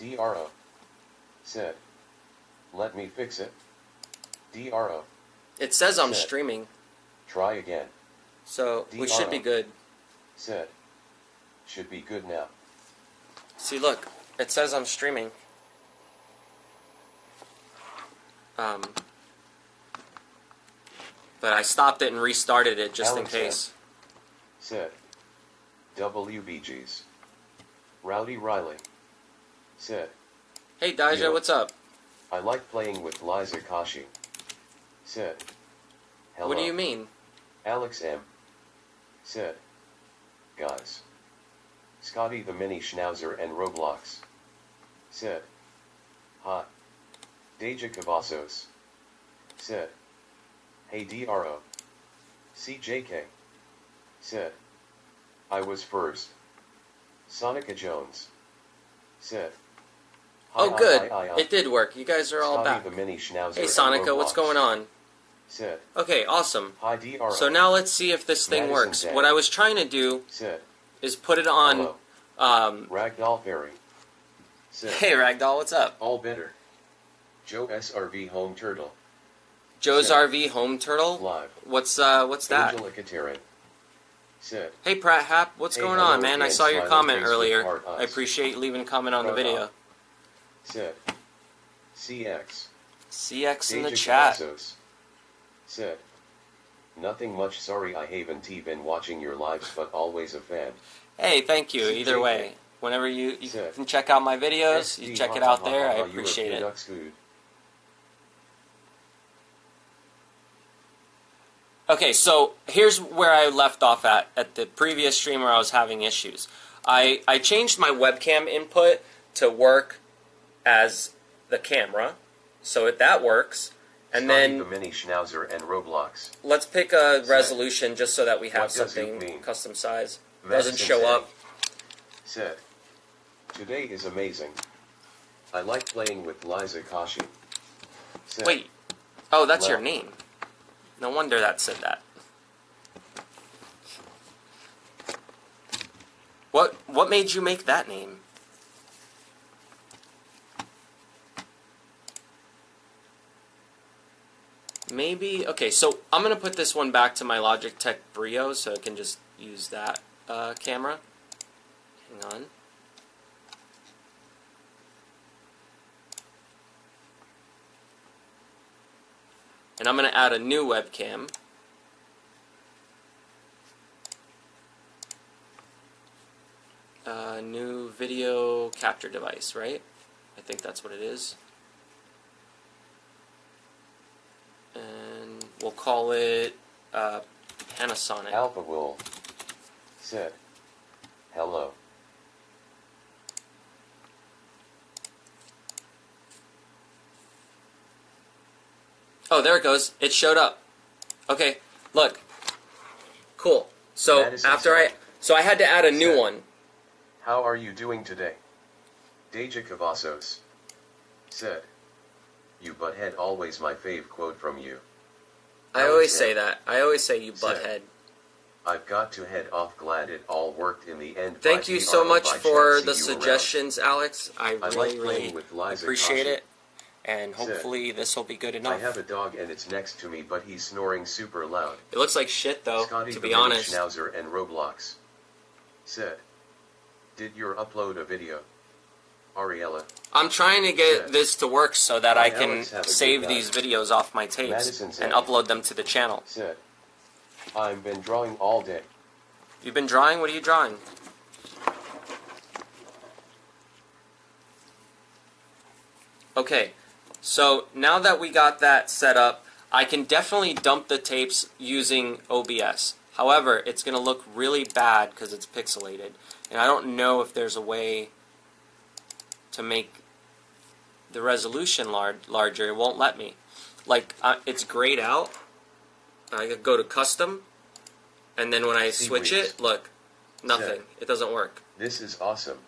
DRO. Said. Let me fix it. DRO. It says I'm Said. streaming. Try again. So, we should be good. Said. Should be good now. See, look. It says I'm streaming. But I stopped it and restarted it just in case. Said. WBGs. Rowdy Riley. Said. Hey, Daija, Yo. what's up? I like playing with Liza Kashi. Said. Hello. What do you mean? Alex M. Said. Guys. Scotty the Mini Schnauzer and Roblox. Said. Hi. Deja Cavazos. Said. Hey DRO. CJK. Said. I was first. Sonica Jones. Said. Hi, Oh, good. hi. It did work. You guys are all Scotty back. the Mini Schnauzer Hey, and Sonica, what's Roblox. going on? Said. Okay, awesome. Hi DRO. So now let's see if this thing Madison works. Dan. What I was trying to do Said. is put it on... Hello. Ragdoll Fairy. Said. Hey, Ragdoll, what's up? All better. Joe SRV Home Turtle. Joe's Said. RV Home Turtle? Live. What's that? Angelica Terran. Said. Hey, Pratt Hap, what's Hey, going hello on, man? I again, saw your smiling comment face with earlier. heart I eyes. appreciate you leaving a comment on the Right video. on. Said. CX. CX in the Deja chat. Cavazos. Said. Nothing much, sorry I haven't been watching your lives but always a fan. Hey, thank you. Either CJK. way, whenever you Said. can check out my videos, you XD, check it ha, out ha, there. ha, I ha, you appreciate are it. Ducks food. Okay, so here's where I left off at the previous stream where I was having issues. I changed my webcam input to work as the camera, so that works. And Scotty then the Mini Schnauzer and Roblox. let's pick a Said. resolution just so that we have What does it something mean? custom size. Doesn't Madison show Zhang. up. Said. Today is amazing. I like playing with Liza Kashi. Said. Wait. Oh, that's your Well. name. No wonder that said that. What made you make that name? Maybe, okay, so I'm going to put this one back to my Logitech Brio so I can just use that camera. Hang on. And I'm going to add a new webcam. New video capture device, right? I think that's what it is. And we'll call it Panasonic. Alpha Wolf. Said. Hello. Oh, there it goes. It showed up. Okay, look. Cool. So Madison after Zhang. so I had to add a new Said. one. How are you doing today? Deja Cavazos. Said. You butthead, always my fave quote from you. I Alex always M. say that. I always say you Said. butthead. I've got to head off, glad it all worked in the end. Thank Bye, you so DRO, much bye, for chat, the see you around. suggestions, Alex. I like really, playing really with Liza appreciate Kashi. it. And Said. hopefully this will be good I enough. have a dog and it's next to me, but he's snoring super loud. It looks like shit though, Scotty to the be Mini honest. Schnauzer and Roblox. Said. Did you upload a video? Ariella. I'm trying to get Said. this to work so that I can Alex, have a save good these night. videos off my tapes Madison and Zhang. upload them to the channel. Said. I've been drawing all day. You've been drawing? What are you drawing? Okay, so now that we got that set up, I can definitely dump the tapes using OBS. However, it's going to look really bad because it's pixelated. And I don't know if there's a way to make the resolution larger. It won't let me. Like, it's grayed out. I could go to custom. And then when I switch it, look, nothing. Said. It doesn't work. This is awesome.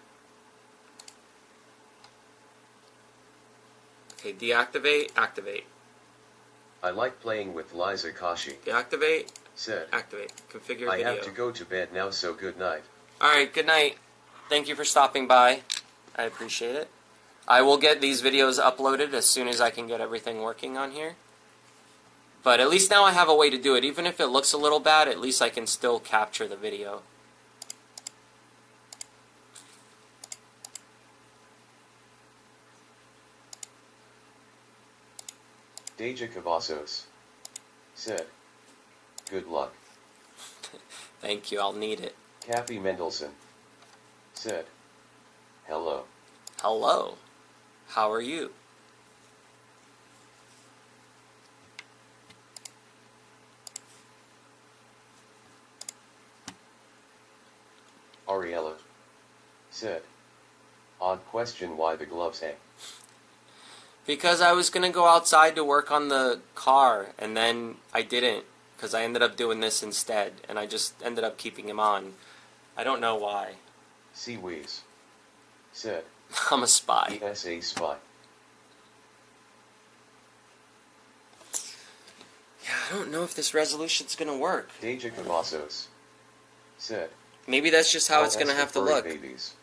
Okay, deactivate, activate. I like playing with Liza Kashi. Deactivate, Said. activate. Configure I video. have to go to bed now, so good night. Alright, good night. Thank you for stopping by. I appreciate it. I will get these videos uploaded as soon as I can get everything working on here. But at least now I have a way to do it. Even if it looks a little bad, at least I can still capture the video. Deja Cavazos said, "Good luck." Thank you, I'll need it. Kathy Mendelson said, "Hello." Hello. How are you? Ariella said, "Odd question, why the gloves hang?" Because I was going to go outside to work on the car, and then I didn't, because I ended up doing this instead, and I just ended up keeping him on. I don't know why. Seawees said, I'm a spy. "ESA spy." Yeah, I don't know if this resolution's going to work. Deja Cavazos said, Maybe that's just how it's going to have to look. Babies.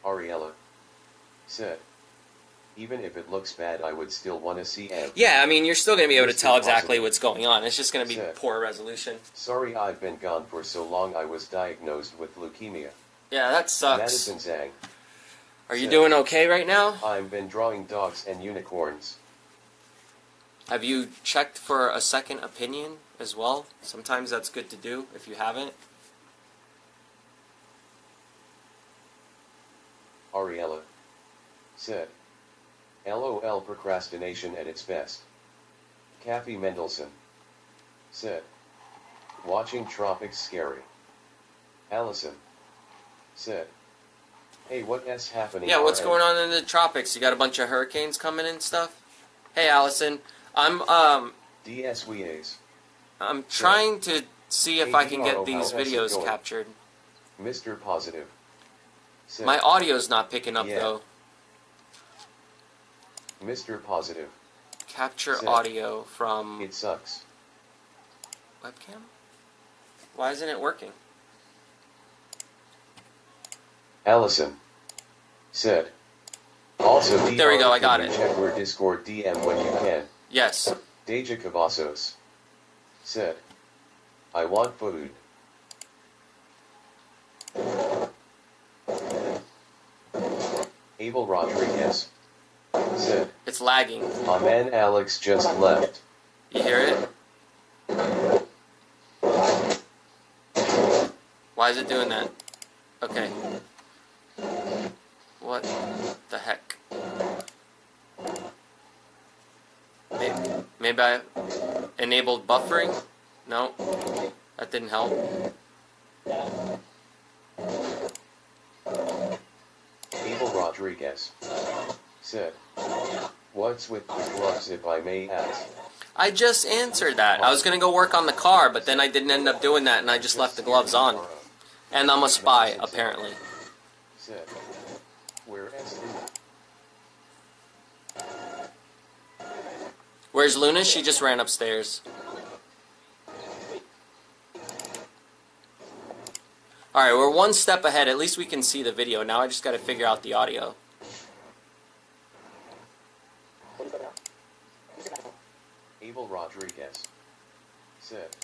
Ariella said, "Even if it looks bad, I would still want to see M." Yeah, I mean, you're still going to be able to tell exactly Positive what's going on. It's just going to be said, poor resolution. "Sorry I've been gone for so long, I was diagnosed with leukemia." Yeah, that sucks. Madison Zhang Are you said, doing okay right now? "I've been drawing dogs and unicorns." Have you checked for a second opinion as well? Sometimes that's good to do if you haven't. Ariella said, "LOL, procrastination at its best." Kathy Mendelson said, "Watching Tropics scary." Allison said, "Hey, what's happening?" Yeah, what's going on in the tropics? You got a bunch of hurricanes coming and stuff? Hey, Allison, I'm DSWAs. I'm trying to see if I can get these videos captured. Mr. Positive said, My audio's not picking up Yeah. though. Mr. Positive Capture said, audio from "It sucks." webcam? Why isn't it working? Allison said, "Also, There we go, I got can you it. check where Discord DM when you can." Yes. Deja Cavazos said, "I want food." Abel Rodriguez said, It's lagging. "My man Alex just left." You hear it? Why is it doing that? Okay. What the heck? Maybe I enabled buffering? No. That didn't help. Abel Rodriguez said, "What's with the gloves, if I may ask?" I just answered that. I was going to go work on the car, but then I didn't end up doing that, and I just left the gloves on. And I'm a spy, apparently. Said, "Where is Luna?" Where's Luna? She just ran upstairs. Alright, we're one step ahead. At least we can see the video. Now I just got to figure out the audio. Abel Rodriguez said,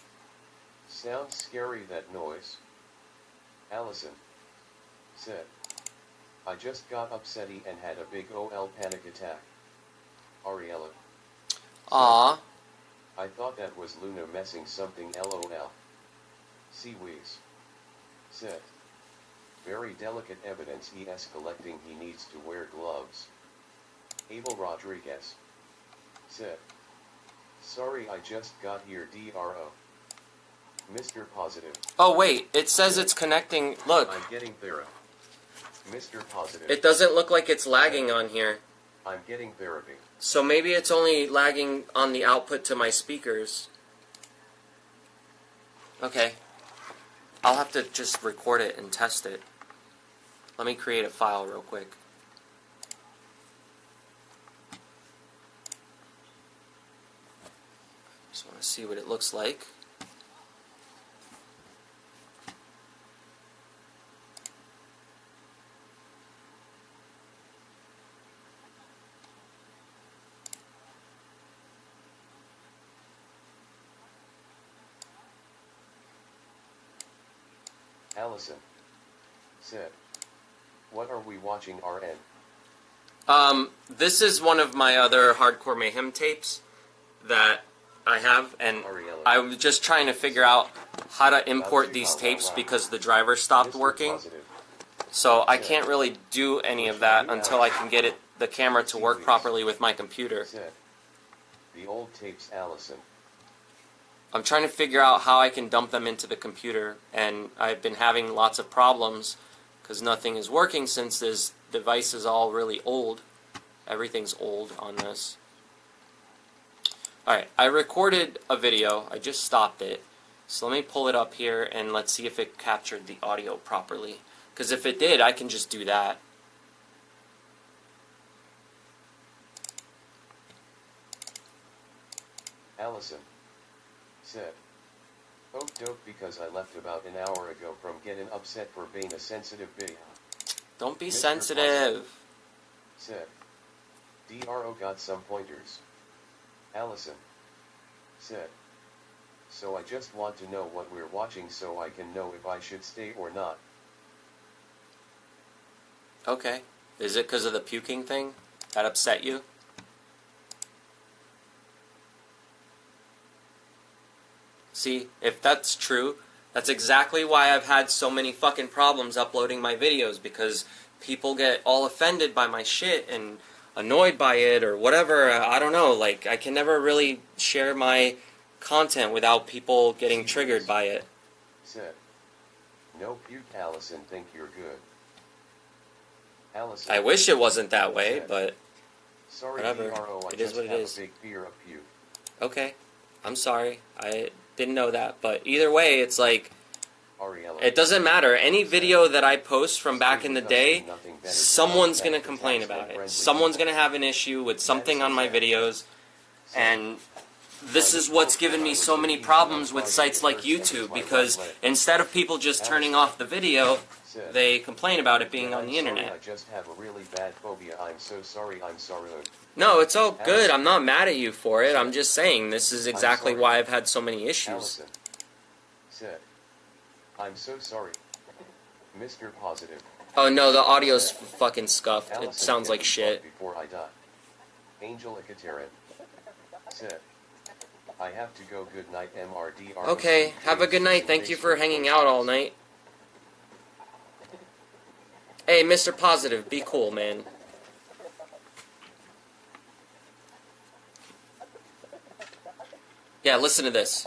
"Sounds scary, that noise." Allison said, "I just got upsetty and had a big OL panic attack." Ariella said, Aww. "I thought that was Luna messing something, LOL." Seawees said, "Very delicate evidence, he is collecting, he needs to wear gloves." Abel Rodriguez said, "Sorry, I just got here, DRO." Mr. Positive. Oh wait, it says it's connecting. Look. I'm getting thorough. Mr. Positive. It doesn't look like it's lagging on here. I'm getting therapy. So maybe it's only lagging on the output to my speakers. Okay. I'll have to just record it and test it. Let me create a file real quick. Just want to see what it looks like. Allison said, what are we watching, RN? This is one of my other Hardcore Mayhem tapes that I have, and I was just trying to figure out how to import these tapes because the driver stopped working. So I can't really do any of that until I can get the camera to work properly with my computer. The old tapes, Allison. I'm trying to figure out how I can dump them into the computer, and I've been having lots of problems because nothing is working since this device is all really old. Everything's old on this. Alright, I recorded a video. I just stopped it. So let me pull it up here and let's see if it captured the audio properly. Because if it did, I can just do that. Allison said, oh dope, because I left about an hour ago from getting upset for being a sensitive video. Don't be Mr. sensitive. Said, DRO got some pointers. Allison said, so I just want to know what we're watching so I can know if I should stay or not. Okay. Is it because of the puking thing? That upset you? See, if that's true, that's exactly why I've had so many fucking problems uploading my videos, because people get all offended by my shit and annoyed by it or whatever. I don't know, like, I can never really share my content without people getting triggered by it. Said, no puke, Allison, think you're good. Allison, I wish it wasn't that way, but sorry, whatever. DRO, It is what it is. A big fear of puke. Okay, I'm sorry. I didn't know that, but either way, it's like, it doesn't matter. Any video that I post from back in the day, someone's going to complain about it. Someone's going to have an issue with something on my videos, and this is what's given me so many problems with sites like YouTube, because instead of people just turning off the video, they complain about it being on the internet. I just have a really bad phobia. I'm so sorry. I'm sorry. No, it's all good. I'm not mad at you for it. I'm just saying this is exactly why I've had so many issues. Allison said, I'm so sorry, Mr. Positive. Oh no, the audio's fucking scuffed. It sounds like shit. Before I die. Angel Ekaterin said, I have to go. Good night, MRDR. Okay, have a good night. Thank you for hanging out all night. Hey, Mr. Positive, be cool, man. Yeah, listen to this.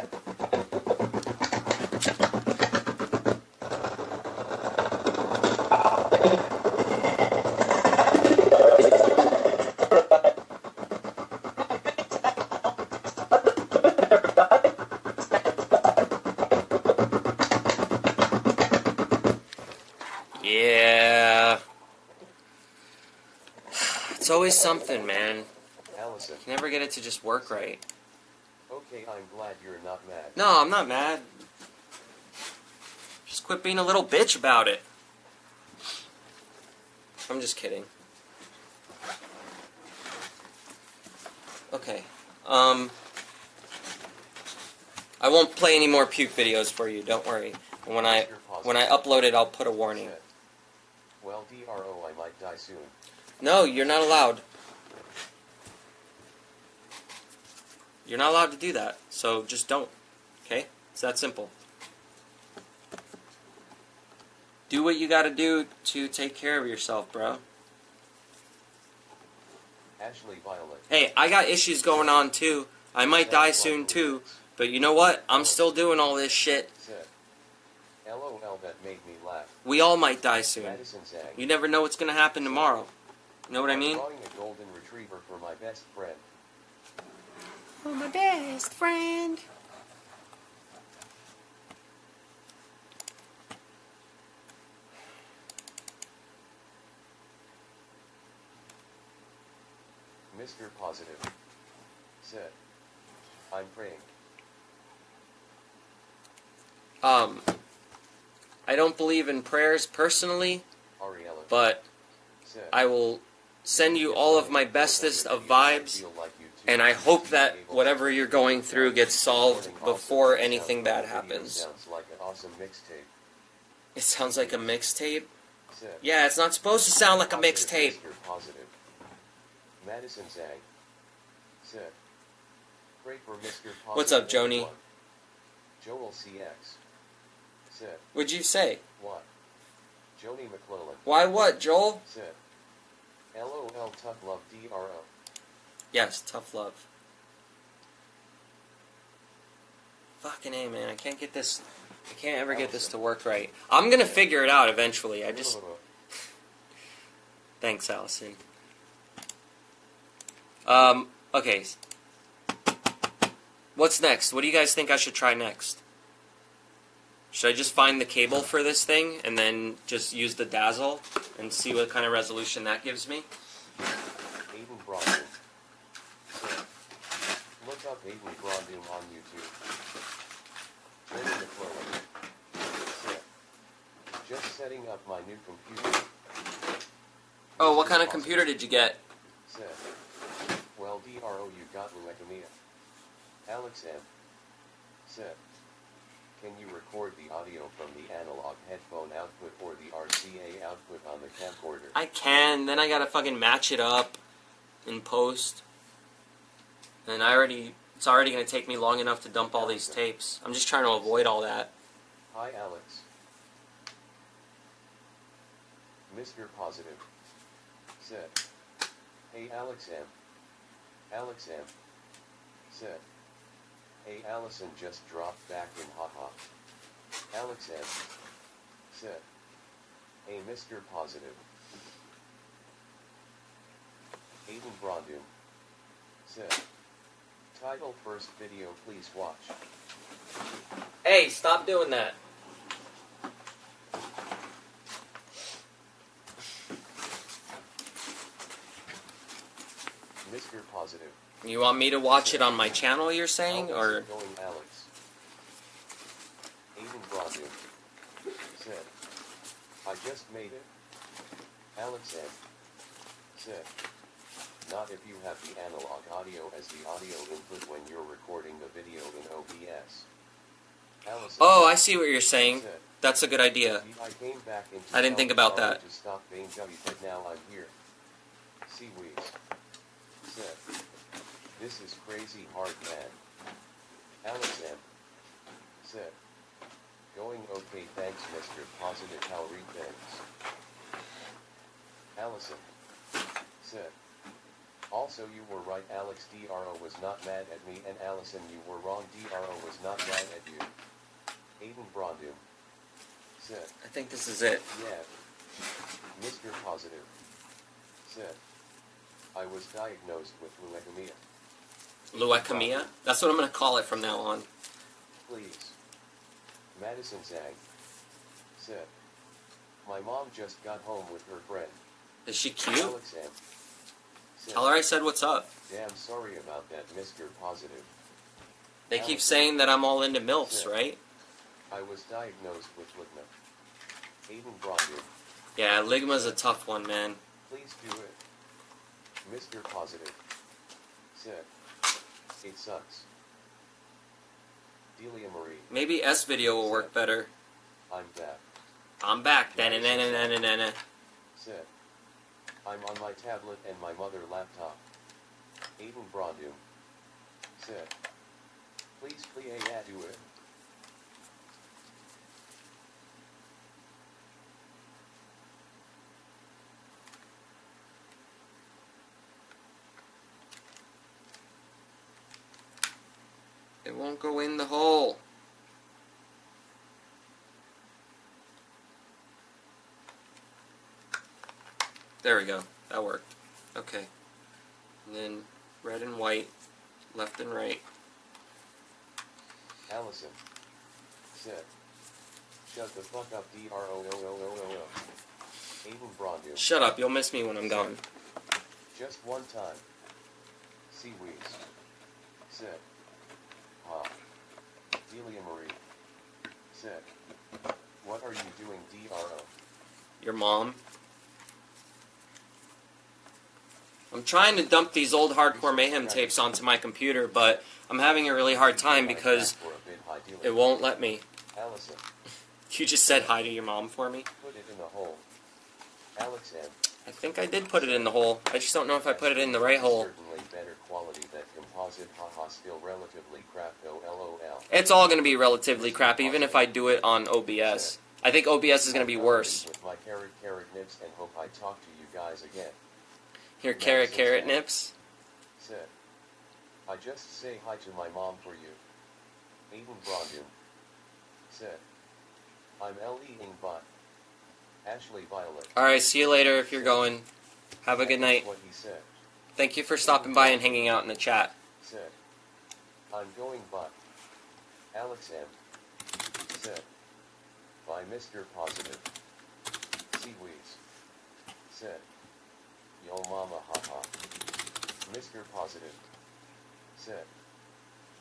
Yeah. It's always something, man. Allison. You never get it to just work right. Okay, I'm glad you're not mad. No, I'm not mad. Just quit being a little bitch about it. I'm just kidding. Okay. I won't play any more puke videos for you, don't worry. And when I upload it, I'll put a warning. Well, DRO, I might die soon. No, you're not allowed. You're not allowed to do that, so just don't. Okay? It's that simple. Do what you gotta do to take care of yourself, bro. Ashley Violet. Hey, I got issues going on too. I might die soon too, but you know what? I'm still doing all this shit. LOL, that made me laugh. We all might die soon. You never know what's gonna happen tomorrow. You know what I mean? I'm drawing a golden retriever for my best friend. Oh, my best friend. Mr. Positive said, I'm praying. I don't believe in prayers personally, but I will send you all of my bestest of vibes, and I hope that whatever you're going through gets solved before anything bad happens. Sounds like an awesome mixtape. It sounds like a mixtape. Sit. Yeah, it's not supposed to sound like a mixtape. Positive. Madison Zhang. Sit. Pray for Mr. Positive. What's up, Joni? Joel CX. Sit. What'd you say? What? Joni McClellan. Why what, Joel? Sit. LOL tough love DRO. Yes, tough love. Fucking A, man. I can't get this. I can't ever get this to work right. I'm gonna figure it out eventually. I just. Thanks, Allison. Okay. What's next? What do you guys think I should try next? Should I just find the cable for this thing and then just use the dazzle and see what kind of resolution that gives me? Aiden Brondum. Look up Aiden Brondum on YouTube. Joni McClellan. Just setting up my new computer. Oh, what kind of computer did you get? Well, DRO, you got Luecamia. Alex M. Said. Can you record the audio from the analog headphone output or the RCA output on the camcorder? I can, then I gotta fucking match it up in post. And it's already gonna take me long enough to dump all these tapes. I'm just trying to avoid all that. Hi, Alex. Mr. Positive. Said. Hey, Alex M. Alex M. Said. Hey, Allison just dropped back in haha. Alex M. Said. Hey, Mr. Positive. Aiden Brondum. Said. Title first video, please watch. Hey, stop doing that. Mr. Positive. You want me to watch it on my channel, you're saying, or? Going Alex. Aiden Brondum. Said. I just made it. Alex M. Said. Not if you have the analog audio as the audio input when you're recording the video in OBS. Allison. Oh, I see what you're saying. Said. That's a good idea. I came back into I didn't think about that. To stop being dummy, but now I'm here. Seaweeds. Said. This is crazy hard, man. Alex M. Said. Going okay, thanks, Mr. Positive. How read things? Allison. Said. Also, you were right, Alex. DRO was not mad at me, and Allison, you were wrong. DRO was not mad at you. Aiden Brondum. Said. I think this is it. Yeah. Mr. Positive. Said. I was diagnosed with leukemia. Leukemia? That's what I'm going to call it from now on. Please. Madison Zhang. Said. My mom just got home with her friend. Is she cute? Alex M. Said, tell her I said what's up. Damn sorry about that, Mr. Positive. They keep saying that I'm all into MILFs, right? I was diagnosed with ligma. Aiden Brondum. Yeah, ligma's a tough one, man. Please do it. Mr. Positive. Said. It sucks. Delia Marie. Maybe S video will work better. I'm back. I'm back. Da-na-na-na-na-na-na. Said. I'm on my tablet and my mother laptop. Aiden Brondum. Said. Please do it. It won't go in the hole. There we go. That worked. Okay. And then red and white, left and right. Allison. Said. Shut the fuck up, DROOOOOO. Aiden Brondum. Shut up. You'll miss me when I'm gone. Just one time. Seaweeds. Said. Ha. Delia Marie. Said. What are you doing, DRO? Your mom. I'm trying to dump these old Hardcore Mayhem tapes onto my computer, but I'm having a really hard time because it won't let me. Allison. You just said hi to your mom for me? Put it in the hole. Alex M. I think I did put it in the hole. I just don't know if I put it in the right hole. Certainly better quality than composite. Haha, still relatively crap though. LOL. It's all going to be relatively crap, even if I do it on OBS. I think OBS is going to be worse. With my carrot nips and hope I talk to you guys again. Here, carrot nips. Said. I just say hi to my mom for you. Aiden Brondum. Said. I'm L.E.ing but. Ashley Violet. Alright, see you later if you're going. Have a good night. What he said. Thank you for stopping by and hanging out in the chat. Said. I'm going but. Alex M. Said. By Mr. Positive. Seaweeds. Said. Yo mama haha. Mr. Positive. Said.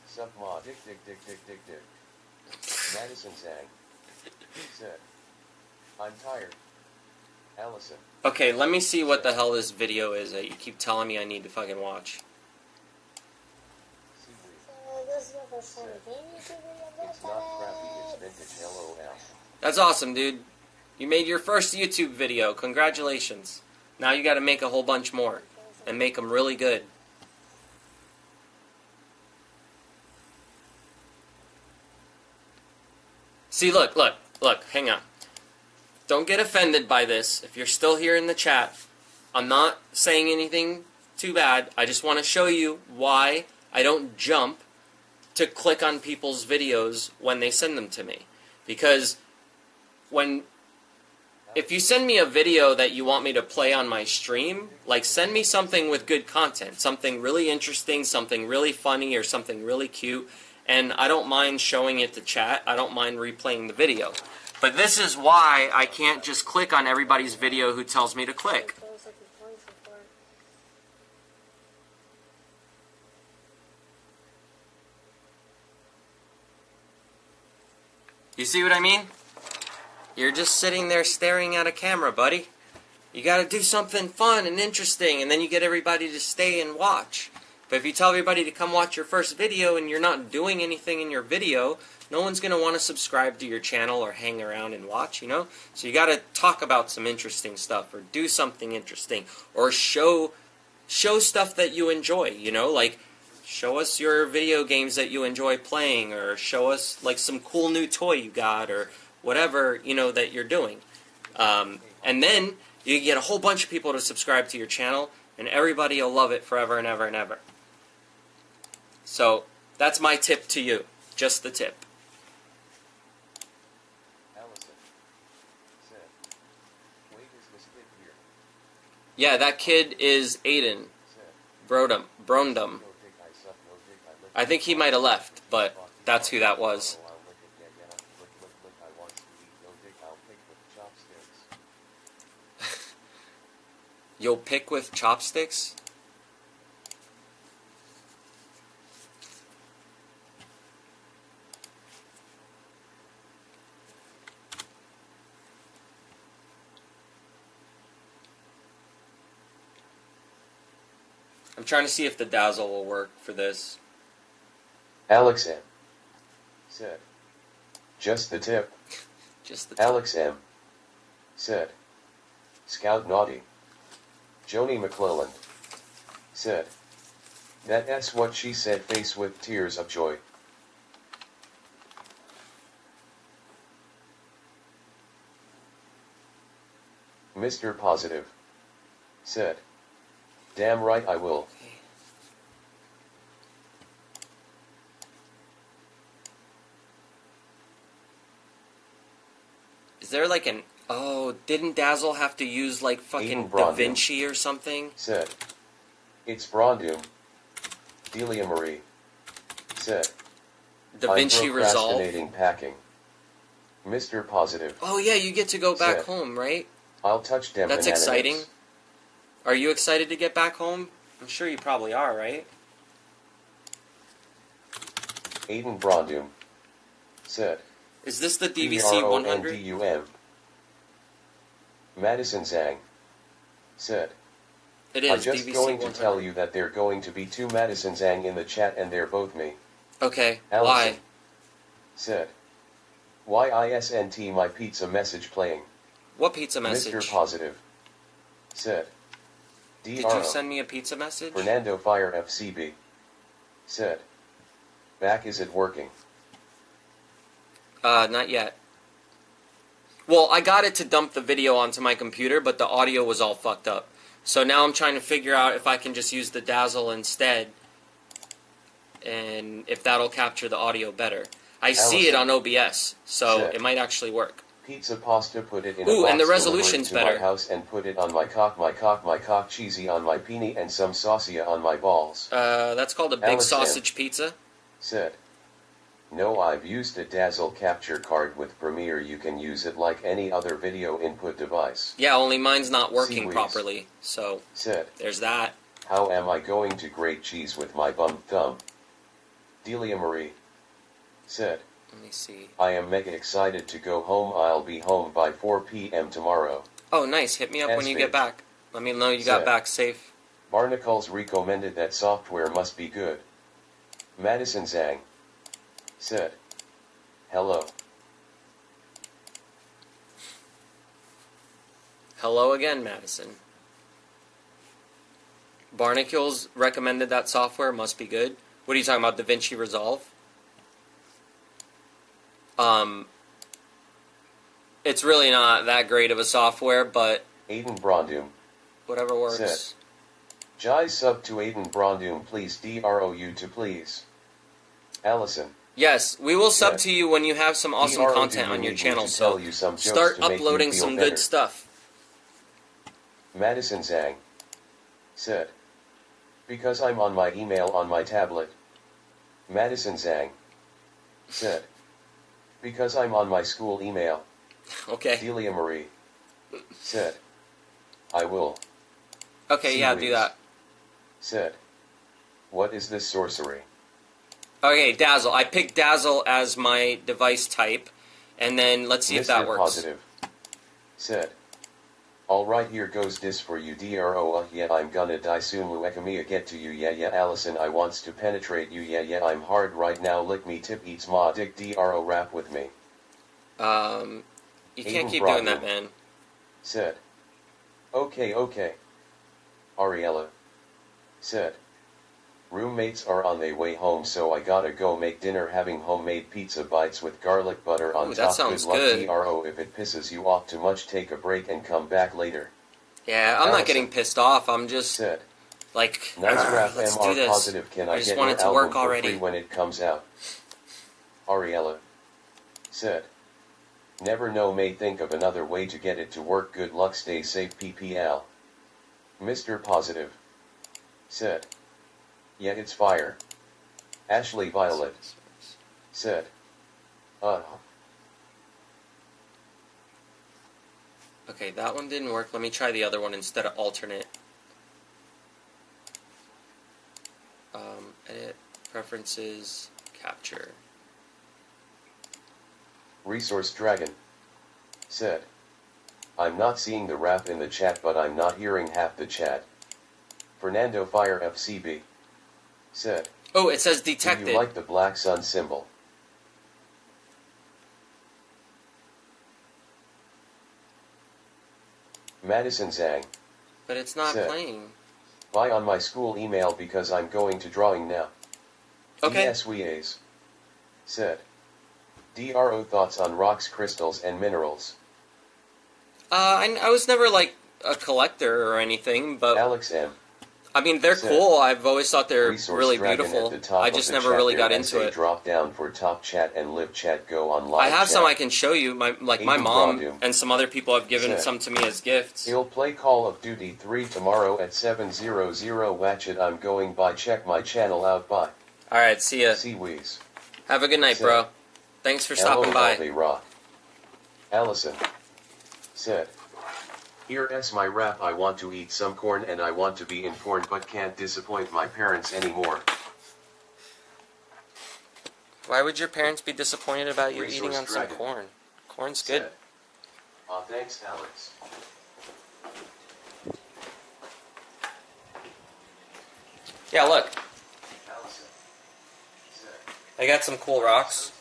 Suck ma dick. Madison Zhang. Said. I'm tired. Allison. Okay, let me see what the hell this video is that you keep telling me I need to fucking watch. It's not crappy, it's vintage LOL. That's awesome, dude. You made your first YouTube video. Congratulations. Now you gotta make a whole bunch more. And make them really good. See, look, hang on. Don't get offended by this. If you're still here in the chat, I'm not saying anything too bad. I just want to show you why I don't jump to click on people's videos when they send them to me. Because if you send me a video that you want me to play on my stream, like send me something with good content, something really interesting, something really funny, or something really cute, and I don't mind showing it to chat. I don't mind replaying the video. But this is why I can't just click on everybody's video who tells me to click. You see what I mean? You're just sitting there staring at a camera, buddy. You gotta do something fun and interesting, and then you get everybody to stay and watch. But if you tell everybody to come watch your first video and you're not doing anything in your video, no one's going to want to subscribe to your channel or hang around and watch, you know? So you got to talk about some interesting stuff or do something interesting or show stuff that you enjoy, you know? Like, show us your video games that you enjoy playing or show us, like, some cool new toy you got or whatever, you know, that you're doing. And then you get a whole bunch of people to subscribe to your channel and everybody will love it forever and ever and ever. So, that's my tip to you. Just the tip. Yeah, that kid is Aiden. Brondum. I think he might have left, but that's who that was. You'll pick with chopsticks? I'm trying to see if the dazzle will work for this. Alex M. Said. Just the tip. Just the tip. Alex M. Said. Scout Naughty. Joni McClelland. Said. That's what she said, face with tears of joy. Mr. Positive. Said. Damn right I will. Is there like an... Oh, didn't Dazzle have to use like fucking Da Vinci or something? Said. It's Brondum. Delia Marie. Said. Da Vinci Resolve? Procrastinating packing. Mr. Positive. Oh yeah, you get to go back home, right? I'll touch them. That's exciting. Are you excited to get back home? I'm sure you probably are, right? Aiden Brondum. Said. Is this the DVC 100? B-R-O-N-D-U-M. Madison Zhang. Said. It is I'm just DVC going 100. to tell you that there are going to be 2 Madison Zhang in the chat and they're both me. Okay, Allison. why? Said. YISNT my pizza message playing. What pizza message? Mr. Positive. Said. Did you send me a pizza message? Fernando Fire FCB. Said. Back, is it working? Not yet. Well, I got it to dump the video onto my computer, but the audio was all fucked up. So now I'm trying to figure out if I can just use the Dazzle instead, and if that'll capture the audio better. I see it on OBS, so it might actually work. Pizza pasta, put it in a box, and the resolution's to better. My house and put it on my cock, cheesy on my peenie and some saucia on my balls. That's called a big sausage pizza. Said. No, I've used a Dazzle capture card with Premiere. You can use it like any other video input device. Yeah, only mine's not working properly, so said. There's that. How am I going to grate cheese with my bum thumb? Delia Marie. Said. Let me see. I am mega excited to go home. I'll be home by 4 p.m. tomorrow. Oh, nice. Hit me up when you get back. Let me know you got back safe. Barnacles recommended that software must be good. Madison Zhang. Said. Hello. Hello again, Madison. Barnacles recommended that software must be good. What are you talking about, DaVinci Resolve? It's really not that great of a software, but Aiden Brondum. Whatever works. Said. Jai sub to Aiden Brondum, please. DROU to please. Allison. Yes, we will sub to you when you have some awesome content on your channel, so start uploading some good stuff. Madison Zhang. Said. Because I'm on my email on my tablet. Madison Zhang. Said. Because I'm on my school email. Okay. Delia Marie. Said. I will. Okay, yeah, do that. Said. What is this sorcery? Okay, Dazzle. I picked Dazzle as my device type, and then let's see if that works. Positive. Said. Alright, here goes this for you. DRO, yeah, I'm gonna die soon. Luekamia, get to you. Yeah, Allison, I wants to penetrate you. Yeah, I'm hard right now. Lick me, tip eats ma dick. DRO, rap with me. You can't keep doing that, man. Said. Okay. Ariella. Said. Roommates are on their way home, so I gotta go make dinner. Having homemade pizza bites with garlic butter on top. That sounds good. DRO, if it pisses you off too much, take a break and come back later. Yeah, I'm not getting pissed off. I'm just said. Like, nice rap, let's MR do this. Positive. Can I just get want your it to album work for already free when it comes out? Ariella. Said. Never know, may think of another way to get it to work. Good luck, stay safe, PPL. Mr. Positive. Said. Yeah, it's fire. Ashley Violet. Said. Okay, that one didn't work. Let me try the other one instead of alternate. Edit, preferences, capture. Resource Dragon. Said. I'm not seeing the rap in the chat, but I'm not hearing half the chat. Fernando Fire FCB. Said. Oh, it says detected. Do you like the black sun symbol? Madison Zhang. But it's not playing. Buy on my school email because I'm going to drawing now. Okay. DSWAs. Said. DRO, thoughts on rocks, crystals, and minerals? I was never like a collector or anything, but Alex M. I mean, they're cool. I've always thought they're really beautiful. I just never really got into it. Drop down for top chat and live chat. Go on live. I have chat. some I can show you. My mom and some other people have given some to me as gifts. He'll play Call of Duty 3 tomorrow at 7:00. Watch it. I'm going by. Check my channel out. Bye. All right. See ya. Seawees. Have a good night, bro. Thanks for stopping by. Rock. Allison. Said. Here's my rap. I want to eat some corn and I want to be in porn, but can't disappoint my parents anymore. Why would your parents be disappointed about you eating on some corn? Corn's good. Thanks, Alex. Yeah, look. Allison. I got some cool rocks.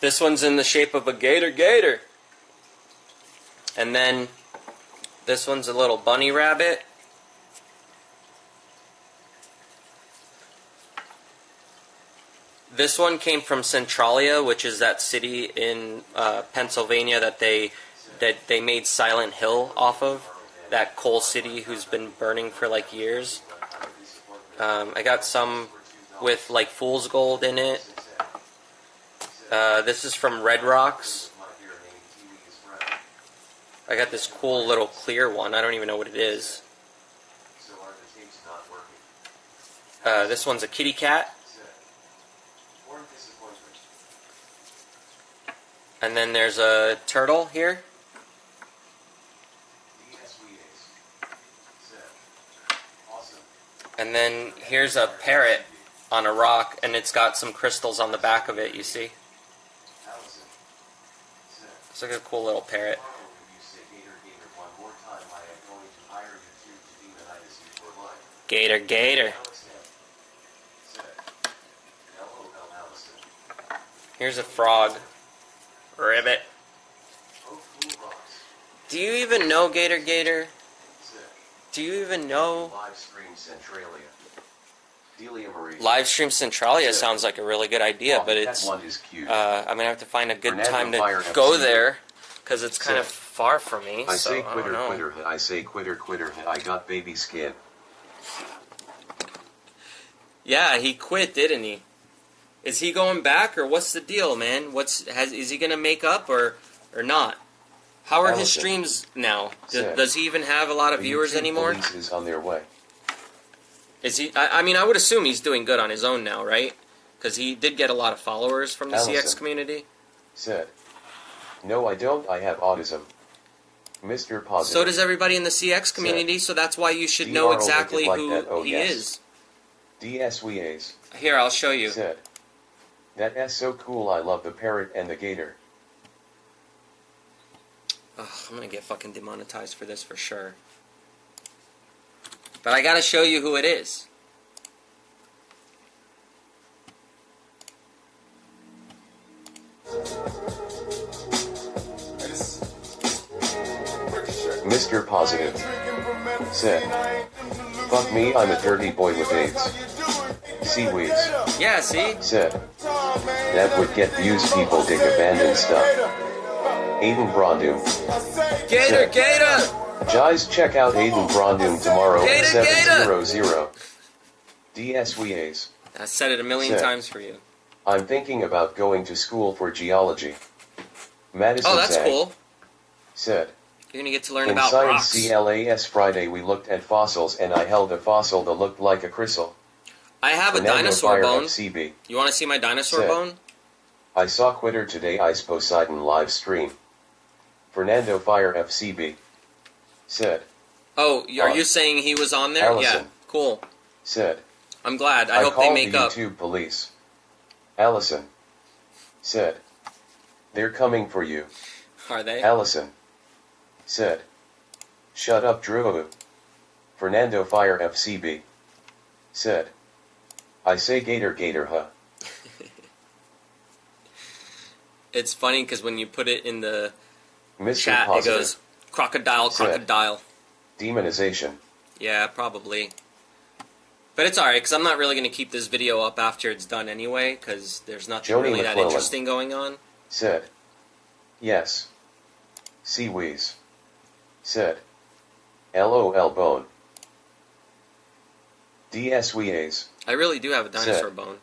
This one's in the shape of a gator. And then this one's a little bunny rabbit. This one came from Centralia, which is that city in Pennsylvania that they made Silent Hill off of. That coal city who's been burning for like years. I got some with like fool's gold in it. This is from Red Rocks. I got this cool little clear one. I don't even know what it is. This one's a kitty cat. And then there's a turtle here. And then here's a parrot on a rock, and it's got some crystals on the back of it, you see? It's like a cool little parrot. Gator. Here's a frog. Ribbit. Do you even know Gator? Do you even know? Livestream Centralia sounds like a really good idea, but it's I'm gonna have to find a good time to go there because it's kind of far from me. I say quitter. I say quitter. I got baby skin. Yeah, he quit, didn't he? Is he going back, or what's the deal, man? Is he gonna make up or not? How are his streams now? Does he even have a lot of viewers anymore? Police is on their way. Is he? I mean, I would assume he's doing good on his own now, right? Because he did get a lot of followers from the CX community. Said, no, I don't. I have autism. Mr. Positive. So does everybody in the CX community. So that's why you should know exactly who he is. DSWAs. Here, I'll show you. Said, that's so cool. I love the parrot and the gator. Ugh, I'm gonna get fucking demonetized for this for sure. But I gotta show you who it is. Mr. Positive said, fuck me, I'm a dirty boy with AIDS. Seaweeds. Yeah, see? Said, that would get views, people dig abandoned stuff. Aiden Brondum. Gator! Guys, check out Aiden Brondum tomorrow at 7:00. DSWAs. I said it a million times for you. I'm thinking about going to school for geology. Madison that's Zhang cool. Said, you're gonna get to learn in about Science rocks. CLAS Friday we looked at fossils and I held a fossil that looked like a crystal. I have a dinosaur bone. You want to see my dinosaur bone? I saw Quitter today. Ice Poseidon live stream. Fernando Fire FCB said. Oh, are you saying he was on there? Allison yeah, cool. Said. I'm glad. I hope they make up. YouTube police. Allison said. They're coming for you. Are they? Allison said. Shut up, Drew. Fernando Fire FCB said. I say gator, huh? It's funny because when you put it in the Mr. chat, Positive it goes, crocodile. Demonization. Yeah, probably. But it's alright, because I'm not really going to keep this video up after it's done anyway, because there's nothing really that interesting going on. Said. Yes. Seaweeds. Said. LOL bone. DSWAs. I really do have a dinosaur bone.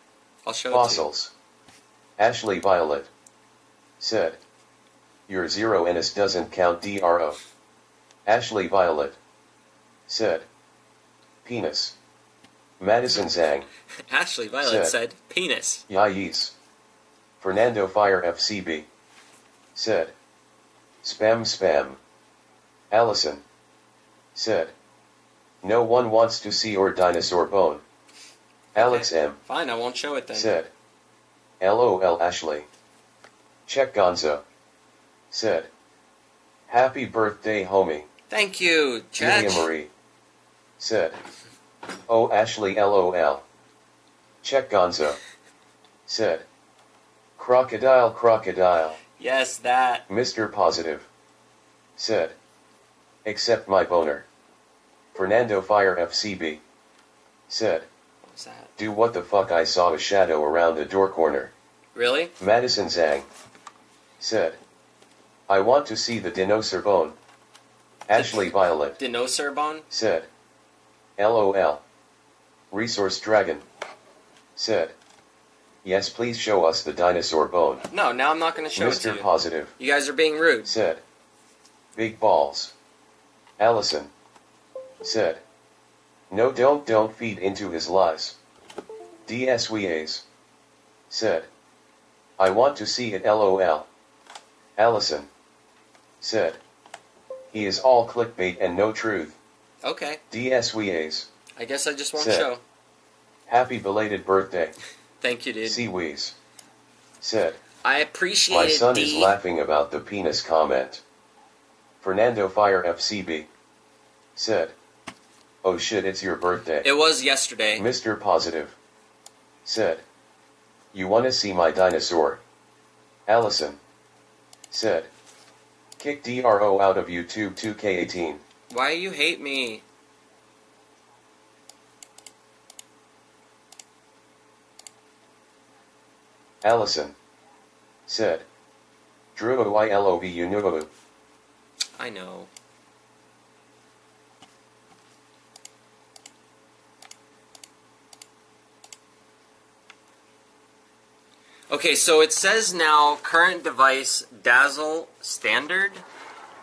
I'll show fossils. It to you. Ashley Violet. Said. Your zero NS doesn't count DRO. Ashley Violet. Said. Penis. Madison Zhang. Ashley Violet said penis. Yais. Fernando Fire FCB. Said. Spam. Allison. Said. No one wants to see your dinosaur bone. Alex M. Fine, I won't show it then. Said. LOL Ashley. Check Gonzo. Said. Happy birthday, homie. Thank you, Check. Julia Marie. Said. Oh, Ashley LOL. Check Gonzo. Said. Crocodile, crocodile. Yes, that. Mr. Positive. Said. Accept my boner. Fernando Fire FCB. Said. What was that? Do what the fuck, I saw a shadow around the door corner. Really? Madison Zhang. Said. I want to see the dinosaur bone. Ashley Violet. Dinosaur bone? Said. LOL. Resource Dragon. Said. Yes, please show us the dinosaur bone. No, now I'm not going to show it to Mr. you. Positive. You guys are being rude. Said. Big balls. Allison. Said. No, don't feed into his lies. DSWAs. Said. I want to see it, LOL. Allison. Said. He is all clickbait and no truth. Okay. DSWAs. I guess I just won't Said. show. Happy belated birthday. Thank you, dude. Seawees. Said. I appreciate it, My son D. is laughing about the penis comment. Fernando Fire FCB. Said. Oh shit, it's your birthday. It was yesterday. Mr. Positive. Said. You wanna see my dinosaur? Allison. Said. Kick DRO out of YouTube 2K18. Why you hate me? Allison. Said. Drew YLOV you know. I know. Okay, so it says now current device Dazzle standard,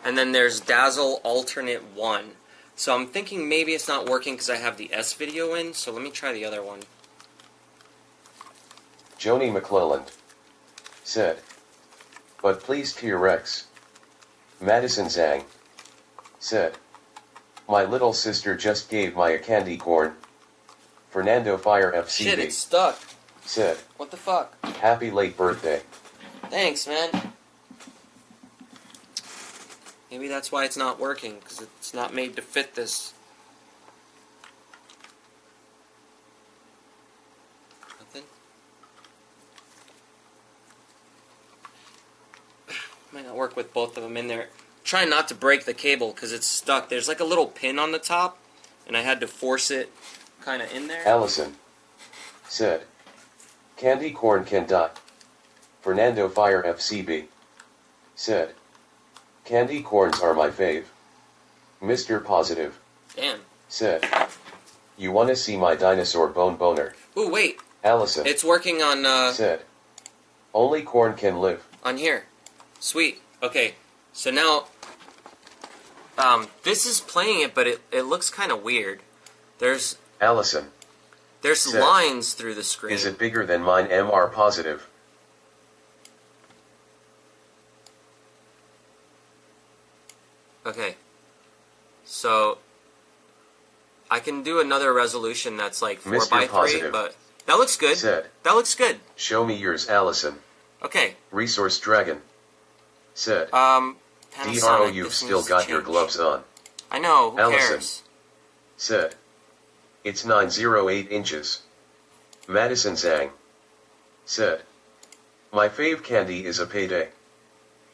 and then there's Dazzle alternate 1. So I'm thinking maybe it's not working because I have the S video in, so let me try the other one. Joni McClelland. Said. But please T-Rex. Madison Zhang. Said. My little sister just gave my a candy corn. Fernando Fire FCB. Shit, it's stuck. Said. What the fuck? Happy late birthday. Thanks, man. Maybe that's why it's not working, because it's not made to fit this. Nothing? Might not work with both of them in there. Try not to break the cable, because it's stuck. There's like a little pin on the top, and I had to force it kind of in there. Allison. Said. Candy corn can die. Fernando Fire FCB. Said. Candy corns are my fave. Mr. Positive. Damn. Said. You wanna see my dinosaur bone boner? Ooh, wait. Allison. It's working on, Said. Only corn can live. on here. Sweet. Okay. So now, this is playing it, but it looks kind of weird. There's Allison. Said. lines through the screen. Is it bigger than mine, MR Positive? Okay. So, I can do another resolution that's like 4:3, Positive. but that looks good. Said. That looks good. Show me yours, Allison. Okay. Resource Dragon. Said. Panasonic, DRO, you've this still needs to got your change. gloves on. I know, who Allison. cares? Said. It's 908 inches. Madison Zhang. Said. My fave candy is a payday.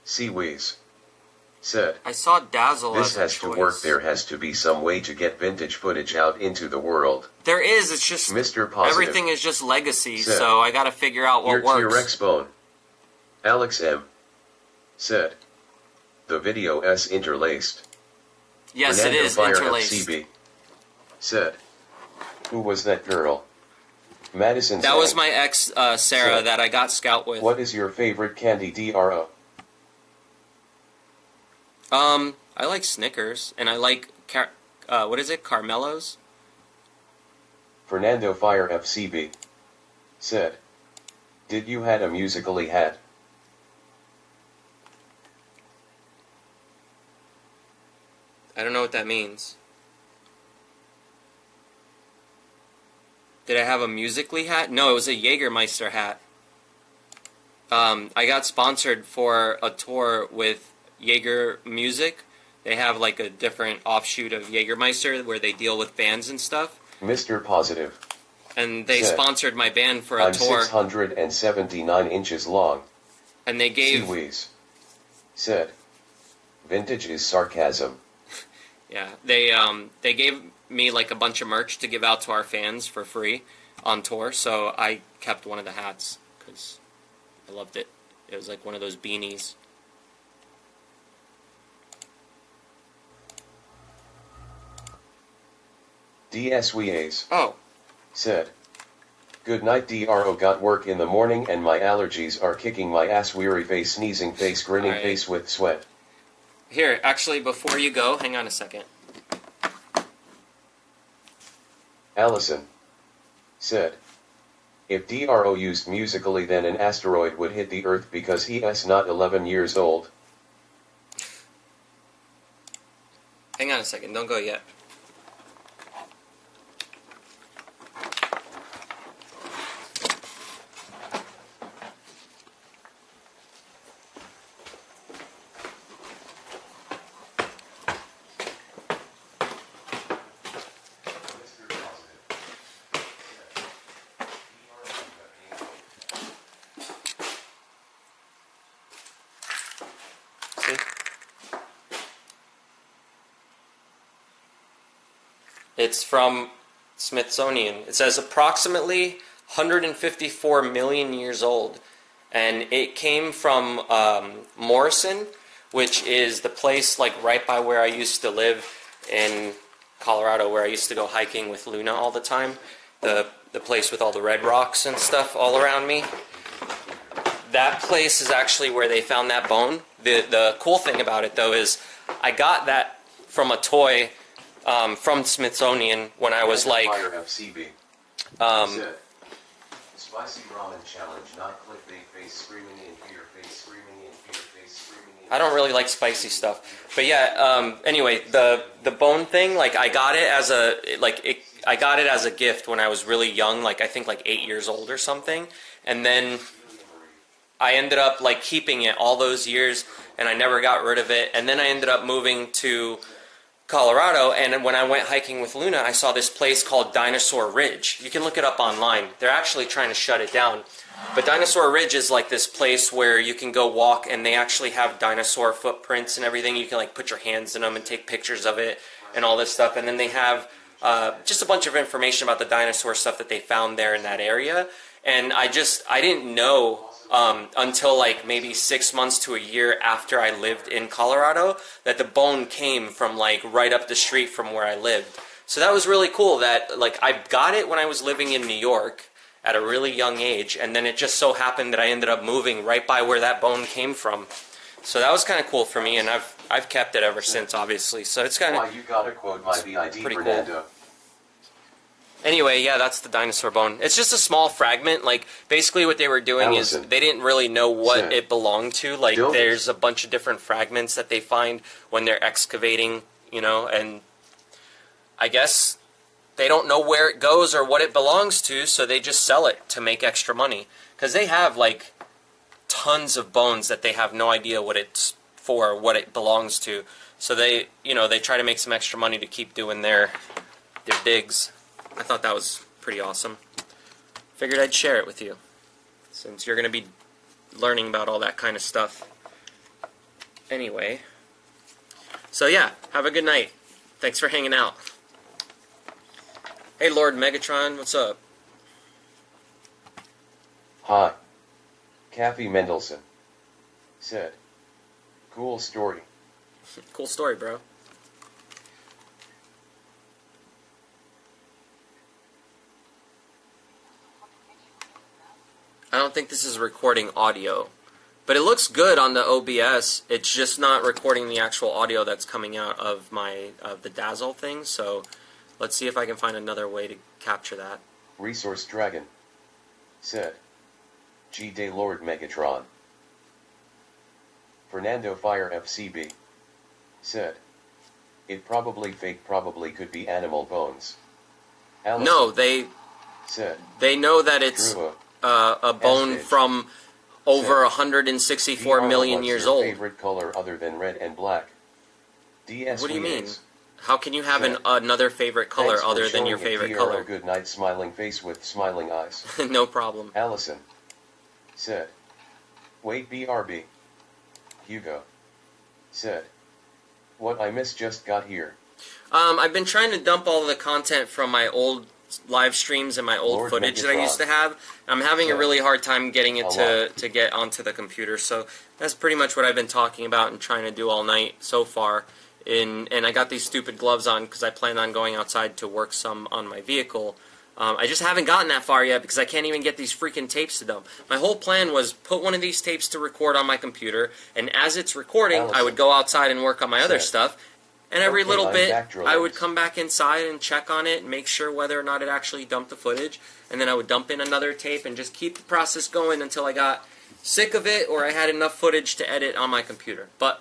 Seawees. Said. I saw Dazzle This as a has to choice. work. There has to be some way to get vintage footage out into the world. There is, it's just Mr. Positive. everything is just legacy, Said. so I gotta figure out what Your works. T-Rex bone. Alex M. Said. The video S interlaced. Yes, Fernando it is Fire interlaced. FCB. Said. Who was that girl? Madison That Zhang. was my ex, Sarah, Said. that I got Scout with. What is your favorite candy, DRO? I like Snickers, and I like, what is it, Carmelos? Fernando Fire FCB. Said. Did you had a musically hat? I don't know what that means. Did I have a Musically hat? No, it was a Jägermeister hat. I got sponsored for a tour with Jaeger Music. They have like a different offshoot of Jägermeister where they deal with bands and stuff. Mr. Positive. and they said, sponsored my band for a I'm tour. 679 inches long. And they gave... Seawees said, vintage is sarcasm. Yeah, they gave me like a bunch of merch to give out to our fans for free on tour, so I kept one of the hats because I loved it. It was like one of those beanies. DSWAs Oh. said, good night DRO, got work in the morning and my allergies are kicking my ass, weary face, sneezing face, grinning Right. face with sweat. Here, actually, before you go, hang on a second. Allison said, if DRO used musically then an asteroid would hit the Earth because he is not 11 years old. Hang on a second, don't go yet. It's from Smithsonian. It says approximately 154 million years old. And it came from Morrison, which is the place like right by where I used to live in Colorado, where I used to go hiking with Luna all the time. The place with all the red rocks and stuff all around me. That place is actually where they found that bone. The cool thing about it, though, is I got that from a toy from Smithsonian when I was like... FCB said, spicy ramen challenge, not clickbait, face screaming in fear, face screaming in fear, face screaming in fear. I don't really like spicy stuff. But yeah, anyway, the bone thing, like I got it as I got it as a gift when I was really young, like I think like 8 years old or something. And then I ended up like keeping it all those years and I never got rid of it. And then I ended up moving to Colorado, and when I went hiking with Luna, I saw this place called Dinosaur Ridge. You can look it up online. They're actually trying to shut it down. But Dinosaur Ridge is like this place where you can go walk, and they actually have dinosaur footprints and everything. You can like put your hands in them and take pictures of it and all this stuff. And then they have just a bunch of information about the dinosaur stuff that they found there in that area. And I didn't know until like maybe 6 months to a year after I lived in Colorado that the bone came from like right up the street from where I lived. So that was really cool that like I got it when I was living in New York at a really young age, and then it just so happened that I ended up moving right by where that bone came from. So that was kind of cool for me, and I've kept it ever since, obviously. So it's kind of... Why you gotta quote my BID, pretty Fernando. cool. Anyway, yeah, that's the dinosaur bone. It's just a small fragment. Like, basically what they were doing is they didn't really know what it belonged to. Like, there's a bunch of different fragments that they find when they're excavating, you know, and I guess they don't know where it goes or what it belongs to, so they just sell it to make extra money. Because they have, like, tons of bones that they have no idea what it's for, what it belongs to. So they, you know, they try to make some extra money to keep doing their digs. I thought that was pretty awesome. Figured I'd share it with you, since you're going to be learning about all that kind of stuff. Anyway, so yeah, have a good night. Thanks for hanging out. Hey, Lord Megatron, what's up? Hi. Kathy Mendelson said, cool story. Cool story, bro. I don't think this is recording audio, but it looks good on the OBS. It's just not recording the actual audio that's coming out of the Dazzle thing. So let's see if I can find another way to capture that. Resource Dragon said, G-Day Lord Megatron. Fernando Fire FCB said, it probably fake, probably could be animal bones. Allison no, they know that it's a bone from over 164 million years old. Favorite color other than red and black? DS what do you mean? How can you have another favorite color Thanks for other than your showing it, favorite PRO. color? Good night, smiling face with smiling eyes. No problem. Allison said. Wait, BRB. Hugo said. What I miss just got here. I've been trying to dump all the content from my old live streams and my old Lord footage that I Megatron. used to have. I'm having a really hard time getting it to get onto the computer, so that's pretty much what I've been talking about and trying to do all night so far. And I got these stupid gloves on because I plan on going outside to work some on my vehicle. I just haven't gotten that far yet because I can't even get these freaking tapes to dump. My whole plan was put one of these tapes to record on my computer, and as it's recording, I would go outside and work on my other stuff. And every little bit, I would come back inside and check on it and make sure whether or not it actually dumped the footage. And then I would dump in another tape and just keep the process going until I got sick of it or I had enough footage to edit on my computer. But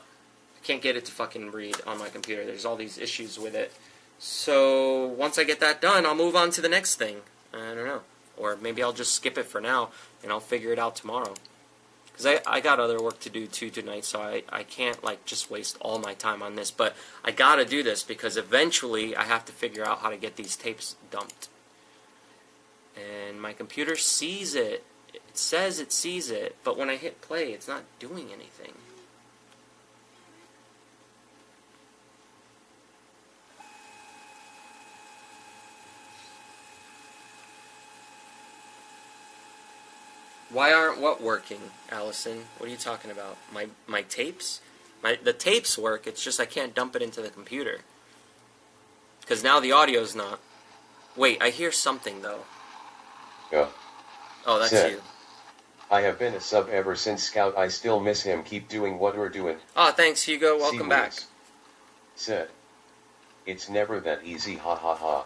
I can't get it to fucking read on my computer. There's all these issues with it. So once I get that done, I'll move on to the next thing. I don't know. Or maybe I'll just skip it for now and I'll figure it out tomorrow. Because I got other work to do too tonight, so I can't like just waste all my time on this. But I gotta do this because eventually I have to figure out how to get these tapes dumped. And my computer sees it. It says it sees it, but when I hit play, it's not doing anything. Why aren't what working, Allison? What are you talking about? My tapes? The tapes work, it's just I can't dump it into the computer. Because now the audio's not. Wait, I hear something though. Yeah. Oh, that's Said. you. I have been a sub ever since Scout. I still miss him. Keep doing what we're doing. Oh, thanks, Hugo. Welcome See back. Wings. Said. It's never that easy, ha ha ha.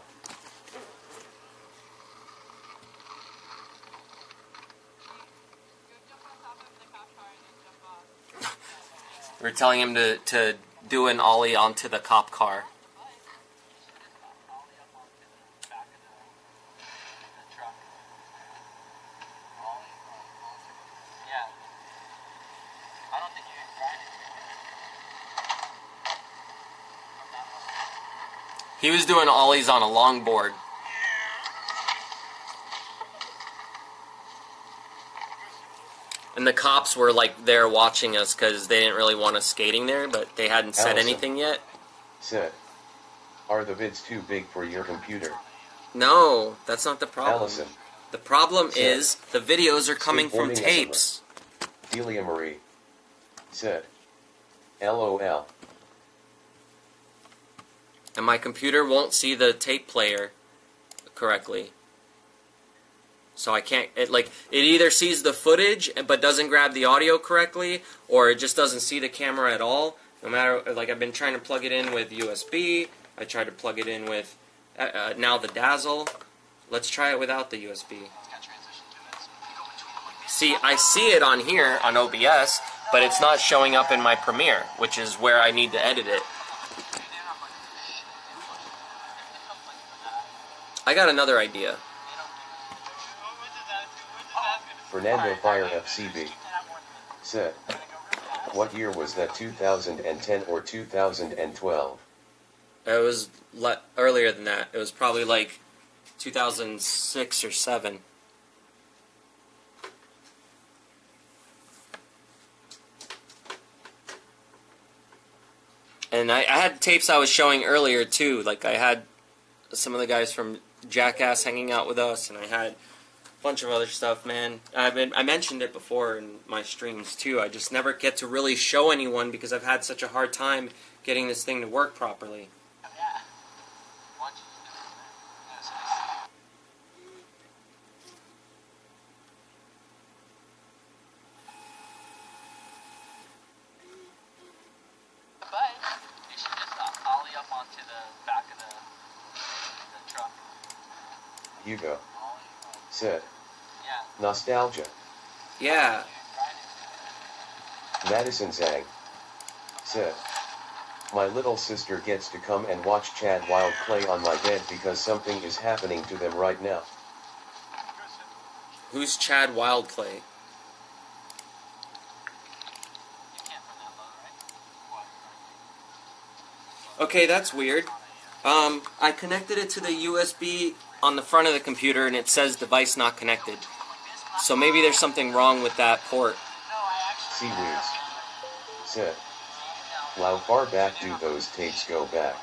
We're telling him to do an ollie onto the cop car. He was doing ollies on a longboard. And the cops were like there watching us because they didn't really want us skating there, but they hadn't said Allison anything yet. Said. Are the vids too big for your computer? No, that's not the problem. Allison. The problem Said. is the videos are coming from Skateboarding tapes. Delia Marie. Said. LOL. And my computer won't see the tape player correctly. So I can't, it either sees the footage but doesn't grab the audio correctly, or it just doesn't see the camera at all. No matter, like I've been trying to plug it in with USB, I tried to plug it in with, now the Dazzle. Let's try it without the USB. See, I see it on here on OBS, but it's not showing up in my Premiere, which is where I need to edit it. I got another idea. Fernando Fire FCB. Said. What year was that, 2010 or 2012? It was earlier than that. It was probably like 2006 or 7. And I had tapes I was showing earlier too. Like I had some of the guys from Jackass hanging out with us, and I had a bunch of other stuff, man. I mentioned it before in my streams too. I just never get to really show anyone because I've had such a hard time getting this thing to work properly. Hugo. Said. Nostalgia. Yeah. Madison Zhang. Said. My little sister gets to come and watch Chad Wild play on my bed because something is happening to them right now. Who's Chad Wildplay? Okay, that's weird. I connected it to the USB on the front of the computer, and it says device not connected. So maybe there's something wrong with that port. Seaweeds. Set. How far back do those tapes go back?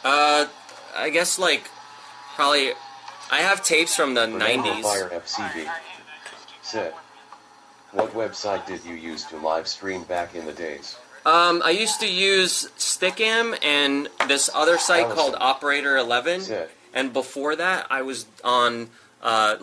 I guess like probably I have tapes from the Remember 90s. Fire FCB. Set. What website did you use to live stream back in the days? I used to use Stickam and this other site called Operator 11. Set. And before that, I was on I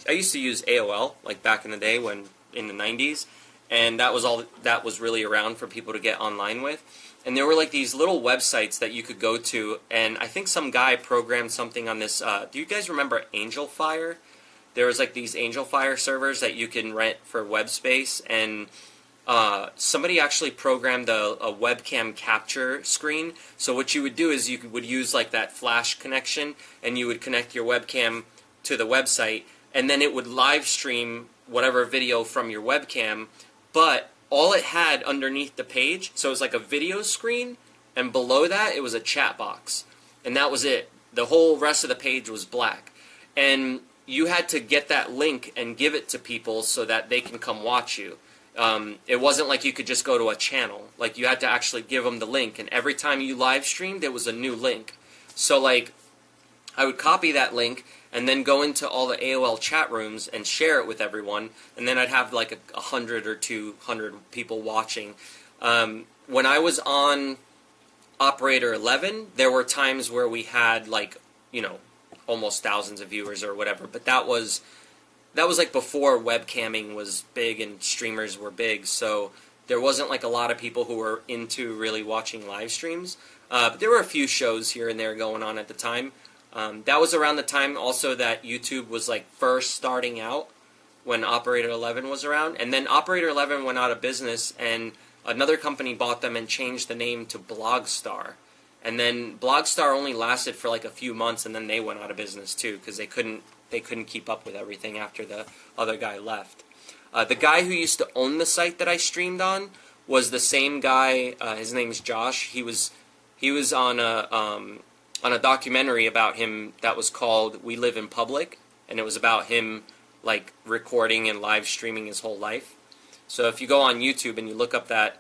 used to use AOL like back in the day when in the 90s, and that was all that was really around for people to get online with. And there were like these little websites that you could go to, and I think some guy programmed something on this. Do you guys remember Angel Fire? There was like these Angel Fire servers that you can rent for web space, and somebody actually programmed a webcam capture screen. So what you would do is you would use like that flash connection, and you would connect your webcam to the website, and then it would live stream whatever video from your webcam, but all it had underneath the page, so it was like a video screen, and below that it was a chat box, and that was it. The whole rest of the page was black, and you had to get that link and give it to people so that they can come watch you. It wasn't like you could just go to a channel. Like, you had to actually give them the link, and every time you live streamed, there was a new link. So, like, I would copy that link and then go into all the AOL chat rooms and share it with everyone, and then I'd have like 100 or 200 people watching. When I was on Operator 11, there were times where we had like, you know, almost thousands of viewers or whatever, but that was like before webcamming was big and streamers were big, so there wasn't like a lot of people who were into really watching live streams. But there were a few shows here and there going on at the time. That was around the time also that YouTube was like first starting out when Operator 11 was around. And then Operator 11 went out of business, and another company bought them and changed the name to Blogstar. And then Blogstar only lasted for like a few months, and then they went out of business too because they couldn't keep up with everything after the other guy left. The guy who used to own the site that I streamed on was the same guy. His name's Josh. He was on a documentary about him that was called "We Live in Public," and it was about him like recording and live streaming his whole life. So if you go on YouTube and you look up that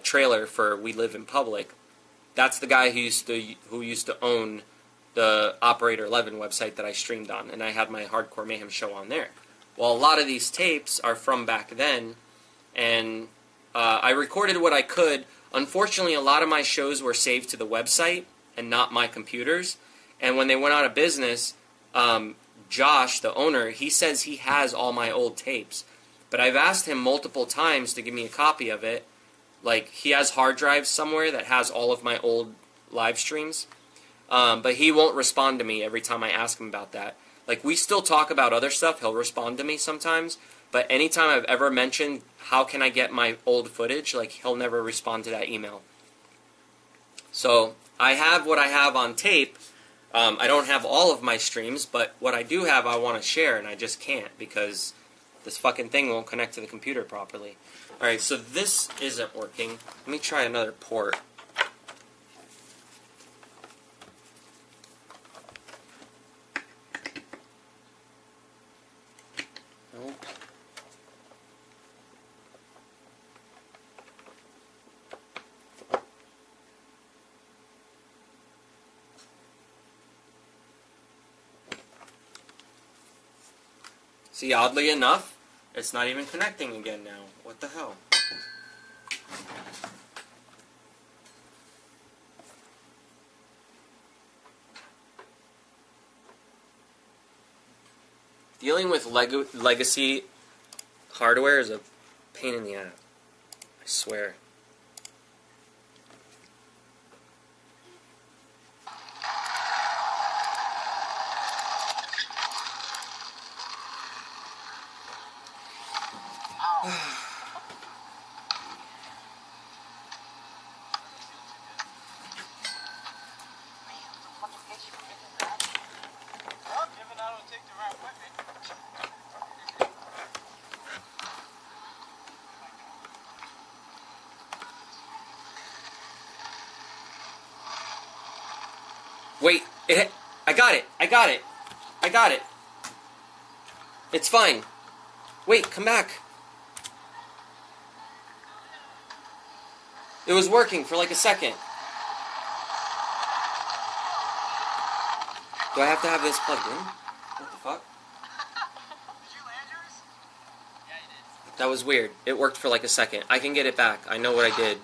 trailer for "We Live in Public," that's the guy who used to own the Operator 11 website that I streamed on, and I had my Hardcore Mayhem show on there. Well, a lot of these tapes are from back then, and I recorded what I could. Unfortunately, a lot of my shows were saved to the website and not my computers, and when they went out of business, Josh, the owner, he says he has all my old tapes, but I've asked him multiple times to give me a copy of it. Like, he has hard drives somewhere that has all of my old live streams, but he won't respond to me every time I ask him about that. Like, we still talk about other stuff. He'll respond to me sometimes, but anytime I've ever mentioned how can I get my old footage, like, he'll never respond to that email. So I have what I have on tape. I don't have all of my streams, but what I do have I want to share, and I just can't because this fucking thing won't connect to the computer properly. Alright, so this isn't working. Let me try another port. Nope. See, oddly enough, it's not even connecting again now. What the hell? Dealing with legacy hardware is a pain in the ass. I swear. Wait, I got it. I got it. I got it. It's fine. Wait, come back. It was working for like a second. Do I have to have this plugged in? What the fuck? Did you land yours? Yeah, you did. That was weird. It worked for like a second. I can get it back. I know what I did.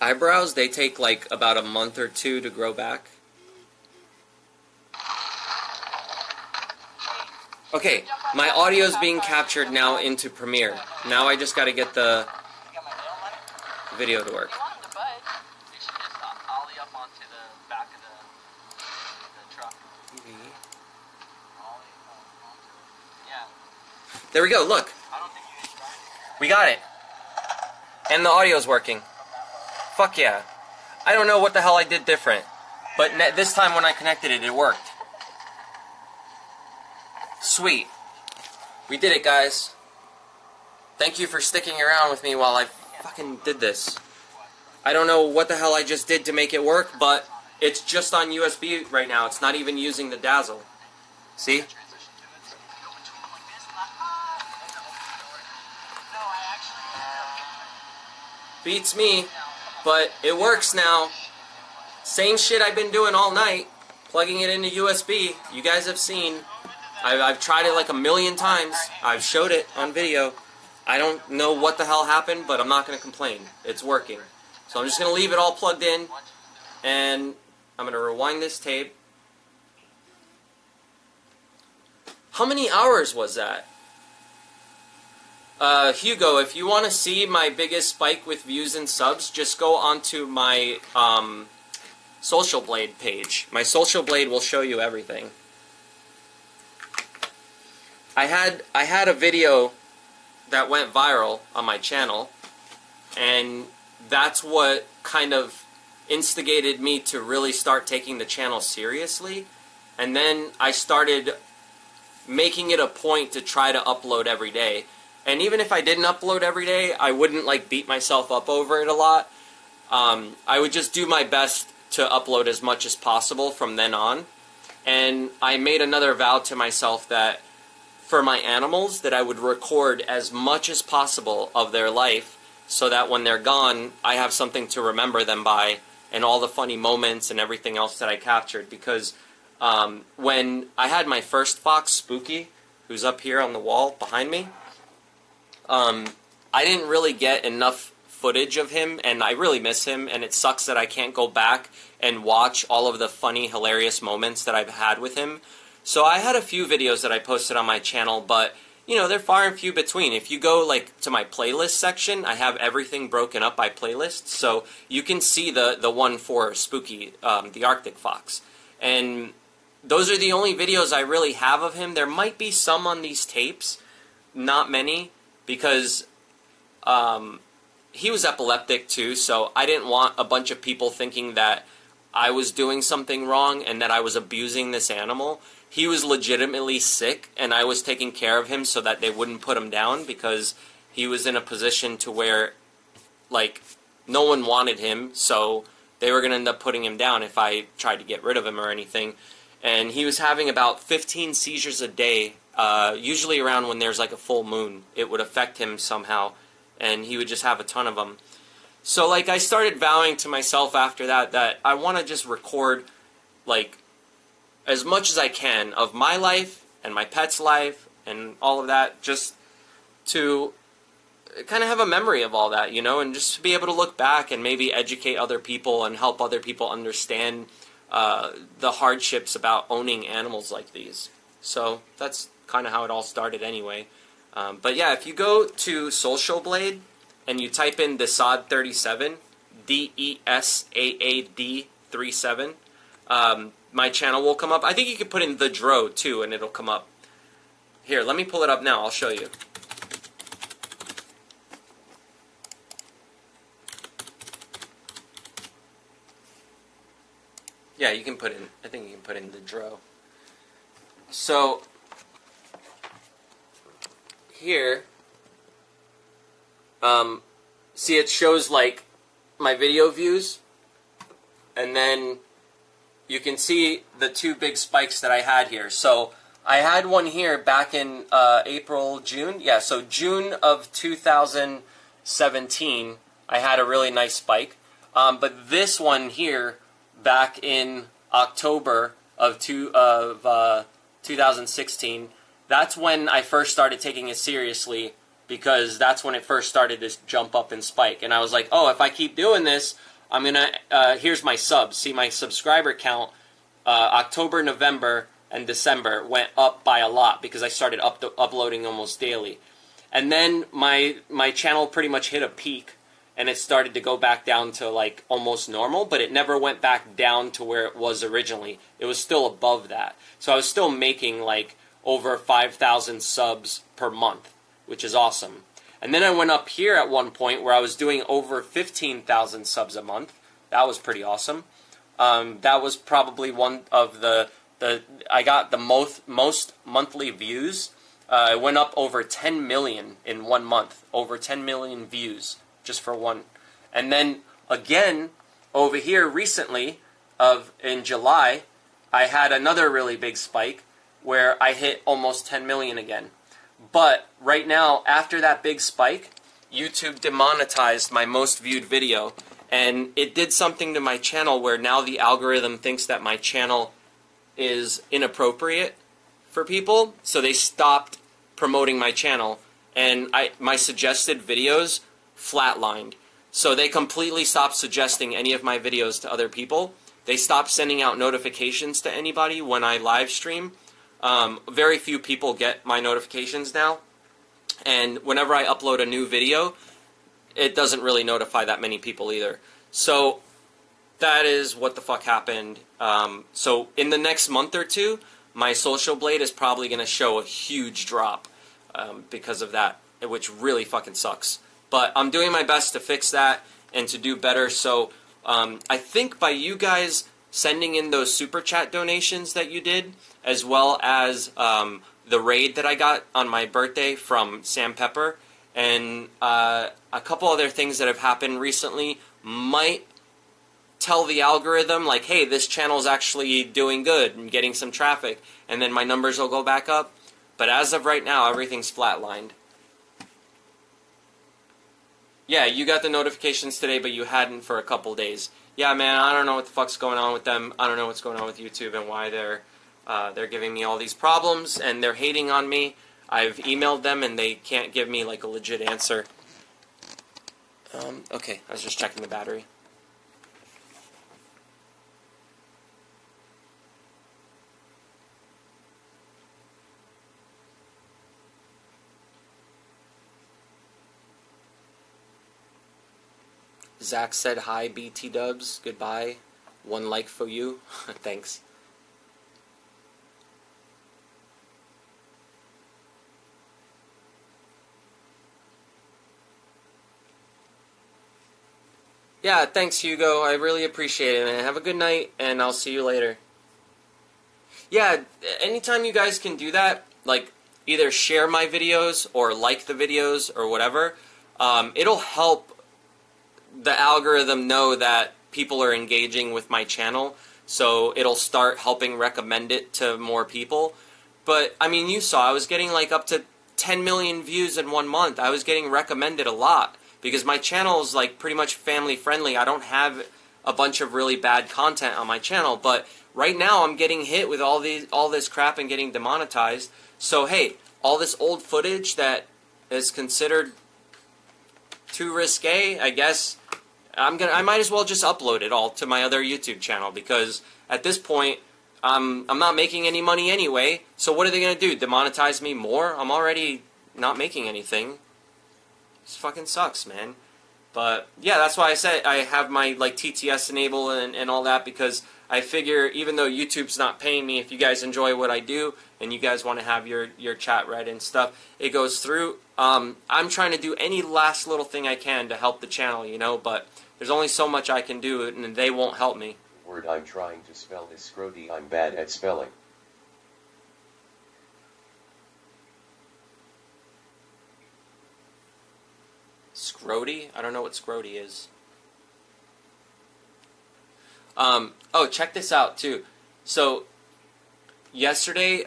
Eyebrows, they take like about a month or two to grow back. Okay, my audio is being captured now into Premiere. Now I just gotta get the video to work. You want him to budge. You should just ollie up onto the back of the truck. Ollie onto it. Yeah. There we go, look. I don't think you should try it. We got it. And the audio's working. Fuck yeah. I don't know what the hell I did different. But this time when I connected it, it worked. Sweet. We did it, guys. Thank you for sticking around with me while I fucking did this. I don't know what the hell I just did to make it work, but it's just on USB right now. It's not even using the dazzle. See? Beats me, but it works now. Same shit I've been doing all night, plugging it into USB. You guys have seen. I've tried it like a million times. I've showed it on video. I don't know what the hell happened, but I'm not going to complain. It's working. So I'm just going to leave it all plugged in, and I'm going to rewind this tape. How many hours was that? Hugo, if you want to see my biggest spike with views and subs, just go onto my Social Blade page. My Social Blade will show you everything. I had a video that went viral on my channel, and that's what kind of instigated me to really start taking the channel seriously. And then I started making it a point to try to upload every day. And even if I didn't upload every day, I wouldn't like beat myself up over it a lot. I would just do my best to upload as much as possible from then on. And I made another vow to myself that for my animals, that I would record as much as possible of their life so that when they're gone, I have something to remember them by and all the funny moments and everything else that I captured. Because when I had my first fox, Spooky, who's up here on the wall behind me, I didn't really get enough footage of him, and I really miss him, and it sucks that I can't go back and watch all of the funny, hilarious moments that I've had with him. So I had a few videos that I posted on my channel, but, you know, they're far and few between. If you go, like, to my playlist section, I have everything broken up by playlist, so you can see the one for Spooky, the Arctic Fox. And those are the only videos I really have of him. There might be some on these tapes, not many, because he was epileptic too, so I didn't want a bunch of people thinking that I was doing something wrong and that I was abusing this animal. He was legitimately sick, and I was taking care of him so that they wouldn't put him down, because he was in a position to where, like, no one wanted him, so they were going to end up putting him down if I tried to get rid of him or anything. And he was having about 15 seizures a day, usually around when there's like a full moon. It would affect him somehow, and he would just have a ton of them. So, like, I started vowing to myself after that I want to just record, like, as much as I can of my life and my pet's life and all of that, just to kind of have a memory of all that, you know, and just to be able to look back and maybe educate other people and help other people understand the hardships about owning animals like these. So that's kind of how it all started anyway. But yeah, if you go to Social Blade and you type in Desaad37, DESAAD 37, my channel will come up. I think you could put in The Dro too, and it'll come up. Here, let me pull it up now. I'll show you. Yeah, you can put in, I think you can put in the dro. So, here, see it shows like my video views, and then you can see the two big spikes that I had here. So, I had one here back in April, June. Yeah, so June of 2017, I had a really nice spike. But this one here, back in October of 2016, that's when I first started taking it seriously, because that's when it first started to jump up and spike. And I was like, oh, if I keep doing this, I'm going to, here's my subs. See, my subscriber count, October, November, and December went up by a lot because I started uploading almost daily. And then my channel pretty much hit a peak, and it started to go back down to like almost normal, but it never went back down to where it was originally. It was still above that. So I was still making like over 5,000 subs per month, which is awesome. And then I went up here at one point where I was doing over 15,000 subs a month. That was pretty awesome. That was probably one of I got the most monthly views. It went up over 10 million in 1 month. Over 10 million views just for one. And then again, over here recently, in July, I had another really big spike where I hit almost 10 million again. But right now, after that big spike, YouTube demonetized my most viewed video, and it did something to my channel where now the algorithm thinks that my channel is inappropriate for people, so they stopped promoting my channel, and my suggested videos flatlined. So they completely stopped suggesting any of my videos to other people. They stopped sending out notifications to anybody when I live stream. Very few people get my notifications now, and whenever I upload a new video, it doesn't really notify that many people either. So that is what the fuck happened. So in the next month or two, my Social Blade is probably going to show a huge drop because of that, which really fucking sucks. But I'm doing my best to fix that and to do better. So I think by you guys sending in those super chat donations that you did, as well as the raid that I got on my birthday from Sam Pepper, and a couple other things that have happened recently might tell the algorithm, like, hey, this channel's actually doing good and getting some traffic, and then my numbers will go back up. But as of right now, everything's flatlined. Yeah, you got the notifications today, but you hadn't for a couple days. Yeah, man, I don't know what the fuck's going on with them. I don't know what's going on with YouTube and why they're giving me all these problems, and they're hating on me. I've emailed them, and they can't give me, like, a legit answer. Okay, I was just checking the battery. Zach said, hi, BT Dubs. Goodbye. One like for you. Thanks. Yeah, thanks, Hugo. I really appreciate it, man. Have a good night, and I'll see you later. Yeah, anytime you guys can do that, like, either share my videos or like the videos or whatever, it'll help the algorithm know that people are engaging with my channel, so it'll start helping recommend it to more people. But, I mean, you saw, I was getting, like, up to 10 million views in 1 month. I was getting recommended a lot, because my channel is, like, pretty much family-friendly. I don't have a bunch of really bad content on my channel, but right now I'm getting hit with all this crap and getting demonetized. So, hey, all this old footage that is considered too risque, I guess I might as well just upload it all to my other YouTube channel, because at this point I'm not making any money anyway. So what are they gonna do? Demonetize me more? I'm already not making anything. This fucking sucks, man. But yeah, that's why I said I have my like TTS enabled and all that, because I figure even though YouTube's not paying me, if you guys enjoy what I do and you guys want to have your chat read and stuff, it goes through. I'm trying to do any last little thing I can to help the channel, you know, but there's only so much I can do, and they won't help me. word I'm trying to spell is scrody. I'm bad at spelling. Scrody? I don't know what scrody is. Oh, check this out too. So yesterday,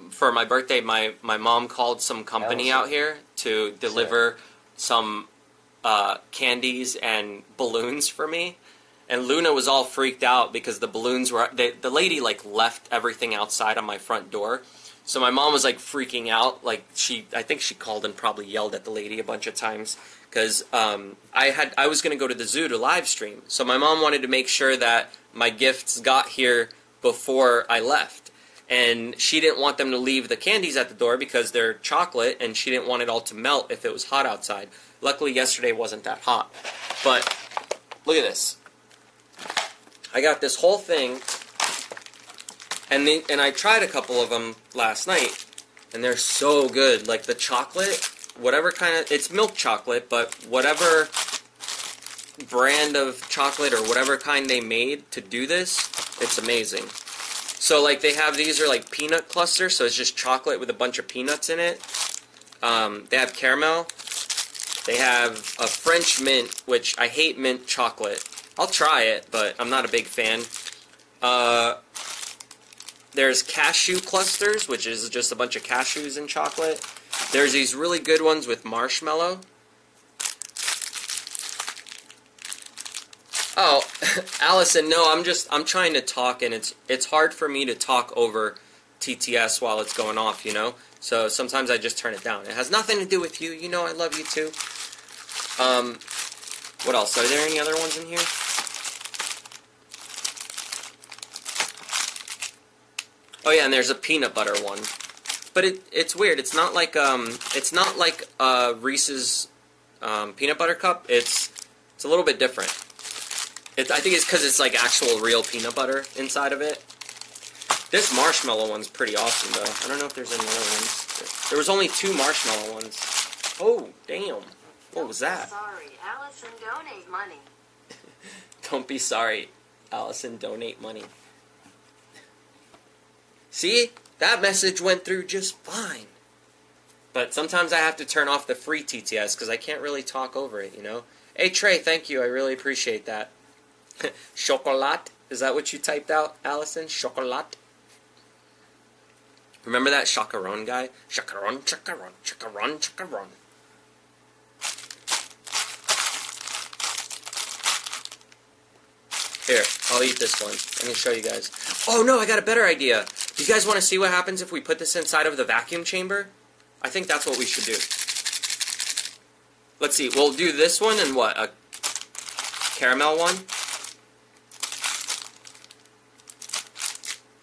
for my birthday, my mom called some company out here to deliver some candies and balloons for me. And Luna was all freaked out because the balloons were... The lady, like, left everything outside on my front door. So my mom was, like, freaking out. Like, I think she called and probably yelled at the lady a bunch of times. Because I was going to go to the zoo to live stream. So my mom wanted to make sure that my gifts got here before I left. And she didn't want them to leave the candies at the door because they're chocolate, and she didn't want it all to melt if it was hot outside. Luckily, yesterday wasn't that hot. But look at this. I got this whole thing, and I tried a couple of them last night, and they're so good. Like the chocolate, whatever kind of... It's milk chocolate, but whatever brand of chocolate or whatever kind they made to do this, it's amazing. So, like, they have... These are, like, peanut clusters, so it's just chocolate with a bunch of peanuts in it. They have caramel. They have a French mint, which I hate mint chocolate. I'll try it, but I'm not a big fan. There's cashew clusters, which is just a bunch of cashews in chocolate. There's these really good ones with marshmallow. Oh, Allison, no, I'm trying to talk, and it's hard for me to talk over TTS while it's going off, you know? So sometimes I just turn it down. It has nothing to do with you. You know I love you too. What else? Are there any other ones in here? Oh yeah, and there's a peanut butter one. But it's weird. It's not like Reese's peanut butter cup. It's a little bit different. I think it's because it's like actual real peanut butter inside of it. This marshmallow one's pretty awesome though. I don't know if there's any other ones. There was only 2 marshmallow ones. Oh, damn. What was that? Sorry, Allison, donate money. Don't be sorry, Allison, donate money. See? That message went through just fine. But sometimes I have to turn off the free TTS because I can't really talk over it, you know? Hey, Trey, thank you. I really appreciate that. Chocolat? Is that what you typed out, Allison? Chocolat? Remember that chacaron guy? Chacaron, chacaron, chacaron, chacaron. Here, I'll eat this one. Let me show you guys. Oh no, I got a better idea. Do you guys want to see what happens if we put this inside of the vacuum chamber? I think that's what we should do. Let's see, we'll do this one and what? A caramel one?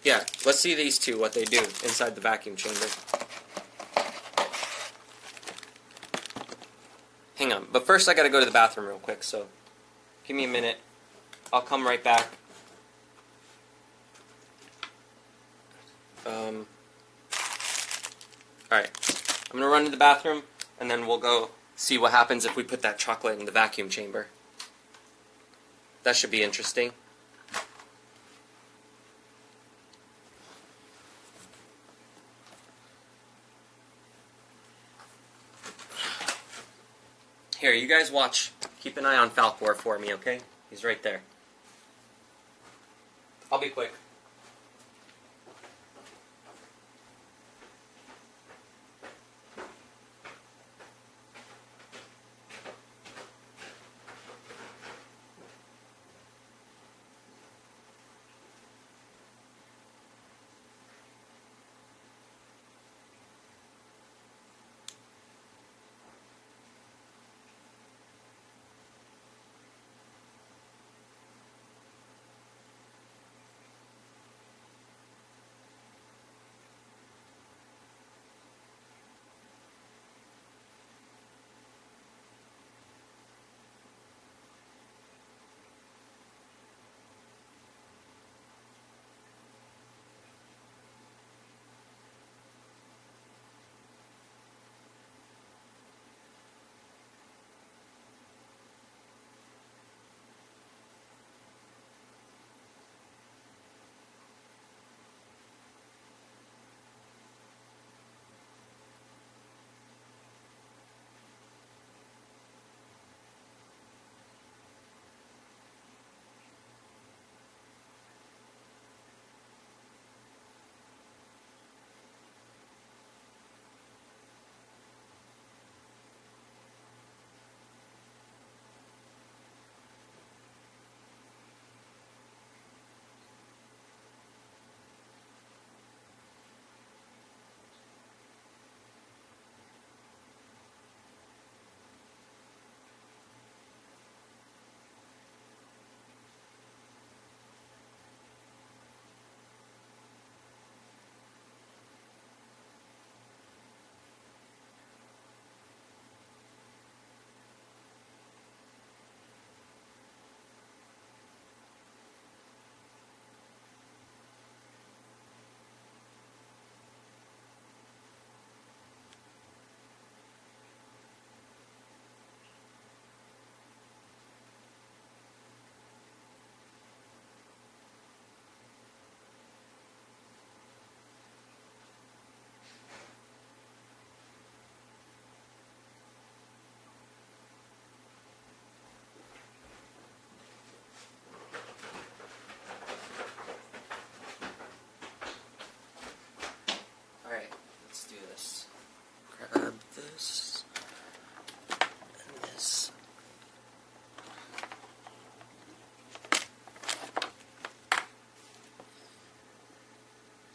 Yeah, let's see these two, what they do inside the vacuum chamber. Hang on, but first I gotta go to the bathroom real quick, so give me a minute. I'll come right back. Alright, I'm going to run to the bathroom, and then we'll go see what happens if we put that chocolate in the vacuum chamber. That should be interesting. Here, you guys watch. Keep an eye on Falcor for me, okay? He's right there. I'll be quick.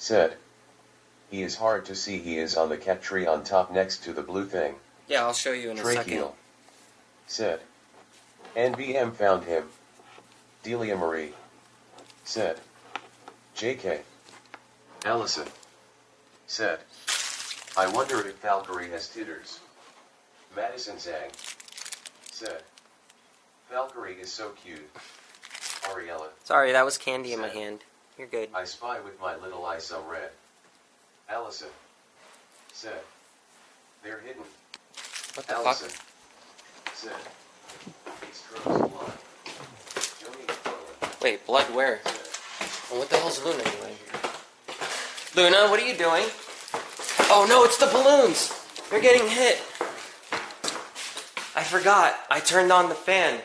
said. He is hard to see. He is on the cat tree on top next to the blue thing. Yeah, I'll show you in a second. Tracheal, said. NVM found him. Delia Marie, said. JK. Allison, said. I wonder if Valkyrie has titters. Madison Zhang, said. Valkyrie is so cute. Ariella. Sorry, that was candy in my hand. You're good. I spy with my little eye some red. Allison, said. They're hidden. What the Allison, fuck? said. It's Tro's blood. Joni McClellan, Wait, blood where? said. Well, what the hell's Luna doing? Luna, what are you doing? Oh no, it's the balloons! They're getting hit! I forgot. I turned on the fan.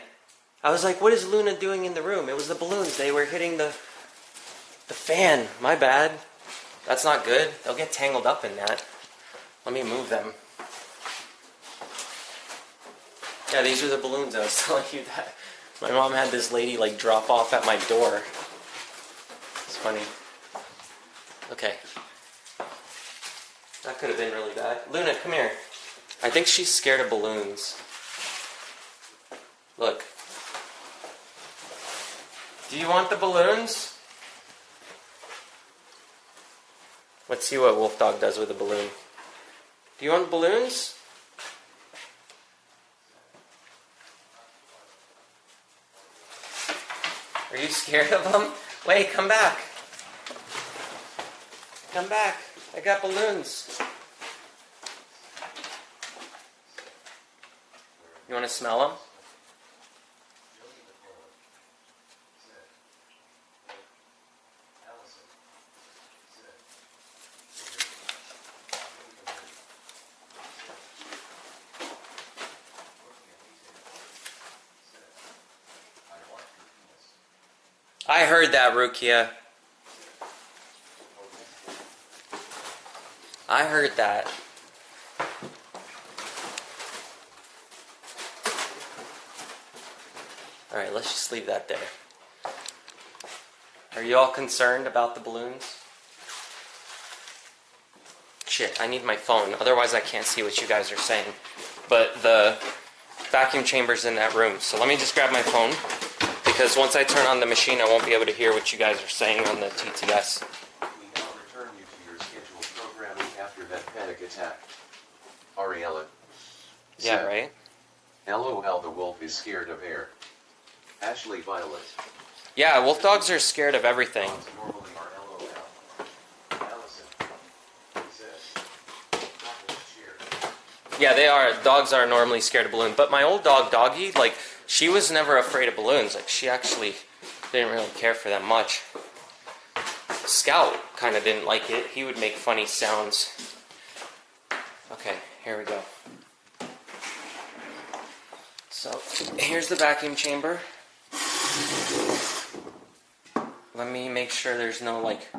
I was like, what is Luna doing in the room? It was the balloons. They were hitting the fan. My bad. That's not good. They'll get tangled up in that. Let me move them. Yeah, these are the balloons. I was telling you that. My mom had this lady like drop off at my door. It's funny. Okay. That could have been really bad. Luna, come here. I think she's scared of balloons. Look. Do you want the balloons? Let's see what Wolf Dog does with a balloon. Do you want balloons? Are you scared of them? Wait, come back. Come back. I got balloons. You want to smell them? I heard that, Rukia. I heard that. Alright, let's just leave that there. Are you all concerned about the balloons? Shit, I need my phone, otherwise I can't see what you guys are saying. But the vacuum chamber's in that room, so let me just grab my phone, because once I turn on the machine I won't be able to hear what you guys are saying on the TTS. We now return you to your scheduled programming after that panic attack. Ariella. Yeah, said. right? LOL, the wolf is scared of air. Ashley Violet. Yeah, wolf dogs are scared of everything. Dogs normally are LOL. Allison. Said. Cheer. Yeah, they are. Dogs are normally scared of balloons. But my old dog, Doggy, like, she was never afraid of balloons. Like, she actually didn't really care for them much. Scout kind of didn't like it. He would make funny sounds. Okay, here we go. So, here's the vacuum chamber. Let me make sure there's no, like,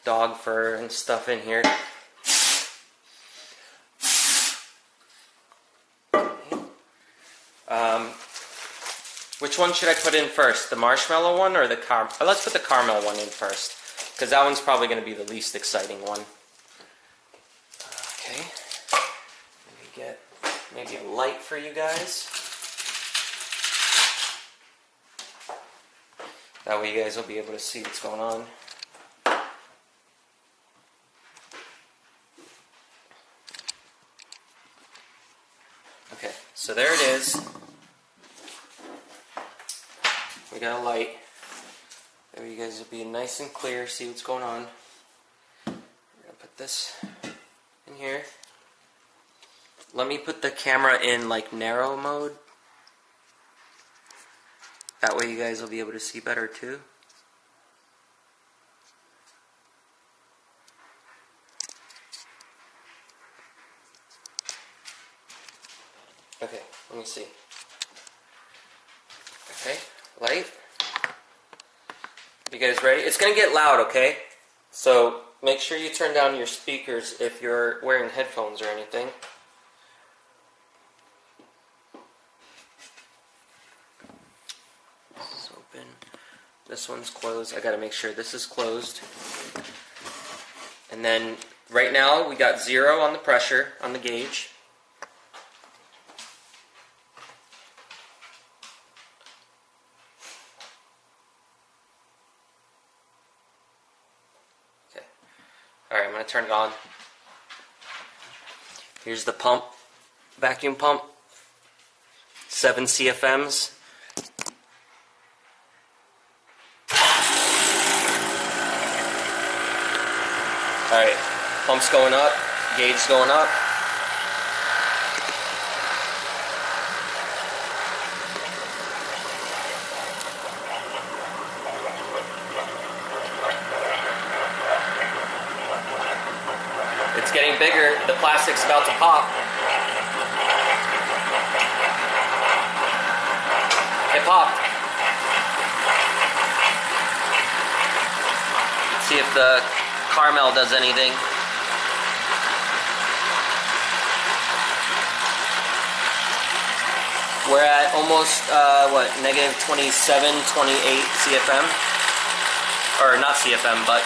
dog fur and stuff in here. Which one should I put in first? The marshmallow one or the caramel? Let's put the caramel one in first, because that one's probably going to be the least exciting one. Okay. Let me get maybe a light for you guys. That way you guys will be able to see what's going on. Okay, so there it is. We got a light. There you guys will be nice and clear, see what's going on. We're gonna put this in here. Let me put the camera in like narrow mode. That way you guys will be able to see better too. Okay, let me see. Okay, light. You guys ready? It's gonna get loud, okay? So make sure you turn down your speakers if you're wearing headphones or anything. This is open. This one's closed. I gotta make sure this is closed. And then right now we got 0 on the pressure on the gauge. Okay. Alright, I'm going to turn it on. Here's the pump, vacuum pump, 7 CFMs. Alright, pump's going up, gauge's going up. It's getting bigger, the plastic's about to pop. It popped. Let's see if the caramel does anything. We're at almost, negative 27, 28 CFM. Or not CFM, but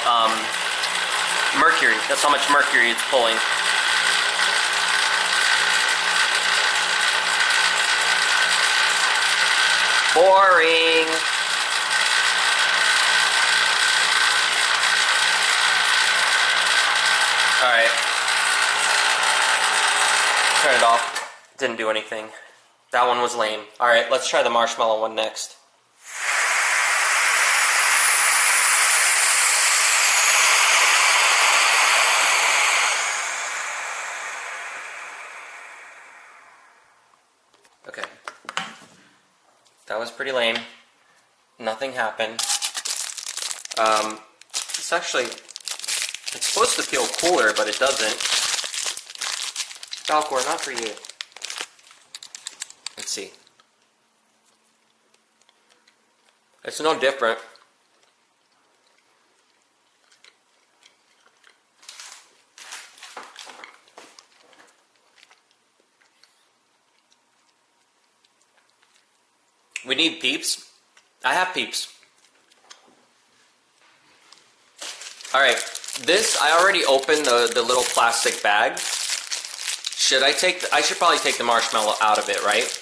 mercury. That's how much mercury it's pulling. Boring. Alright. Turn it off. Didn't do anything. That one was lame. Alright, let's try the marshmallow one next. Okay. That was pretty lame. Nothing happened. It's actually... It's supposed to feel cooler, but it doesn't. Falcor, not for you. Let's see. It's no different. We need peeps. I have peeps. Alright, this, I already opened the little plastic bag. I should probably take the marshmallow out of it, right?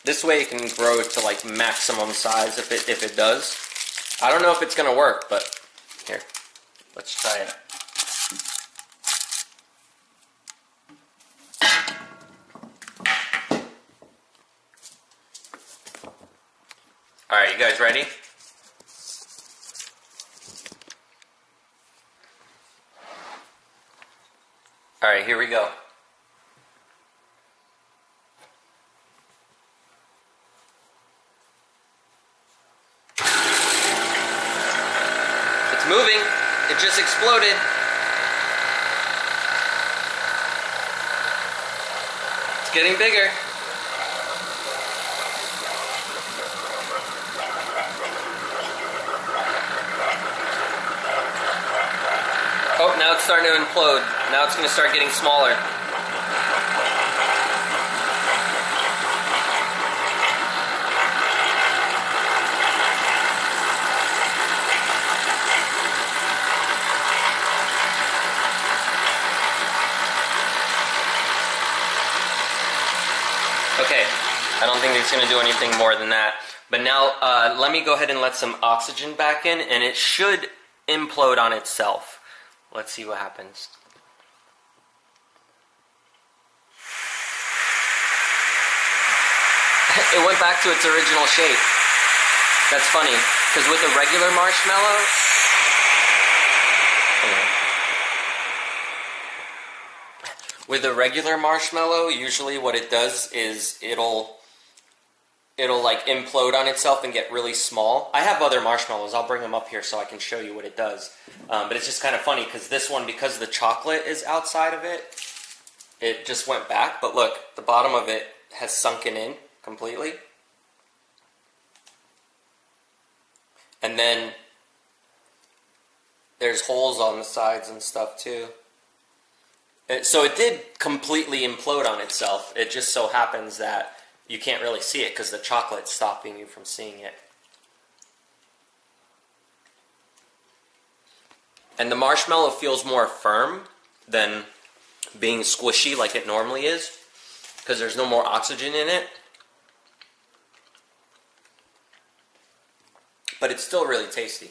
This way it can grow to like maximum size if it does. I don't know if it's gonna work, but here, let's try it. Alright, you guys ready? Alright, here we go. It's moving. It just exploded. It's getting bigger. Oh, now it's starting to implode. Now it's going to start getting smaller. Okay, I don't think it's going to do anything more than that. But now, let me go ahead and let some oxygen back in, and it should implode on itself. Let's see what happens. It went back to its original shape. That's funny, because with a regular marshmallow... With a regular marshmallow, usually what it does is it'll like implode on itself and get really small. I have other marshmallows. I'll bring them up here so I can show you what it does. But it's just kind of funny because this one, because the chocolate is outside of it, it just went back. But look, the bottom of it has sunken in completely. And then there's holes on the sides and stuff too. So it did completely implode on itself. It just so happens that you can't really see it because the chocolate's stopping you from seeing it. And the marshmallow feels more firm than being squishy like it normally is, because there's no more oxygen in it. But it's still really tasty.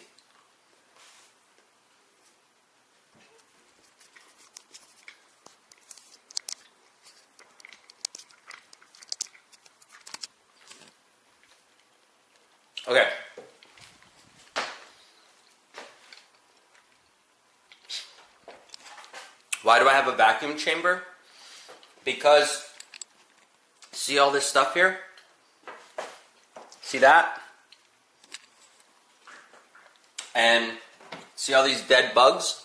Okay. Why do I have a vacuum chamber? Because, see all this stuff here? See that? And see all these dead bugs?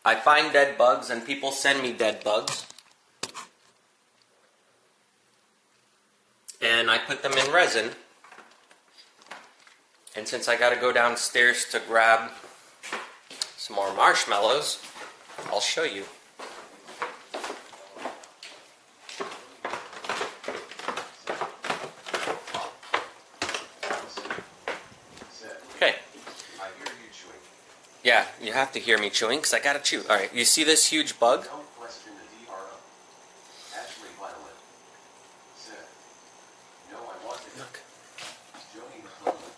I find dead bugs and people send me dead bugs. And I put them in resin. And since I gotta go downstairs to grab some more marshmallows, I'll show you. Okay. I hear you chewing. Yeah, you have to hear me chewing because I gotta chew. Alright, you see this huge bug? Don't question the DRO. Ashley Violet said, no, I wanted it. Look. Joni McClellan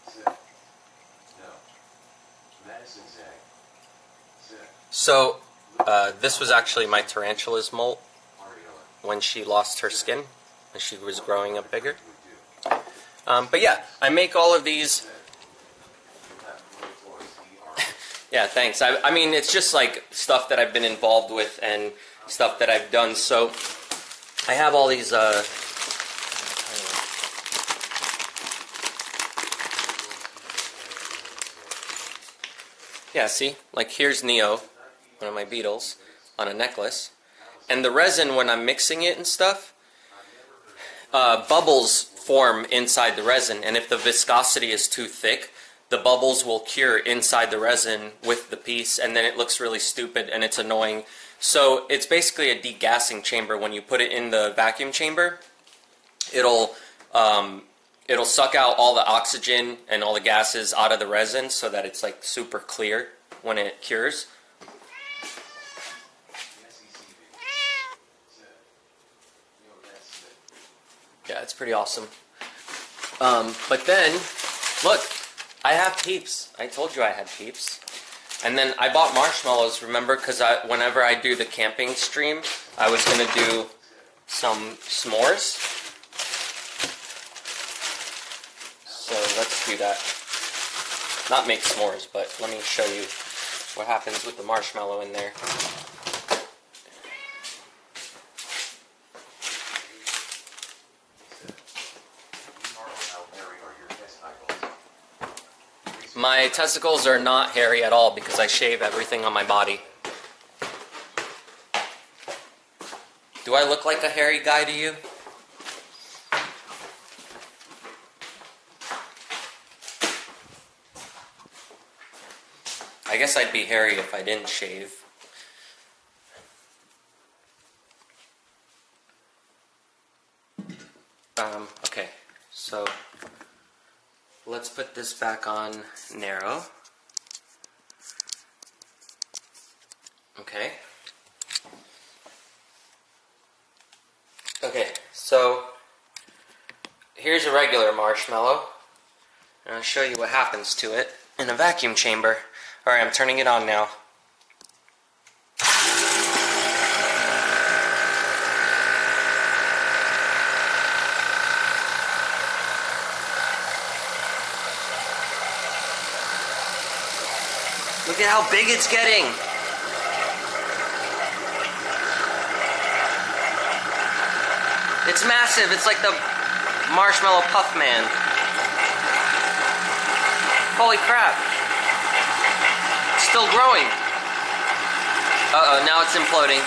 said, no. Madison Zhang said, So, this was actually my tarantula's molt Ariella when she lost her skin, and she was growing up bigger. would do. But yeah, I make all of these. You have great voice, DRO. Yeah, thanks. I mean, it's just like stuff that I've been involved with and stuff that I've done. So, I have all these, yeah, see? Like, here's Neo, one of my beetles, on a necklace. And the resin, when I'm mixing it and stuff, bubbles form inside the resin. And if the viscosity is too thick, the bubbles will cure inside the resin with the piece, and then it looks really stupid and it's annoying. So it's basically a degassing chamber. When you put it in the vacuum chamber, it'll suck out all the oxygen and all the gases out of the resin so that it's like super clear when it cures. Yeah, it's pretty awesome. But then, look, I have peeps. I told you I had peeps. And then I bought marshmallows, remember? Because whenever I do the camping stream, I was going to do some s'mores. So let's do that. Not make s'mores, but let me show you what happens with the marshmallow in there. My testicles are not hairy at all because I shave everything on my body. Do I look like a hairy guy to you? I guess I'd be hairy if I didn't shave. Okay, so let's put this back on narrow. Okay. Okay, so here's a regular marshmallow, and I'll show you what happens to it in a vacuum chamber. Alright, I'm turning it on now. Look at how big it's getting! It's massive, it's like the Marshmallow Puff Man. Holy crap! It's still growing! Uh-oh, now it's imploding.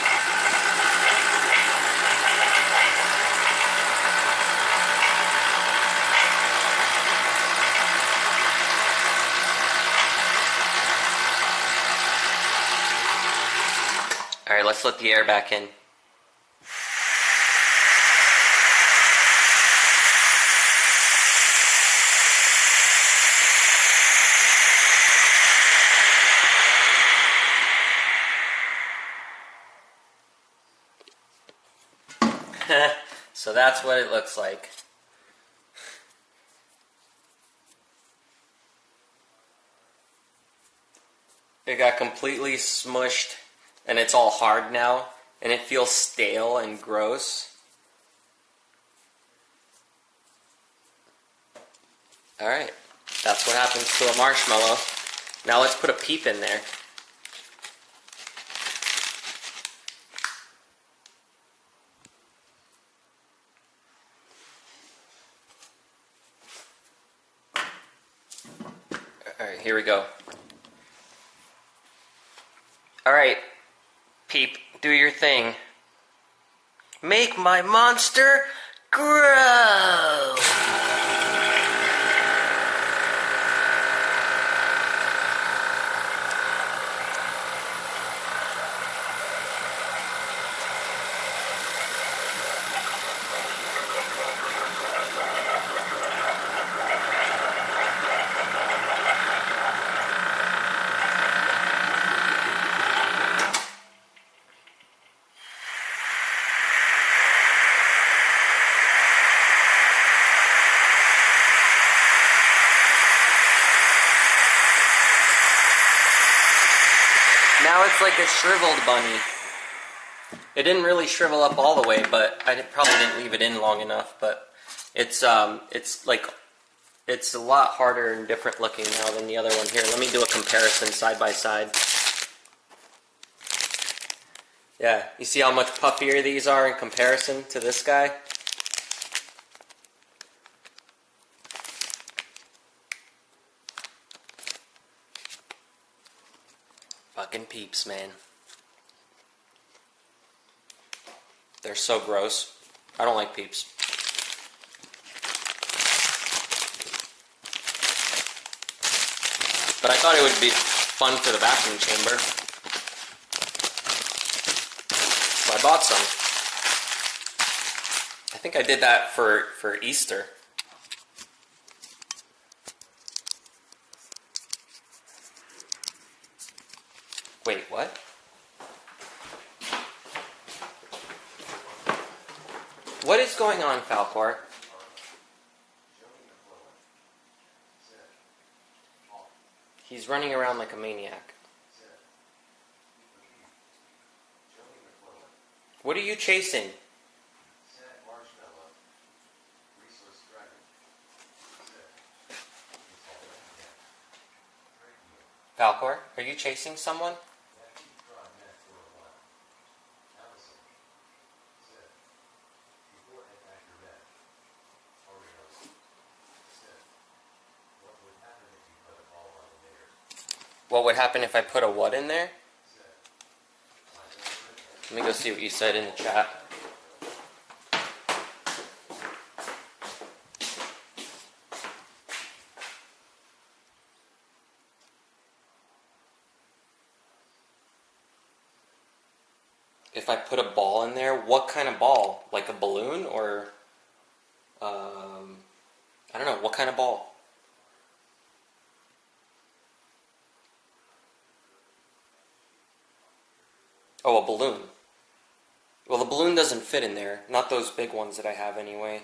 Alright, let's let the air back in. So that's what it looks like. It got completely smushed and it's all hard now and it feels stale and gross. Alright, that's what happens to a marshmallow. Now let's put a peep in there. Alright, here we go. Alright, Peep, do your thing. Make my monster grow! Now it's like a shriveled bunny. It didn't really shrivel up all the way, but I probably didn't leave it in long enough. But it's a lot harder and different looking now than the other one. Here, let me do a comparison side by side. Yeah, you see how much puffier these are in comparison to this guy? Fucking Peeps, man. They're so gross. I don't like Peeps. But I thought it would be fun for the vacuum chamber. So I bought some. I think I did that for Easter. Wait, what? What is going on, Falcor? He's running around like a maniac. What are you chasing? Falcor, are you chasing someone? What would happen if I put a what in there? Let me go see what you said in the chat. If I put a ball in there, what kind of ball? Like a balloon or I don't know, what kind of ball? Oh, a balloon. Well, the balloon doesn't fit in there. Not those big ones that I have anyway.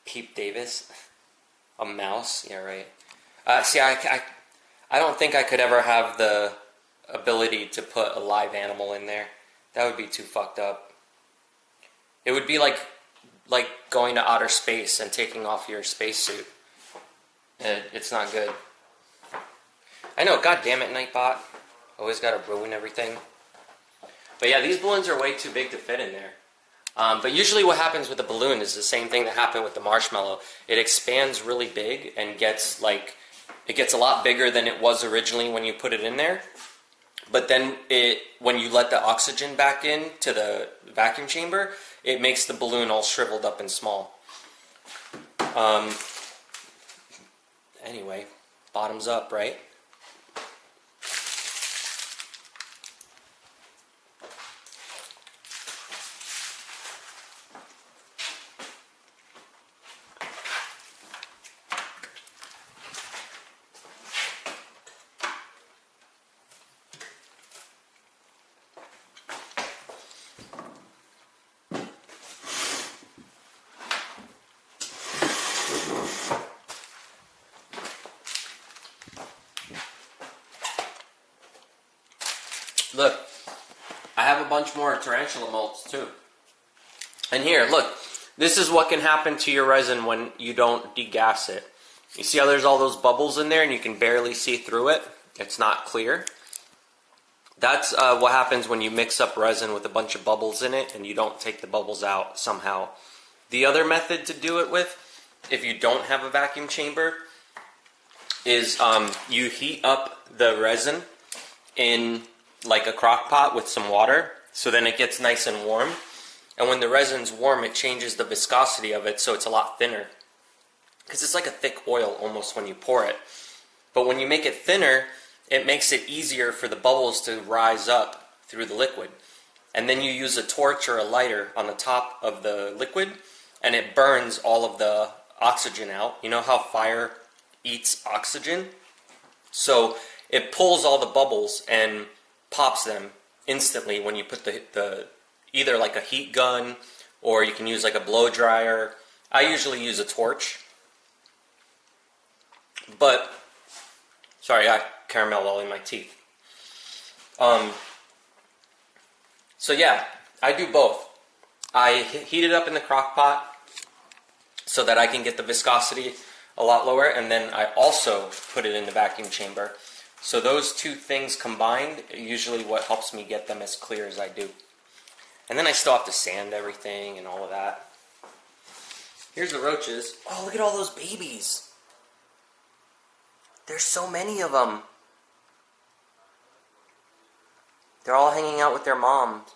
Peep Davis. A mouse? Yeah, right. See, I don't think I could ever have the ability to put a live animal in there. That would be too fucked up. It would be like going to outer space and taking off your spacesuit. It's not good. I know, god damn it, Nightbot. Always gotta ruin everything. But yeah, these balloons are way too big to fit in there. But usually what happens with the balloon is the same thing that happened with the marshmallow. It expands really big and gets a lot bigger than it was originally when you put it in there. But then when you let the oxygen back in to the vacuum chamber, it makes the balloon all shriveled up and small. Anyway, bottoms up, right? Look, I have a bunch more tarantula molds too. And here, look, this is what can happen to your resin when you don't degas it. You see how there's all those bubbles in there and you can barely see through it? It's not clear. That's what happens when you mix up resin with a bunch of bubbles in it and you don't take the bubbles out somehow. The other method to do it with, if you don't have a vacuum chamber, is you heat up the resin in like a crock pot with some water, so then it gets nice and warm. And when the resin's warm, it changes the viscosity of it, so it's a lot thinner. Because it's like a thick oil almost when you pour it. But when you make it thinner, it makes it easier for the bubbles to rise up through the liquid. And then you use a torch or a lighter on the top of the liquid, and it burns all of the oxygen out. You know how fire eats oxygen? So it pulls all the bubbles and pops them instantly when you put the either like a heat gun, or you can use like a blow dryer. I usually use a torch. But, sorry, I got caramel all in my teeth. So yeah, I do both. I heat it up in the crock pot so that I can get the viscosity a lot lower, and then I also put it in the vacuum chamber. So those two things combined are usually what helps me get them as clear as I do. And then I still have to sand everything and all of that. Here's the roaches. Oh, look at all those babies. There's so many of them. They're all hanging out with their moms.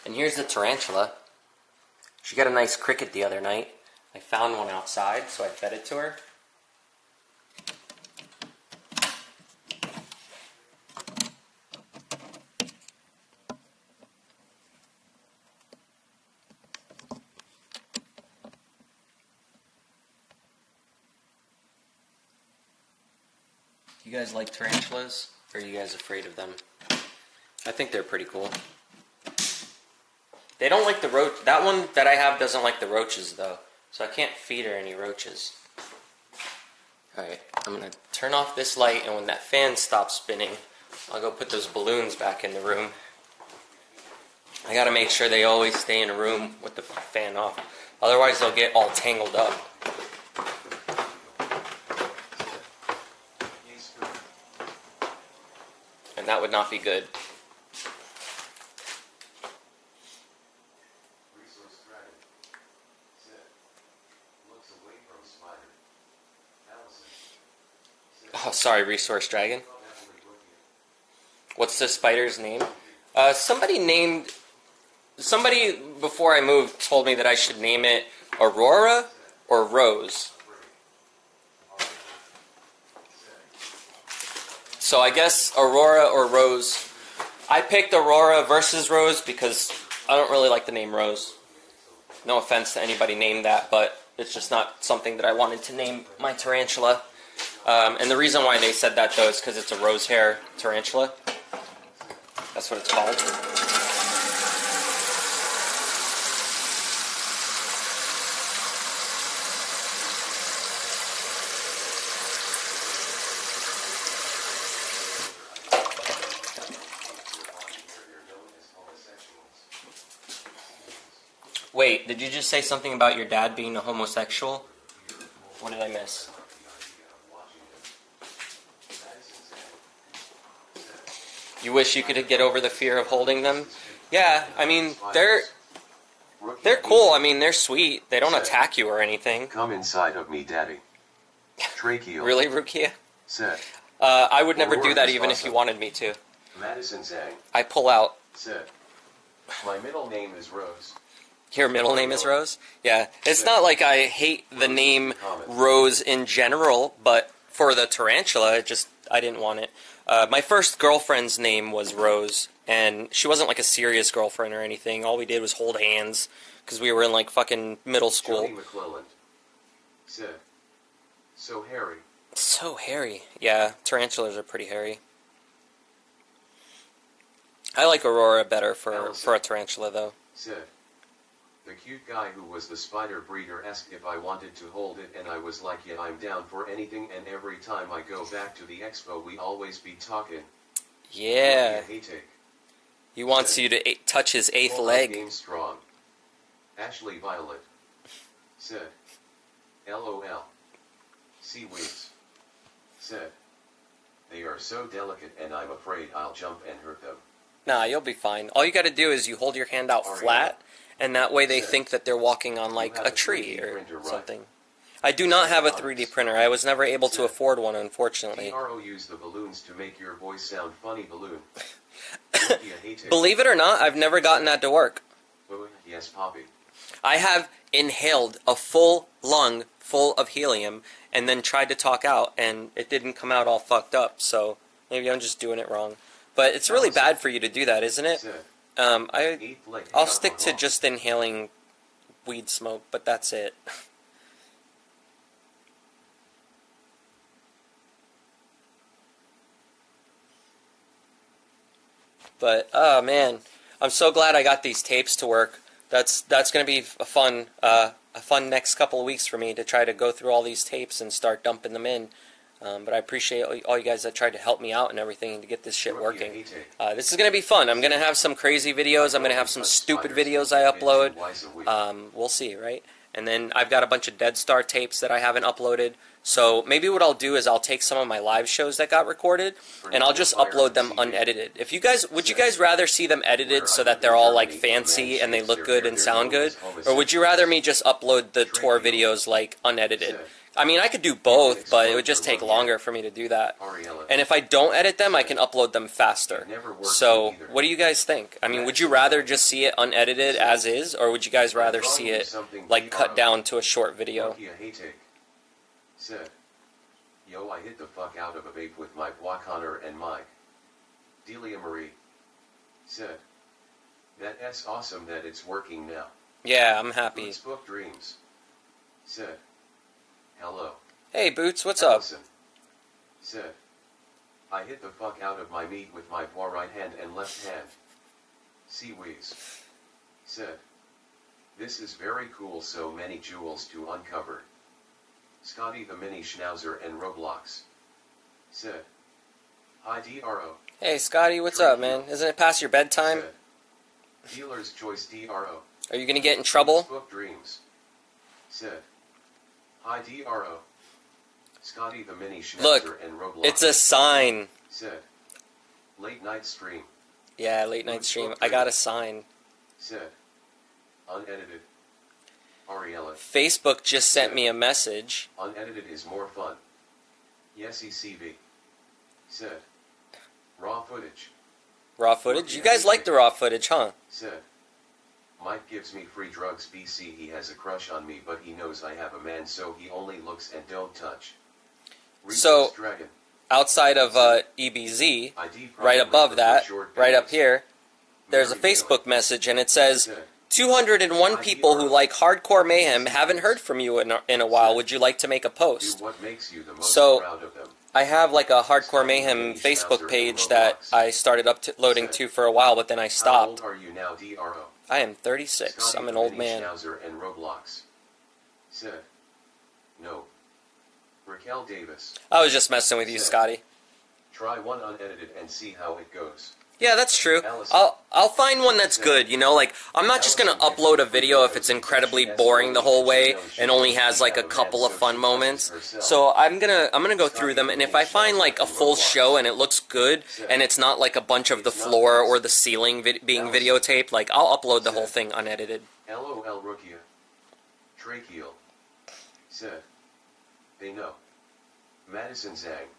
And here's the tarantula. She got a nice cricket the other night. I found one outside, so I fed it to her. You guys like tarantulas, or are you guys afraid of them? I think they're pretty cool. They don't like the roach. That one that I have doesn't like the roaches, though. So I can't feed her any roaches. Alright, I'm going to turn off this light, and when that fan stops spinning, I'll go put those balloons back in the room. I got to make sure they always stay in a room with the fan off. Otherwise, they'll get all tangled up. And that would not be good. Oh, sorry, Resource Dragon. What's the spider's name? Somebody before I moved told me that I should name it Aurora or Rose. So I guess Aurora or Rose. I picked Aurora versus Rose because I don't really like the name Rose. No offense to anybody named that, but it's just not something that I wanted to name my tarantula. And the reason why they said that, though, is because it's a rose hair tarantula. That's what it's called. Wait, did you just say something about your dad being a homosexual? What did I miss? You wish you could get over the fear of holding them? Yeah, I mean, they're cool. I mean, they're sweet. They don't attack you or anything. Come inside of me, Daddy. Tracheal. Really, Rukia? Said. I would never do that even if you wanted me to. Madison Zhang. I pull out. Said. My middle name is Rose. Your middle name is Rose? Yeah. It's not like I hate the name Rose in general, but for the tarantula, I didn't want it. My first girlfriend's name was Rose, and she wasn't like a serious girlfriend or anything. All we did was hold hands, because we were in like fucking middle school. Jody McClelland said, so hairy. So hairy. Yeah, tarantulas are pretty hairy. I like Aurora better for a tarantula, though. Said, The cute guy who was the spider breeder asked if I wanted to hold it, and I was like, yeah, I'm down for anything, and every time I go back to the expo we always be talking. Yeah. Hey-take. He wants you to touch his 8th leg. Game strong. Ashley Violet said, LOL. Seaweeds said, they are so delicate and I'm afraid I'll jump and hurt them. Nah, you'll be fine. All you gotta do is you hold your hand out flat, and that way they think that they're walking on like a tree or something. I do not have a 3D printer. I was never able to afford one, unfortunately. TRO use the balloons to make your voice sound funny. Balloon. Believe it or not, I've never gotten that to work. Yes, Poppy. I have inhaled a full lung full of helium and then tried to talk out, and it didn't come out all fucked up, so maybe I'm just doing it wrong. But it's really bad for you to do that, isn't it? I'll stick to just inhaling weed smoke, but that's it. But, oh man, I'm so glad I got these tapes to work. That's going to be a fun next couple of weeks for me to try to go through all these tapes and start dumping them in. But I appreciate all you guys that tried to help me out and everything to get this shit working. This is going to be fun. I'm going to have some crazy videos. I'm going to have some stupid videos I upload. We'll see, right? And then I've got a bunch of Dead Star tapes that I haven't uploaded. So maybe what I'll do is I'll take some of my live shows that got recorded and I'll just upload them unedited. If you guys, would you guys rather see them edited so that they're all like fancy and they look good and sound good? Or would you rather me just upload the tour videos like unedited? I mean, I could do both, but it would just take longer for me to do that. And if I don't edit them, I can upload them faster. So, what do you guys think? I mean, would you rather just see it unedited as is, or would you guys rather see it, like, cut down to a short video? Said, yo, I hit the fuck out of a vape with my Connor and Mike. Delia Marie said, that's awesome that it's working now. Yeah, I'm happy. Boots Book Dreams said, hello. Hey, Boots, what's Allison up? Said, I hit the fuck out of my meat with my right hand and left hand. Seaweeds said, this is very cool, so many jewels to uncover. Scotty the Mini Schnauzer and Roblox said, hi DRO. Hey, Scotty, what's up, man? Isn't it past your bedtime? Said, Dealer's Choice DRO. Are you going to get in trouble? Book Dreams said, hi DRO. Scotty the Mini Schnauzer and Roblox. It's a sign. Said, late night stream. Yeah, late night stream. I got a sign. Said, unedited. Ariella. Facebook just sent me a message. Unedited is more fun. Yes, ECV. Said, raw footage. Raw footage? You guys like the raw footage, huh? Said, Mike gives me free drugs. BC, he has a crush on me, but he knows I have a man, so he only looks and don't touch. So, Dragon. Outside of EBZ, right above that, right up here, there's a Facebook message, and it says, 201 people who like Hardcore Mayhem haven't heard from you in a while. Would you like to make a post? So, I have like a Hardcore Mayhem Facebook page that I started uploading to for a while, but then I stopped. How old are you now, DRO? I am 36. I'm an old man. And Roblox said, no. Raquel Davis. I was just messing with you, Scotty. Try one unedited and see how it goes. Yeah, that's true. I'll find one that's good, you know, like, I'm not just gonna upload a video if it's incredibly boring the whole way and only has like a couple of fun moments. So I'm gonna go through them, and if I find like a full show and it looks good and it's not like a bunch of the floor or the ceiling being videotaped, like, I'll upload the whole thing unedited. LOL Rukia. Tracheal. Said, they know. Madison Zhang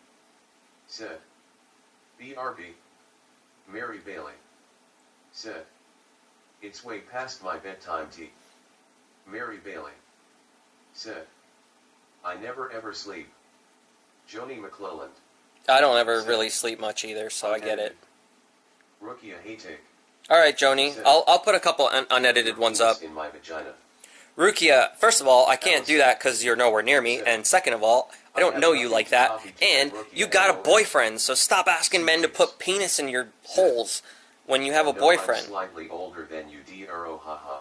said, BRB. Mary Bailey said, it's way past my bedtime tea. Mary Bailey said, I never ever sleep. Joni McClelland. I don't ever really sleep much either, so I get it. Rukia Haytek. Alright, Joni, I'll put a couple unedited ones up. In my vagina. Rukia, first of all, I can't do that because you're nowhere near me, and second of all, I don't know you like that, and you got a boyfriend, so stop asking men to put penis in your holes when you have a boyfriend. I'm slightly older than you, DRO, haha.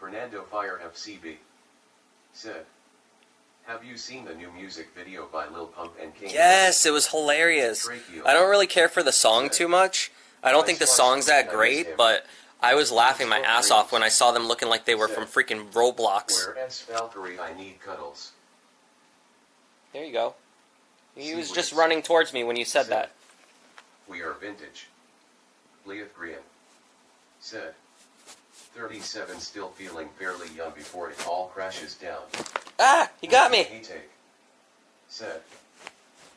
Fernando Fire FCB. Said. Have you seen the new music video by Lil Pump and Kane? Yes, it was hilarious. I don't really care for the song too much. I don't think the song's that great, but I was laughing my ass off when I saw them looking like they were from freaking Roblox. Where S Valkyrie, I need cuddles. There you go. He was just running towards me when you said that. We are vintage. Leith Green. Said. 37 still feeling fairly young before it all crashes down. Ah! He got me! He take. Said.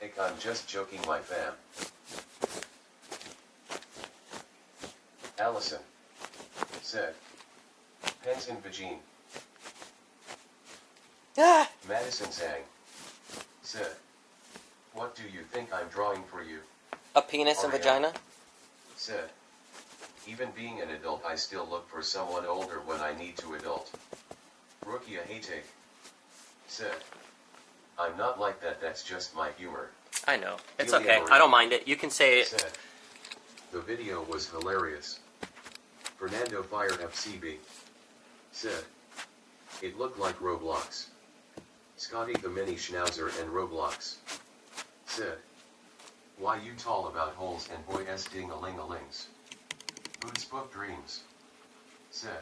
Ick, I'm just joking, my fam. Allison. Said. Pens in vagine. Ah! Madison Zhang. Said. What do you think I'm drawing for you? A penis and vagina? Said. Even being an adult, I still look for someone older when I need to adult. Rukia Haytek. Said. I'm not like that, that's just my humor. I know. It's Delia okay. Marie. I don't mind it. You can say it. Said. The video was hilarious. Fernando Fire FCB. Said. It looked like Roblox. Scotty the Mini Schnauzer and Roblox. Said. Why you tall about holes and boy s ding-a-ling-a-lings. Boots book dreams. Said.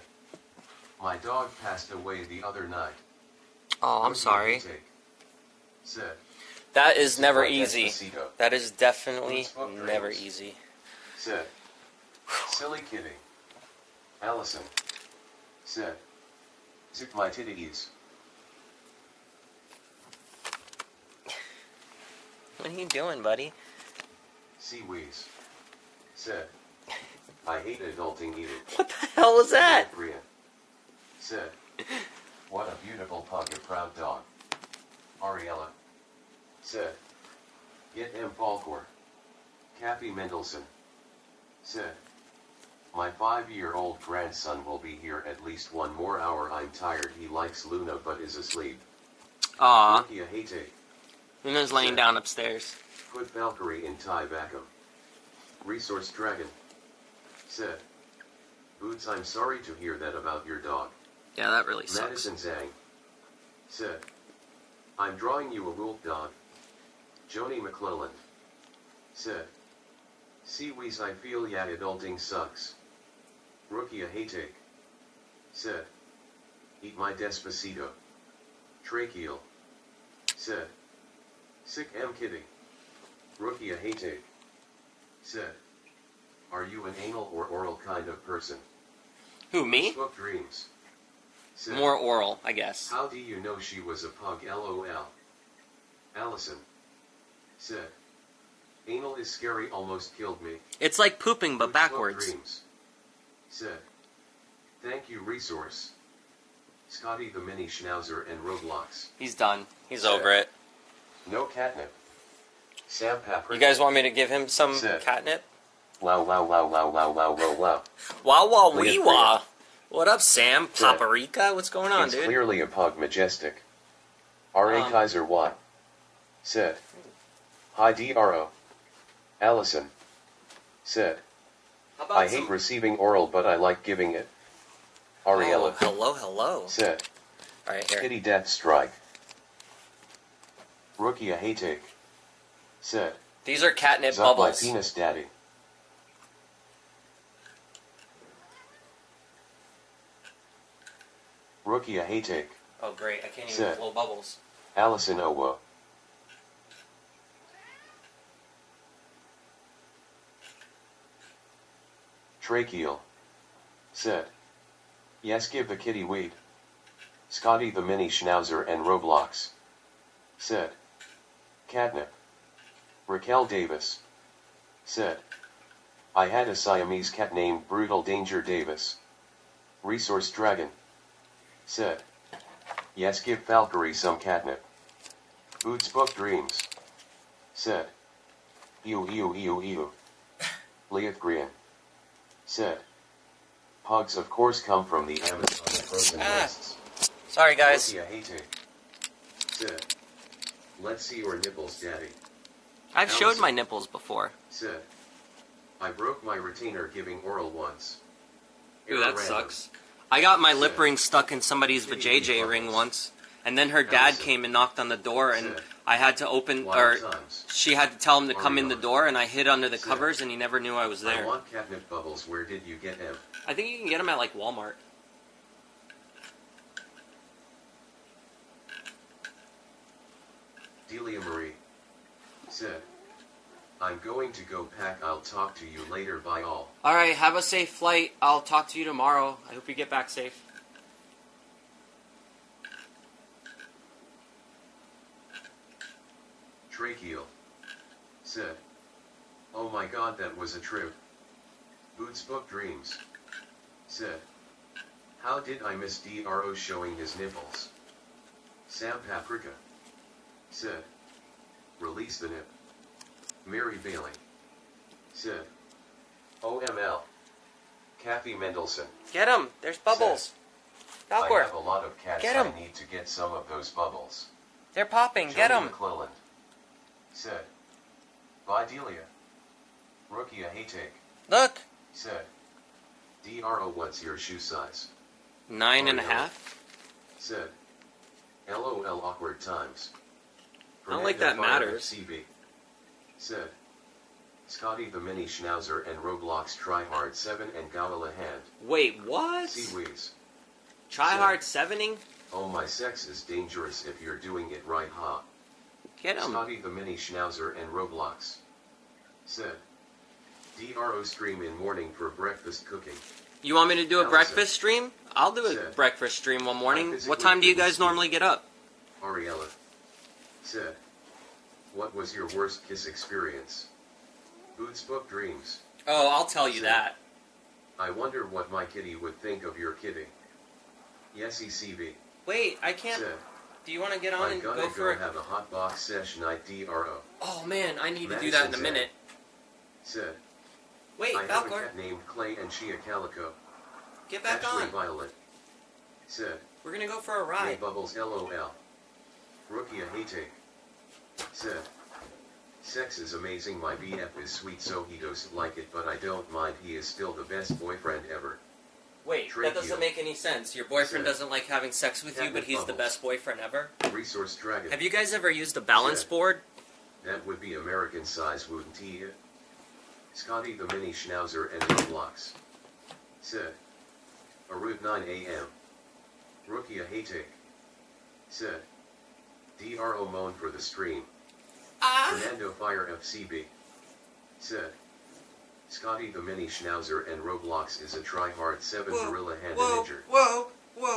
My dog passed away the other night. Oh, I'm sorry. Said. That is never My easy. Despacito. That is definitely Boots book never dreams. easy. Said. Silly kitty. Allison. Said. Zip my titties. What are you doing, buddy? Seaweeds. Said. I hate adulting either. What the hell was that? Brian. Said. What a beautiful pug, a proud dog. Ariella. Said. Get M. Falcor. Kathy Mendelson. Said. My 5-year-old grandson will be here at least one more hour. I'm tired. He likes Luna but is asleep. Aw. Rukia Haytek. Luna's laying down upstairs. Put Valkyrie in Thai vacuum. Resource Dragon. Said. Boots, I'm sorry to hear that about your dog. Yeah, that really sucks. Madison Zhang. Said. I'm drawing you a wolf dog. Joni McClelland. Said. Seawees, I feel ya adulting sucks. Rukia Haytek. Said. Eat my Despacito. Tracheal. Said. Sick M. Kitty. Rukia Haytek. Said. Are you an anal or oral kind of person? Who, me? Book dreams. Said. More oral, I guess. How do you know she was a pug, lol? Allison. Said. Anal is scary, almost killed me. It's like pooping, but Book backwards. dreams. Said. Thank you, resource. Scotty the Mini Schnauzer and Roblox. He's done. He's Said. over it. No catnip. Sam Paprica. You guys want me to give him some Said. catnip? Wow, wow, wow, wow, wow, wow, wow, wow. Wah wah wee Leah wah. What up, Sam? Said. Paprika? What's going on, It's dude? clearly a pug, majestic. R.A. Kaiser Y. Said. Hi, D.R.O. Allison. Said. How about I hate receiving oral, but I like giving it. Ariella. Oh, hello, hello. Said. Alright, here. Kitty Death Strike. Rukia Haytek. Said. These are catnip Zuck my bubbles. penis daddy. Rukia Haytek. Oh, great. I can't even Said. blow bubbles. Allison Owo. Tracheal. Said. Yes, give the kitty weed. Scotty the Mini Schnauzer and Roblox. Said. Catnip. Raquel Davis. Said. I had a Siamese cat named Brutal Danger Davis. Resource Dragon. Said. Yes, give Valkyrie some catnip. Boots Book Dreams. Said. Ew ew ew ew. Leith Green. Said. Pugs of course come from the Amazon frozen wastes. Sorry, guys. Rukia Haytek. Said. Let's see your nipples, daddy. I've showed Allison. my nipples before. Said. I broke my retainer giving oral once. Ooh, Error that random. sucks. I got my lip Said. ring stuck in somebody's vajayjay ring once, and then her dad Allison. came and knocked on the door, and Said. I had to open, Wild or times. she had to tell him to come in the Ariana. door, and I hid under the Said. covers, and he never knew I was I there. want catnip bubbles. Where did you get them? I think you can get them at like Walmart. Delia Marie said, I'm going to go pack. I'll talk to you later. Bye all. All right, have a safe flight. I'll talk to you tomorrow. I hope you get back safe. Tracheal said, oh my god, that was a trip. Boots Book Dreams said, how did I miss DRO showing his nipples? Sam Paprika said, release the nip. Mary Bailey said, OML. Kathy Mendelson. Get him. There's bubbles. I Falcor. have a lot of cats. Get 'em. I need to get some of those bubbles. They're popping. Get Jody them. McClelland said, bye Delia. Rukia Haytake Look. said, DRO, what's your shoe size? 9.5. Said, LOL, awkward times. I don't like that matters. CB said, Scotty the Mini Schnauzer and Roblox Tryhard 7 and Gawala Hand. Wait, what? Seaweeds. Try hard 7ing? Oh, my sex is dangerous if you're doing it right, huh? Get him. Scotty the Mini Schnauzer and Roblox said, DRO stream in morning for breakfast cooking. You want me to do a Allison. breakfast stream? I'll do a Said. breakfast stream one morning. I What physically time do you couldn't guys sleep. normally get up? Ariella said, what was your worst kiss experience? Boots Book Dreams. Oh, I'll tell you Said. that. I wonder what my kitty would think of your kitty. Yes, ECB Wait, I can't. said, Do you want to get on I'm and gonna go for a... have a hot box sesh night DRO. Oh man, I need to do that in a Madison minute. Said, Wait, I have a Falcor, cat named Clay and she a calico. get back Ashley on. Violet said, We're gonna go for a Hey ride. Bubbles LOL. Rukia Haytake said, sex is amazing, my BF is sweet so he doesn't like it but I don't mind, he is still the best boyfriend ever. Wait, that doesn't Tracheal. make any sense. Your boyfriend Said. doesn't like having sex with you, but Catnip he's the bubbles. best boyfriend ever? Resource Dragon. Have you guys ever used a balance Said. board? That would be American size, wouldn't he? Scotty the Mini Schnauzer and Roblox said, Arut 9 AM. Rukia Haytake said, DRO moan for the stream. Fernando Fire FCB said, Scotty the Mini Schnauzer and Roblox is a tryhard 7 gorilla hand ninja. whoa.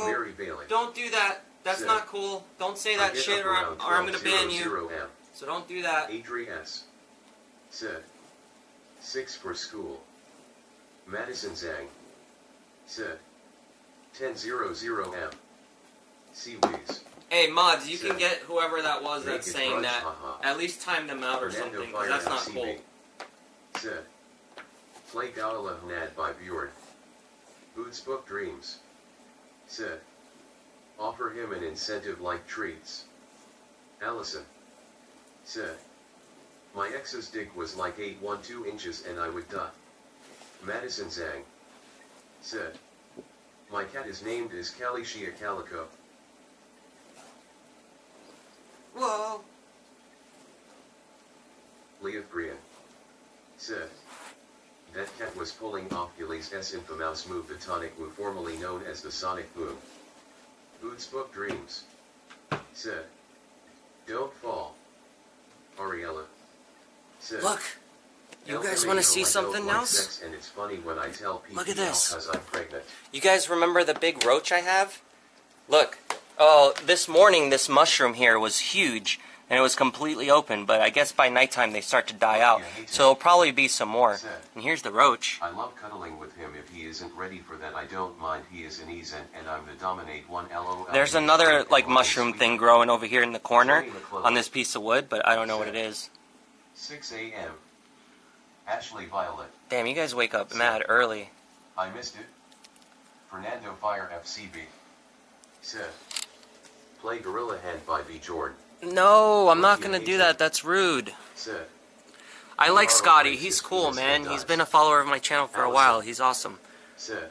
Mary Bailey Don't do that. That's Said. not cool. Don't say I that get shit up or around I'm gonna ban 12:00 you. AM. So don't do that. Adri S. said, 6 for school. Madison Zhang said, 10:00 M. Seaweeds. Hey, mods, you Said. can get whoever that was Make that's it saying brunch, that. haha. At least time them out or Fernando something, because Fire that's not FCB cool. said, Play Gala Nad by Bjorn. Boots Book Dreams said, offer him an incentive like treats. Allison said, my ex's dick was like 812 inches and I would die. Madison Zhang said, my cat is named as Calicia Calico. Whoa. Leah Brian said, that cat was pulling off Gilly's infamous move, the tonic move formerly known as the sonic boom. Boots Book Dreams said, don't fall. Ariella said, Look, you guys want to see something else? Sex and it's funny when I tell people Look at this. because I'm pregnant. You guys remember the big roach I have? Look. Oh, this morning this mushroom here was huge, and it was completely open, but I guess by nighttime they start to die out, so there'll probably be some more. And here's the roach. I love cuddling with him. If he isn't ready for that, I don't mind. He is an ease and I'm the dominate one. LOL. There's another, like, mushroom thing growing over here in the corner on this piece of wood, but I don't know what it is. 6 a.m. Ashley Violet. Damn, you guys wake up mad early. I missed it. Fernando Fire FCB said, play Gorilla Hand by B. Jordan. No, I'm not gonna do that. That's rude. Said, I like Scotty. He's cool, man. He's been a follower of my channel for a while. He's awesome. said,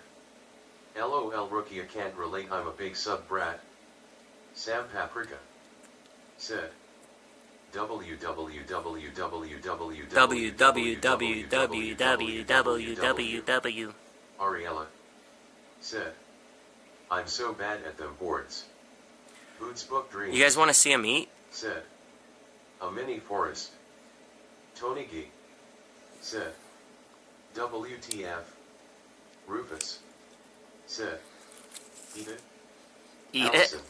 LOL Rookie, I can't relate, I'm a big sub brat. Sam Paprika. Said. www. Ariella. Said. I'm so bad at them boards. Boots Book Dreams. You guys want to see him eat? Said. A mini forest. Tony G. Said. WTF. Rufus. Said. Eat it. Eat Allison. it?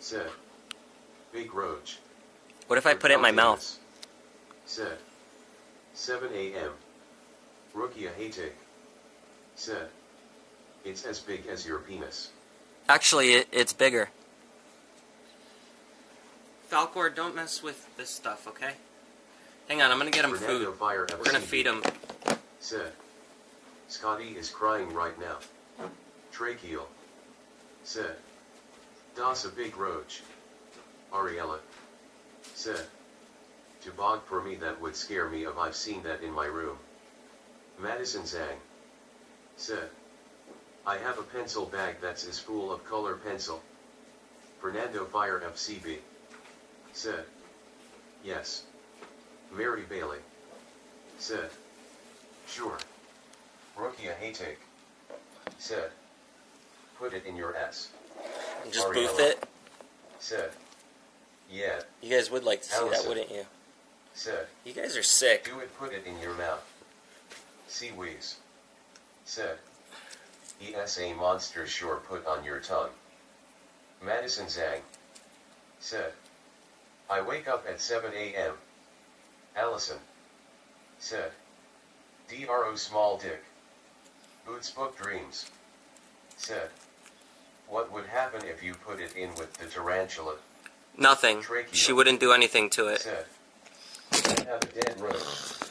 Said. Big Roach. What if I put it in my mouth? Said. 7 a.m. Rookie, I hate it. Said. It's as big as your penis. Actually, it's bigger. Falcor, don't mess with this stuff, okay? Hang on, I'm gonna get him food. We're gonna feed him. Said. Scotty is crying right now. Tracheal. Said. Das a big roach. Ariella. Said. To bog for me, that would scare me if I've seen that in my room. Madison Zhang. Said. I have a pencil bag that's is full of color pencil. Fernando Fire FCB. Said. Yes. Mary Bailey. Said. Sure. Rookie, I hate take. Said. Put it in your ass. Just Ariella. booth it? Said. Yeah. You guys would like to see Allison. that, wouldn't you? Said. You guys are sick. Do it, put it in your mouth. Seaweeds. Said. ESA monster sure, put on your tongue. Madison Zhang. Said. I wake up at 7 a.m. Allison. Said. DRO small dick. Boots Book Dreams. Said. What would happen if you put it in with the tarantula? Nothing. Tracheal. She wouldn't do anything to it. Said. I have a dead road.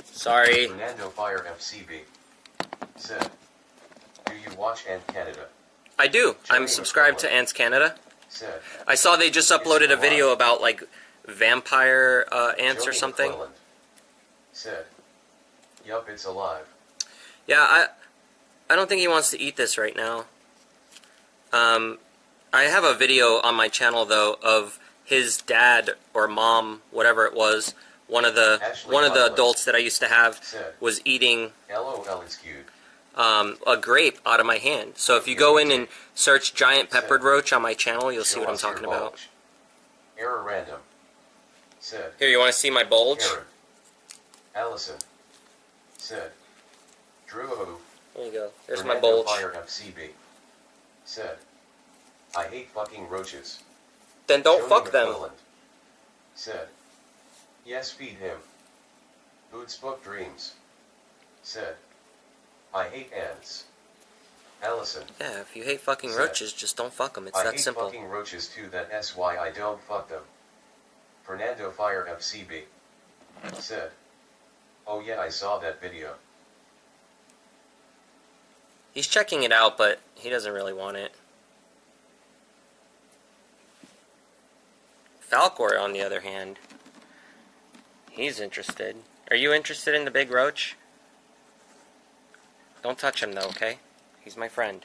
Sorry. Fernando Fire FCB. Said. Do you watch Ant Canada? I do. I'm Johnny subscribed to McCullough. Ants Canada. Said. I saw they just uploaded a video about, like, vampire ants or Johnny something. McClelland. Said. Yup, it's alive. Yeah, I don't think he wants to eat this right now. I have a video on my channel, though, of his dad or mom, whatever it was, one of the adults that I used to have Said. was eating LOL, it's cute. a grape out of my hand. So if you go in and search giant peppered roach on my channel, you'll see what I'm talking about. Error random. Said. Here, you want to see my bulge? Karen. Allison. Said. Drew. There you go. There's my Fernando bulge. Fire FCB. Said. I hate fucking roaches. Then don't Joni fuck them. McClelland. Said. Yes, feed him. Boots Book Dreams. Said. I hate ants. Allison. Yeah, if you hate fucking Said. roaches, just don't fuck them. It's I that hate simple. fucking roaches too, that's why I don't fuck them. Fernando Fire FCB. Said. Oh yeah, I saw that video. He's checking it out, but he doesn't really want it. Falcor, on the other hand, he's interested. Are you interested in the big roach? Don't touch him, though, okay? He's my friend.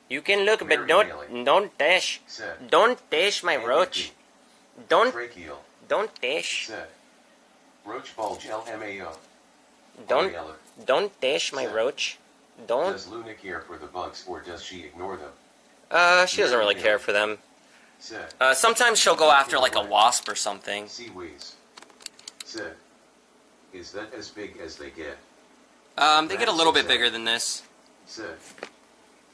You can look, but don't touch. Said. Don't touch my roach. Don't Tracheal. touch. Said. Roach bulge LMAO. Don't Ariella. touch my Said. roach. Don't. Does Luna care for the bugs or does she ignore them? She doesn't really care for them. Said. Sometimes she'll go after like a wasp or something. Seaweeds. Said. Is that as big as they get? They get a little bit bigger than this. Said.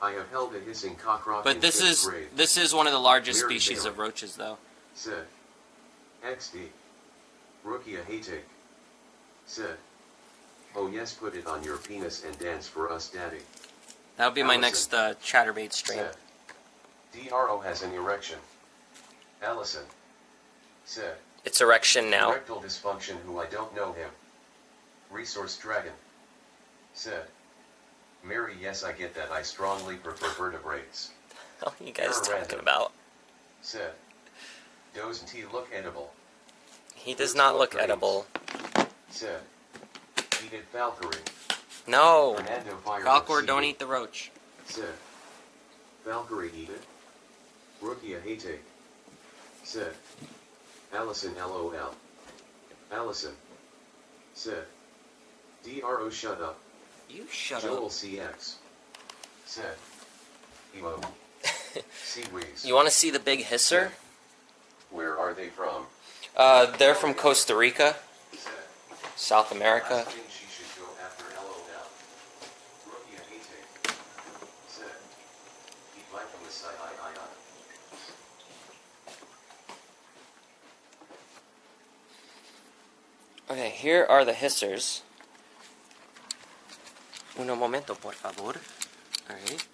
I have held a hissing cockroach But in this 5th is grade. one of the largest Mary species Bailey. of roaches, though. Said. XD. Rookie a hate. Said. Oh yes, put it on your penis and dance for us, daddy. That'll be my Allison. next Chatterbait stream. Said. DRO has an erection. Allison. Said. It's erection now. Erectile dysfunction, who I don't know him. Resource Dragon. Said. Mary, yes, I get that. I strongly prefer vertebrates. What are you guys Error talking random. about? Said. Doesn't he look edible? He does not look edible. Said. Eat it, Valkyrie. No. Fernando Fire Falcor, CD. don't eat the roach. Said. Valkyrie eat it. Rukia hate. Said. Allison LOL. Allison. Said. DRO shut up. You shut Joel up. CX. Said. Emo. Seaweeds. You want to see the big hisser? Where are they from? They're from Costa Rica, Said. South America. Last thing she should go after LOL. Rukia hate. Said. Keep life from the side. Okay, here are the hissers. Uno momento, por favor. Alright.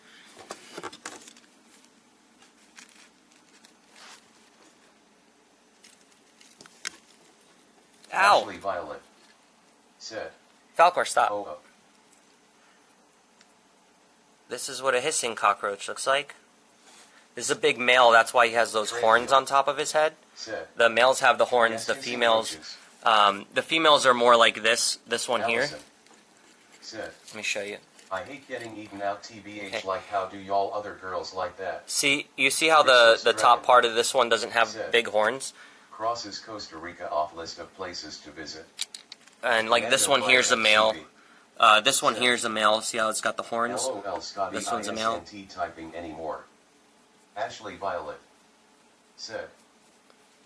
Ow! Ashley Violet. Said. Falcor, stop. Oh. This is what a hissing cockroach looks like. This is a big male, that's why he has those horns on top of his head. Said. The males have the horns, Yes, the hissing females... roaches. The females are more like this one here. Allison. Said. Let me show you. I hate getting eaten out TBH Okay. like how do y'all other girls like that? See, you see how the top part of this one doesn't have big horns? Crosses Costa Rica off list of places to visit. And like this one here's a male. This one here's a male. See how it's got the horns? LOL Scotty This one's a male. ISNT typing anymore. Ashley Violet. Said.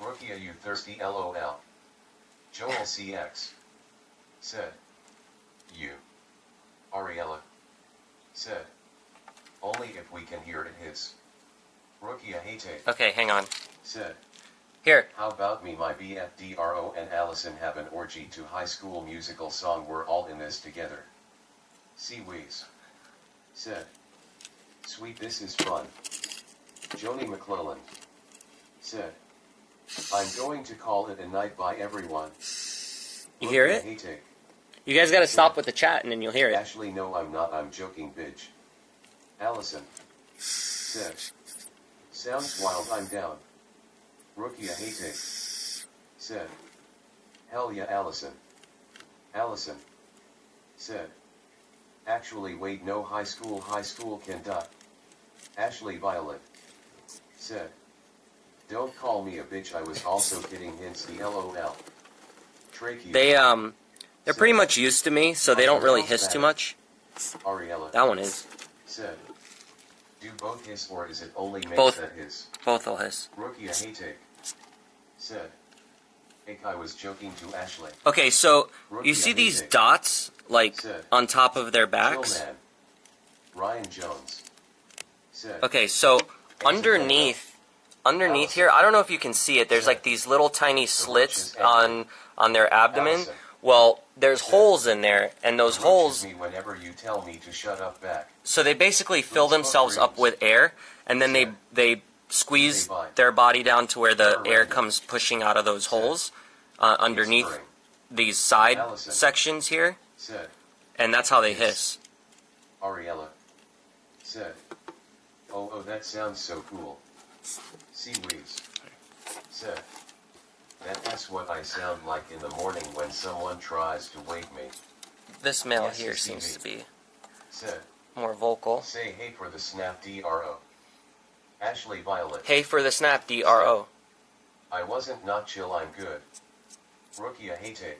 Rukia you thirsty LOL. Joel CX. Said. You. Ariella. Said. Only if we can hear it hiss. Rukia hate. Okay, hang on. Said. Here. How about me, my BF DRO and Allison have an orgy to High School Musical song, we're all in this together. Seaweeds. Said. Sweet, this is fun. Joni McClellan. Said. I'm going to call it a night by everyone. You hear it? Hate. You guys gotta stop with the chat and then you'll hear it. Ashley, no, I'm not, I'm joking, bitch. Allison. Said. Sounds wild, I'm down. Rukia hate. Said. Hell yeah, Allison. Allison. Said. Actually, wait, no, high school can die. Ashley Violet. Said. Don't call me a bitch, I was also kidding, hence the LOL. Trachea. They're pretty much used to me, so they don't really hiss too much. Ariella. That one is. Said. Do both hiss or is it only makes Both. that hiss? Both will hiss. Rukia hate. Said. I was joking to Ashley. Okay, so you see these dots, like, on top of their backs? Man. Ryan Jones. Said. Okay, so underneath here, I don't know if you can see it, there's like these little tiny slits on their abdomen. Well, there's holes in there, and those holes... me whenever you tell me to shut up back. So they basically fill themselves up with air, and then they squeeze their body down to where the air comes pushing out of those holes underneath these side sections here, and that's how they hiss. Ariella. Said. Oh, that sounds so cool. Seaweeds. Said. That's what I sound like in the morning when someone tries to wake me. This male here seems to be Said. more vocal. Say hey for the snap DRO. Ashley Violet. Hey for the snap DRO. I wasn't not chill, I'm good. Rukia hate.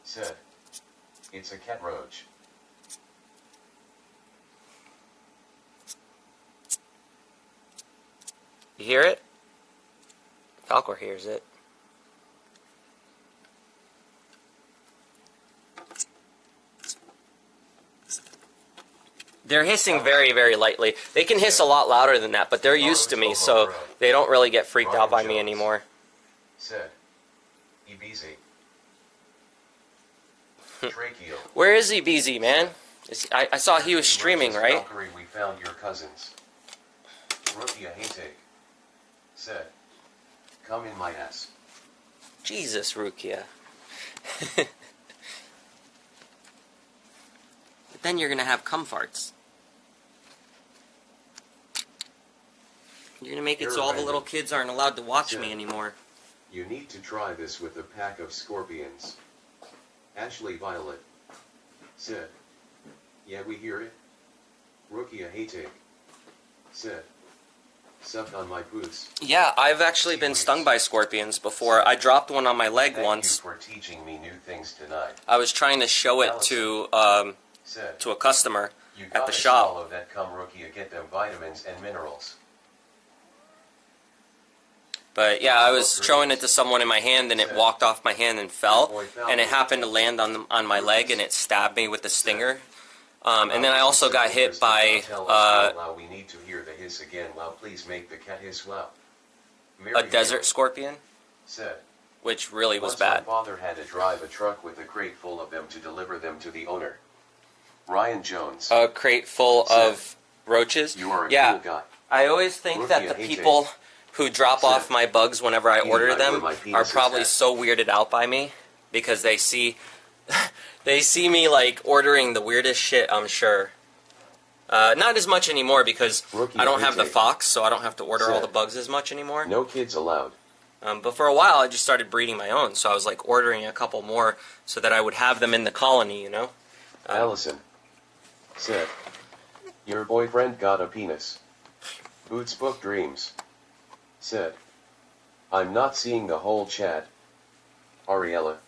Said. It's a cat roach. You hear it? Falcor hears it. They're hissing very, very lightly. They can hiss a lot louder than that, but they're used to me, so they don't really get freaked out by me anymore. Said. Ebeezy. Where is EBZ, man? I saw he was streaming, right? Valkyrie, we found your cousins. Rukia hate. Said. Come in my ass. Jesus, Rukia. But then you're gonna have cum farts. You're gonna make it so all the little kids aren't allowed to watch me anymore. You need to try this with a pack of scorpions. Ashley Violet. Said. Yeah, we hear it. Rookie, I hate it. Said. Suck on my boots. Yeah, I've actually been stung by scorpions before. I dropped one on my leg once. Thank you for teaching me new things tonight. I was trying to show it to a customer at the shop. Swallow that cum, Rookie, get them vitamins and minerals. But yeah, I was showing it to someone in my hand, and it walked off my hand and fell, and it happened to land on my leg, and it stabbed me with the stinger. And then I also got hit by we need to hear the hiss again. Please make the cat hiss. A desert scorpion, said, which really was once bad. my father had to drive a truck with a crate full of them to deliver them to the owner. Ryan Jones. A crate full of roaches? You are a yeah, cool guy. I always think that the people who drop off my bugs whenever I order them are probably so weirded out by me because they see me like ordering the weirdest shit, I'm sure. Not as much anymore because I don't have the Fox, so I don't have to order all the bugs as much anymore. No kids allowed. But for a while I just started breeding my own, so I was like ordering a couple more so that I would have them in the colony, you know? Allison said, your boyfriend got a penis. Boots book dreams. Said, I'm not seeing the whole chat. Ariella.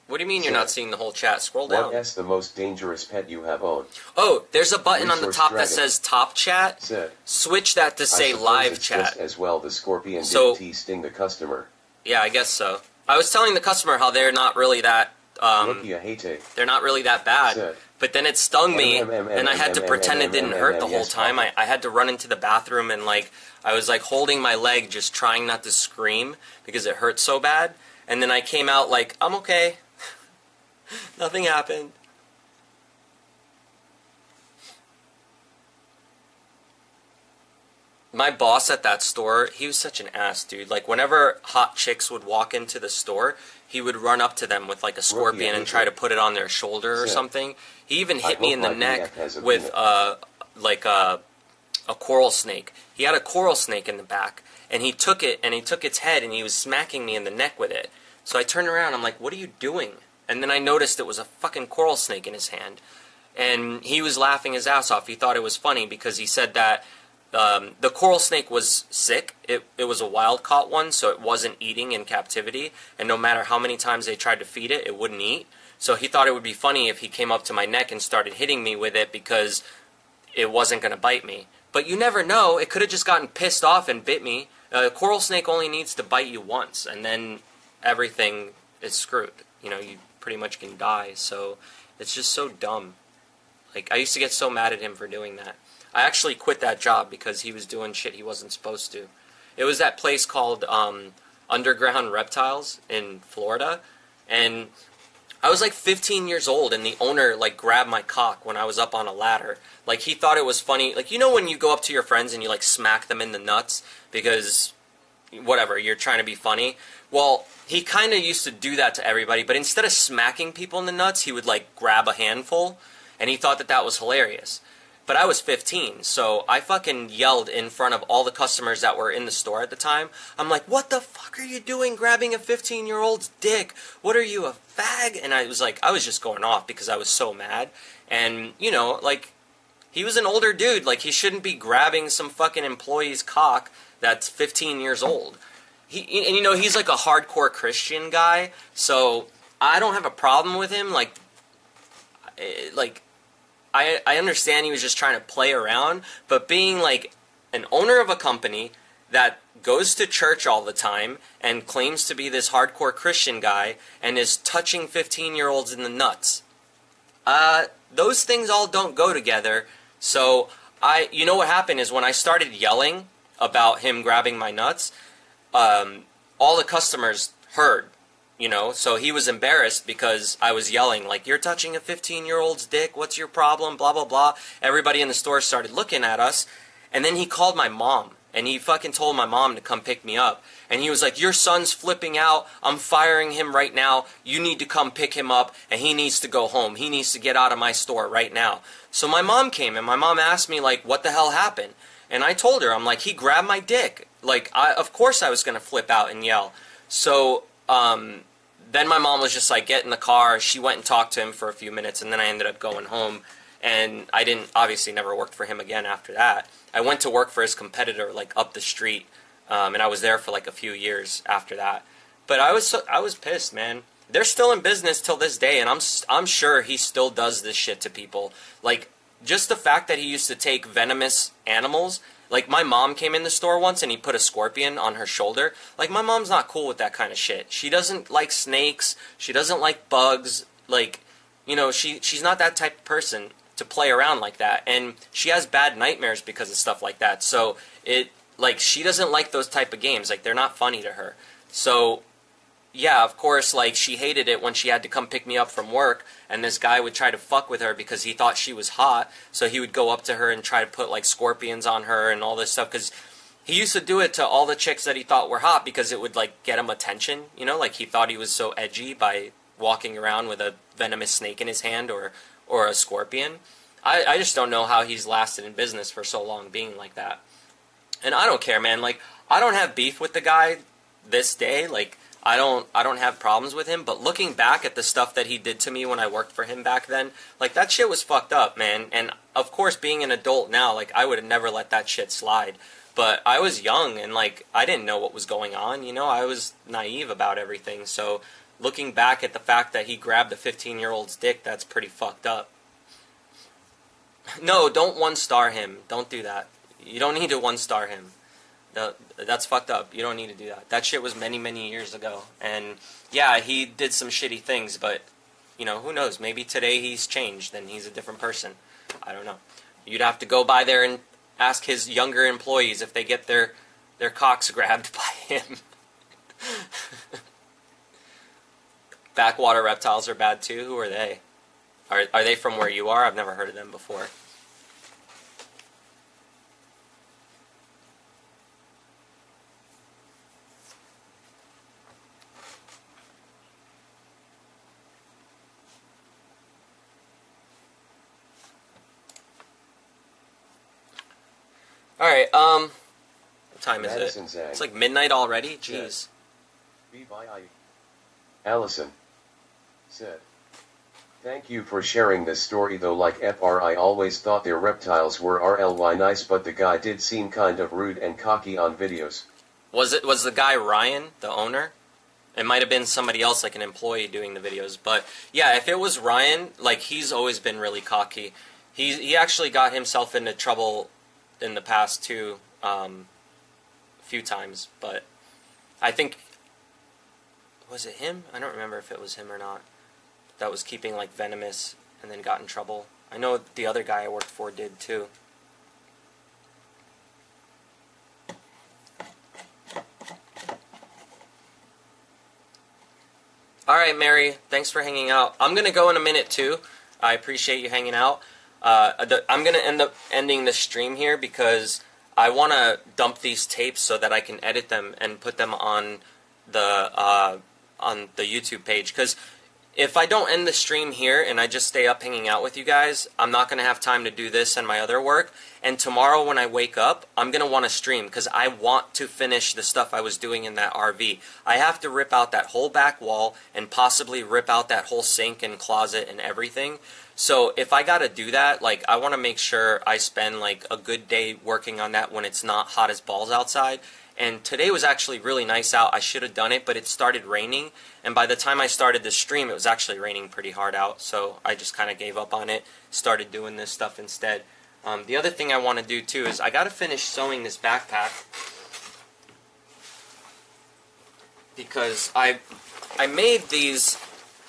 What do you mean you're not seeing the whole chat? Scroll down. What is the most dangerous pet you have owned? Oh, there's a button on the top that says Top Chat. Said, switch that to say Live Chat. Just as well the scorpion didn't sting the customer. Yeah, I guess so. I was telling the customer how they're not really that they're not really that bad. But then it stung me, and I had to pretend it didn't hurt the whole time. I had to run into the bathroom, and like I was like holding my leg, just trying not to scream because it hurt so bad. And then I came out like, I'm okay. Nothing happened. My boss at that store, he was such an ass, dude. Like, whenever hot chicks would walk into the store, he would run up to them with, like, a scorpion and try to put it on their shoulder or something. He even hit me in the neck with, like, a coral snake. He had a coral snake in the back, and he took it, and he took its head, and he was smacking me in the neck with it. So I turned around, I'm like, what are you doing? And then I noticed it was a fucking coral snake in his hand. And he was laughing his ass off. He thought it was funny because he said that the coral snake was sick. It was a wild-caught one, so it wasn't eating in captivity. And no matter how many times they tried to feed it, it wouldn't eat. So he thought it would be funny if he came up to my neck and started hitting me with it because it wasn't going to bite me. But you never know. It could have just gotten pissed off and bit me. A coral snake only needs to bite you once, and then everything is screwed. You know, you pretty much can die. So it's just so dumb. Like, I used to get so mad at him for doing that. I actually quit that job because he was doing shit he wasn't supposed to. It was that place called Underground Reptiles in Florida, and I was like 15 years old, and the owner like grabbed my cock when I was up on a ladder. Like, he thought it was funny. Like, you know when you go up to your friends and you like smack them in the nuts because whatever, you're trying to be funny? Well, he kind of used to do that to everybody, but instead of smacking people in the nuts, he would like grab a handful, and he thought that that was hilarious. But I was 15, so I fucking yelled in front of all the customers that were in the store at the time. I'm like, what the fuck are you doing grabbing a 15-year-old's dick? What are you, a fag? And I was like, I was just going off because I was so mad. And, you know, like, he was an older dude. Like, he shouldn't be grabbing some fucking employee's cock that's 15 years old. And, you know, he's like a hardcore Christian guy, so I don't have a problem with him. Like, I understand he was just trying to play around, but being like an owner of a company that goes to church all the time and claims to be this hardcore Christian guy and is touching 15-year-olds in the nuts, those things all don't go together. So you know what happened is when I started yelling about him grabbing my nuts, all the customers heard. You know, so he was embarrassed because I was yelling, like, you're touching a 15-year-old's dick, what's your problem, blah, blah, blah. Everybody in the store started looking at us, and then he called my mom, and he fucking told my mom to come pick me up. And he was like, your son's flipping out, I'm firing him right now, you need to come pick him up, and he needs to go home, he needs to get out of my store right now. So my mom came, and my mom asked me, like, what the hell happened? And I told her, I'm like, he grabbed my dick. Like, of course I was going to flip out and yell. So, then my mom was just like, get in the car. She went and talked to him for a few minutes, and then I ended up going home. and I didn't, obviously never worked for him again after that. I went to work for his competitor, like, up the street, and I was there for, like, a few years after that. But I was pissed, man. They're still in business till this day, and I'm sure he still does this shit to people. Like, just the fact that he used to take venomous animals. Like, my mom came in the store once and he put a scorpion on her shoulder. Like, my mom's not cool with that kind of shit. She doesn't like snakes. She doesn't like bugs. Like, you know, she's not that type of person to play around like that. And she has bad nightmares because of stuff like that. So, she doesn't like those type of games. Like, they're not funny to her. So, yeah, of course, like, she hated it when she had to come pick me up from work, and this guy would try to fuck with her because he thought she was hot, so he would go up to her and try to put, like, scorpions on her and all this stuff, because he used to do it to all the chicks that he thought were hot because it would, like, get him attention, you know, like, he thought he was so edgy by walking around with a venomous snake in his hand or a scorpion. I just don't know how he's lasted in business for so long being like that. And I don't care, man, like, I don't have beef with the guy this day, like, I don't have problems with him, but looking back at the stuff that he did to me when I worked for him back then, like, that shit was fucked up, man. And, of course, being an adult now, like, I would have never let that shit slide. But I was young, and, like, I didn't know what was going on, you know? I was naive about everything. So, looking back at the fact that he grabbed a 15-year-old's dick, that's pretty fucked up. No, don't one-star him. Don't do that. You don't need to one-star him. That's fucked up. You don't need to do that. That shit was many, many years ago. And, yeah, he did some shitty things, but, you know, who knows? Maybe today he's changed and he's a different person. I don't know. You'd have to go by there and ask his younger employees if they get their cocks grabbed by him. Backwater reptiles are bad, too. Who are they? Are they from where you are? I've never heard of them before. Alright, what time is Madison it? Zhang. It's like midnight already? Jeez. Allison said, "Thank you for sharing this story though, like FR I always thought their reptiles were RLY nice, but the guy did seem kind of rude and cocky on videos." Was the guy Ryan, the owner? It might have been somebody else, like an employee doing the videos. But, yeah, if it was Ryan, like, he's always been really cocky. He actually got himself into trouble in the past too, a few times, but I think, was it him? I don't remember if it was him or not, that was keeping, like, venomous and then got in trouble. I know the other guy I worked for did too. Alright, Mary, thanks for hanging out. I'm gonna go in a minute too. I appreciate you hanging out. I'm going to end up ending the stream here because I want to dump these tapes so that I can edit them and put them on the YouTube page. Because if I don't end the stream here and I just stay up hanging out with you guys, I'm not going to have time to do this and my other work. And tomorrow when I wake up, I'm going to want to stream because I want to finish the stuff I was doing in that RV. I have to rip out that whole back wall and possibly rip out that whole sink and closet and everything. So if I got to do that, like, I want to make sure I spend, like, a good day working on that when it's not hot as balls outside. And today was actually really nice out. I should have done it, but it started raining. And by the time I started the stream, it was actually raining pretty hard out. So I just kind of gave up on it, started doing this stuff instead. The other thing I want to do, too, is I got to finish sewing this backpack. Because I made these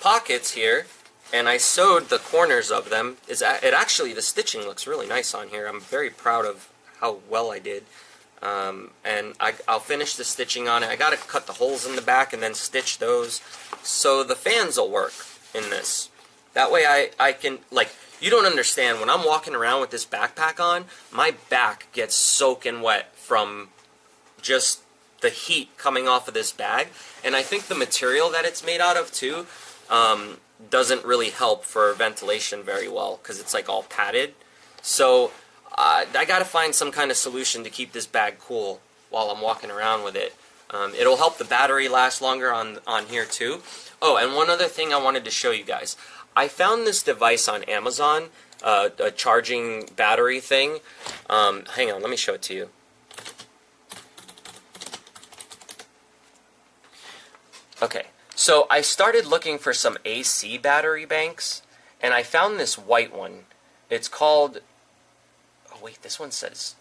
pockets here, and I sewed the corners of them. The stitching looks really nice on here. I'm very proud of how well I did. And I'll finish the stitching on it. I gotta cut the holes in the back and then stitch those. So the fans will work in this. That way I can, like, you don't understand. When I'm walking around with this backpack on, my back gets soaking wet from just the heat coming off of this bag. And I think the material that it's made out of, too, doesn't really help for ventilation very well because it's like all padded. So I gotta find some kind of solution to keep this bag cool while I'm walking around with it. It'll help the battery last longer on here too. Oh, and one other thing I wanted to show you guys. I found this device on Amazon a charging battery thing. Hang on, let me show it to you. Okay, so I started looking for some AC battery banks, and I found this white one. It's called, oh wait, this one says,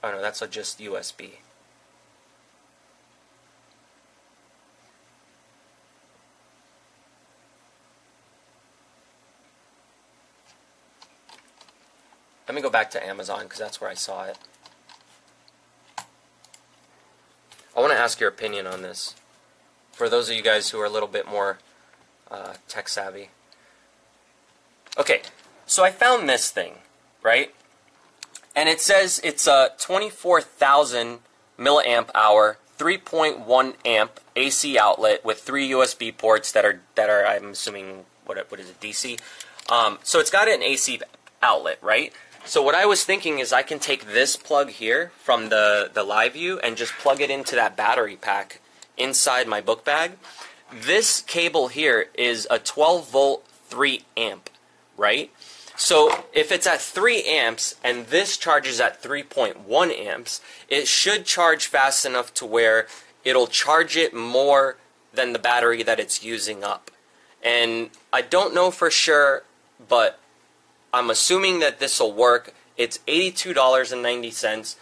oh no, that's just USB. Let me go back to Amazon because that's where I saw it. I want to ask your opinion on this, for those of you guys who are a little bit more tech savvy. Okay, so I found this thing, right? And it says it's a 24,000 milliamp hour, 3.1 amp AC outlet with 3 USB ports that are I'm assuming what is it, DC? So it's got an AC outlet, right? So what I was thinking is I can take this plug here from the live view and just plug it into that battery pack inside my book bag. This cable here is a 12 volt 3 amp, right? So if it's at 3 amps and this charges at 3.1 amps, it should charge fast enough to where it'll charge it more than the battery that it's using up. And I don't know for sure, but I'm assuming that this will work. It's $82.90.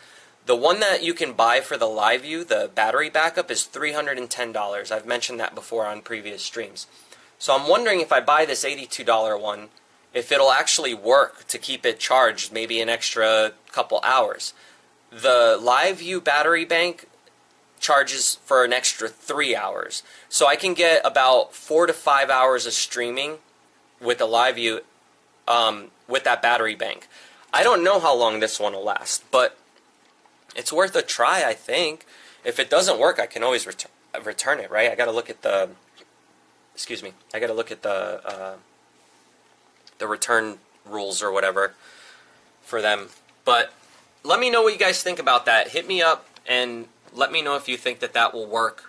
The one that you can buy for the live view, the battery backup, is $310. I've mentioned that before on previous streams. So I'm wondering if I buy this $82 one, if it'll actually work to keep it charged maybe an extra couple hours. The live view battery bank charges for an extra 3 hours. So I can get about 4 to 5 hours of streaming with the live view with that battery bank. I don't know how long this one will last, but it's worth a try, I think. If it doesn't work, I can always return it, right? I got to look at the, excuse me, I got to look at the return rules or whatever for them. But let me know what you guys think about that. Hit me up and let me know if you think that that will work.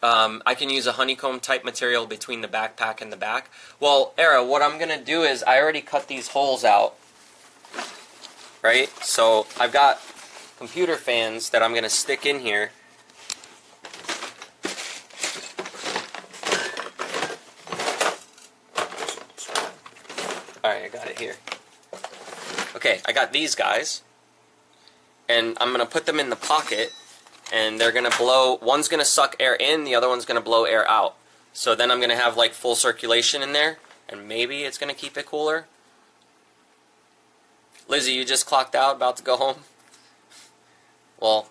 I can use a honeycomb type material between the backpack and the back. Well, Era, what I'm going to do is I already cut these holes out, right? So I've got computer fans that I'm going to stick in here. Alright, I got it here. Okay, I got these guys. And I'm going to put them in the pocket. And they're going to blow, one's going to suck air in, the other one's going to blow air out. So then I'm going to have like full circulation in there, and maybe it's going to keep it cooler. Lizzie, you just clocked out, about to go home? Well,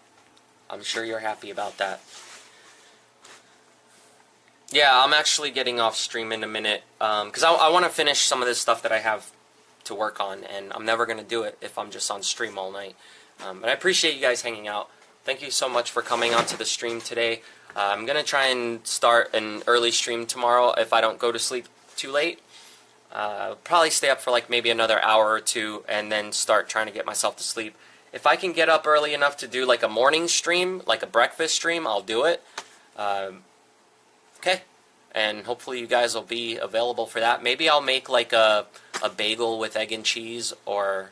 I'm sure you're happy about that. Yeah, I'm actually getting off stream in a minute, because I want to finish some of this stuff that I have to work on, and I'm never going to do it if I'm just on stream all night. But I appreciate you guys hanging out. Thank you so much for coming onto the stream today. I'm going to try and start an early stream tomorrow if I don't go to sleep too late. Probably stay up for like maybe another hour or two and then start trying to get myself to sleep. If I can get up early enough to do like a morning stream, like a breakfast stream, I'll do it. Okay. And hopefully you guys will be available for that. Maybe I'll make like a bagel with egg and cheese, or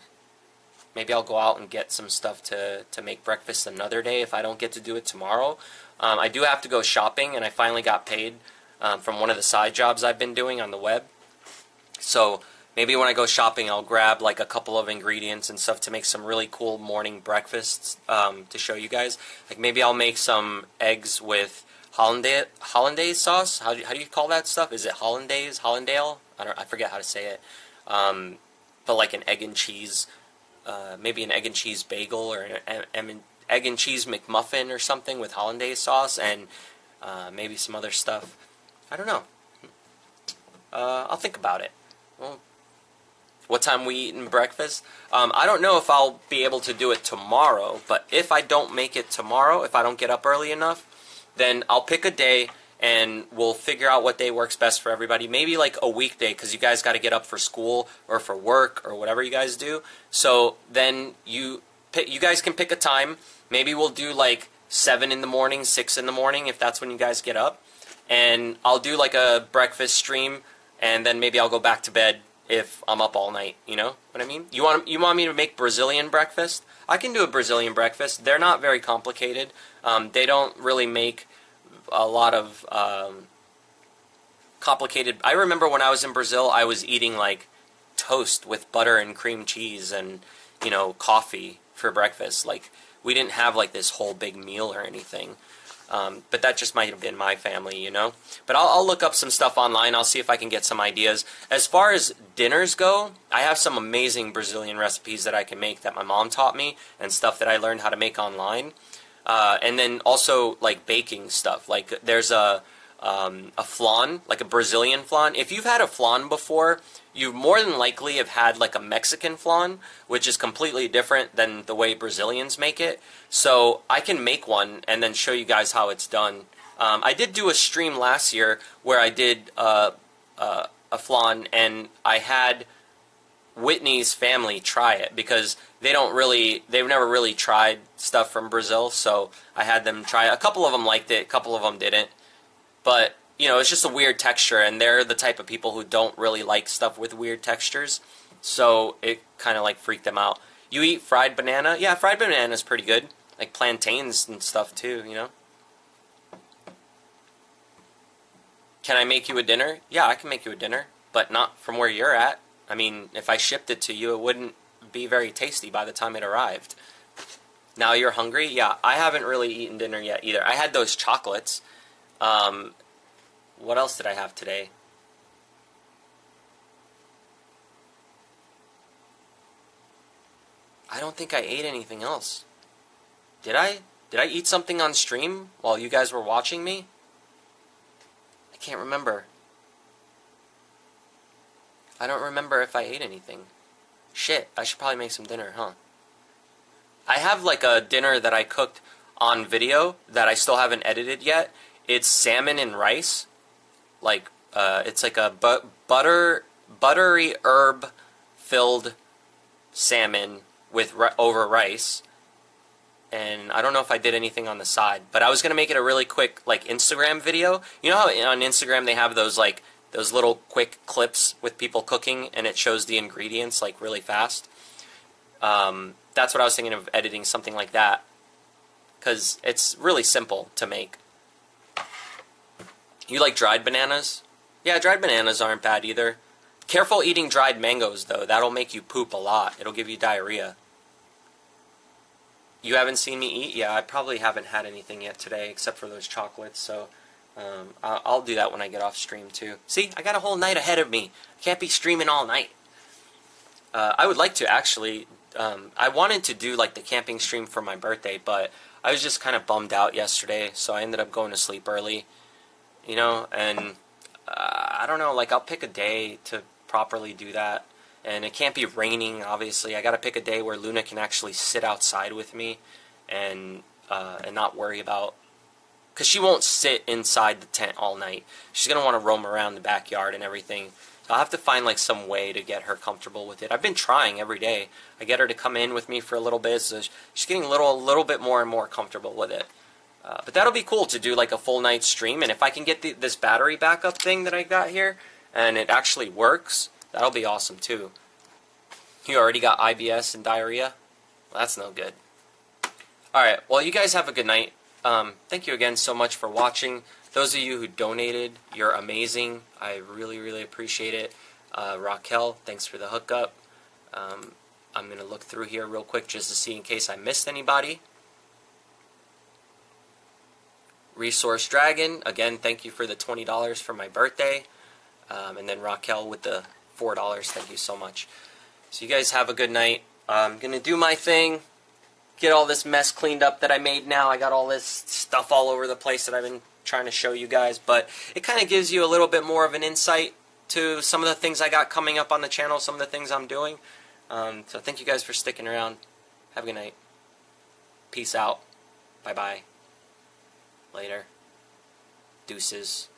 maybe I'll go out and get some stuff to make breakfast another day if I don't get to do it tomorrow. I do have to go shopping, and I finally got paid from one of the side jobs I've been doing on the web. So maybe when I go shopping, I'll grab like a couple of ingredients and stuff to make some really cool morning breakfasts to show you guys. Like maybe I'll make some eggs with hollandaise sauce. How do you call that stuff? Is it hollandaise? Hollandale? I forget how to say it. But like an egg and cheese. Maybe an egg and cheese bagel, or an egg and cheese McMuffin or something with hollandaise sauce, and maybe some other stuff. I don't know. I'll think about it. Well, what time we eating breakfast? I don't know if I'll be able to do it tomorrow, but if I don't make it tomorrow, if I don't get up early enough, then I'll pick a day and we'll figure out what day works best for everybody. Maybe like a weekday, because you guys got to get up for school or for work or whatever you guys do. So then you guys can pick a time. Maybe we'll do like 7 in the morning, 6 in the morning, if that's when you guys get up. And I'll do like a breakfast stream, and then maybe I'll go back to bed if I'm up all night. You know what I mean? You want me to make Brazilian breakfast? I can do a Brazilian breakfast. They're not very complicated. They don't really make a lot of complicated. I remember when I was in Brazil, I was eating like toast with butter and cream cheese and, you know, coffee for breakfast. Like, we didn't have like this whole big meal or anything. But that just might have been my family, you know. But I'll look up some stuff online. I'll see if I can get some ideas. As far as dinners go, I have some amazing Brazilian recipes that I can make that my mom taught me and stuff that I learned how to make online. And then also like baking stuff. Like there's a flan, like a Brazilian flan. If you've had a flan before, you more than likely have had like a Mexican flan, which is completely different than the way Brazilians make it. So I can make one and then show you guys how it's done. I did do a stream last year where I did a flan, and I had Whitney's family try it because they've never really tried stuff from Brazil. So I had them try it. A couple of them liked it, a couple of them didn't. But, you know, it's just a weird texture, and they're the type of people who don't really like stuff with weird textures. So it kind of like freaked them out. You eat fried banana? Yeah, fried banana is pretty good. Like plantains and stuff too, you know. Can I make you a dinner? Yeah, I can make you a dinner, but not from where you're at. I mean, if I shipped it to you, it wouldn't be very tasty by the time it arrived. Now you're hungry? Yeah, I haven't really eaten dinner yet either. I had those chocolates. What else did I have today? I don't think I ate anything else. Did I? Did I eat something on stream while you guys were watching me? I can't remember. I don't remember if I ate anything. Shit, I should probably make some dinner, huh? I have like a dinner that I cooked on video that I still haven't edited yet. It's salmon and rice. Like, it's like a buttery herb-filled salmon with over rice. And I don't know if I did anything on the side, but I was gonna make it a really quick like Instagram video. You know how on Instagram they have those like those little quick clips with people cooking, and it shows the ingredients like really fast. That's what I was thinking of, editing something like that, because it's really simple to make. You like dried bananas? Yeah, dried bananas aren't bad either. Careful eating dried mangoes, though. That'll make you poop a lot. It'll give you diarrhea. You haven't seen me eat? Yeah, I probably haven't had anything yet today, except for those chocolates, so I'll do that when I get off stream, too. See, I got a whole night ahead of me. I can't be streaming all night. I would like to, actually. I wanted to do, like, the camping stream for my birthday, but I was just kind of bummed out yesterday, so I ended up going to sleep early. You know, and I don't know, like, I'll pick a day to properly do that, and it can't be raining, obviously. I gotta pick a day where Luna can actually sit outside with me and not worry about, because she won't sit inside the tent all night. She's gonna want to roam around the backyard and everything. So I'll have to find, like, some way to get her comfortable with it. I've been trying every day. I get her to come in with me for a little bit, so she's getting a little bit more and more comfortable with it. But that'll be cool to do like a full night stream, and if I can get this battery backup thing that I got here, and it actually works, that'll be awesome too. You already got IBS and diarrhea? Well, that's no good. Alright, well, you guys have a good night. Thank you again so much for watching. Those of you who donated, you're amazing. I really, really appreciate it. Raquel, thanks for the hookup. I'm going to look through here real quick just to see in case I missed anybody. Resource Dragon, again, thank you for the $20 for my birthday. And then Raquel with the $4, thank you so much. So you guys have a good night. I'm going to do my thing, get all this mess cleaned up that I made now. I got all this stuff all over the place that I've been trying to show you guys, but it kind of gives you a little bit more of an insight to some of the things I got coming up on the channel, some of the things I'm doing. So thank you guys for sticking around. Have a good night. Peace out. Bye-bye. Later. Deuces.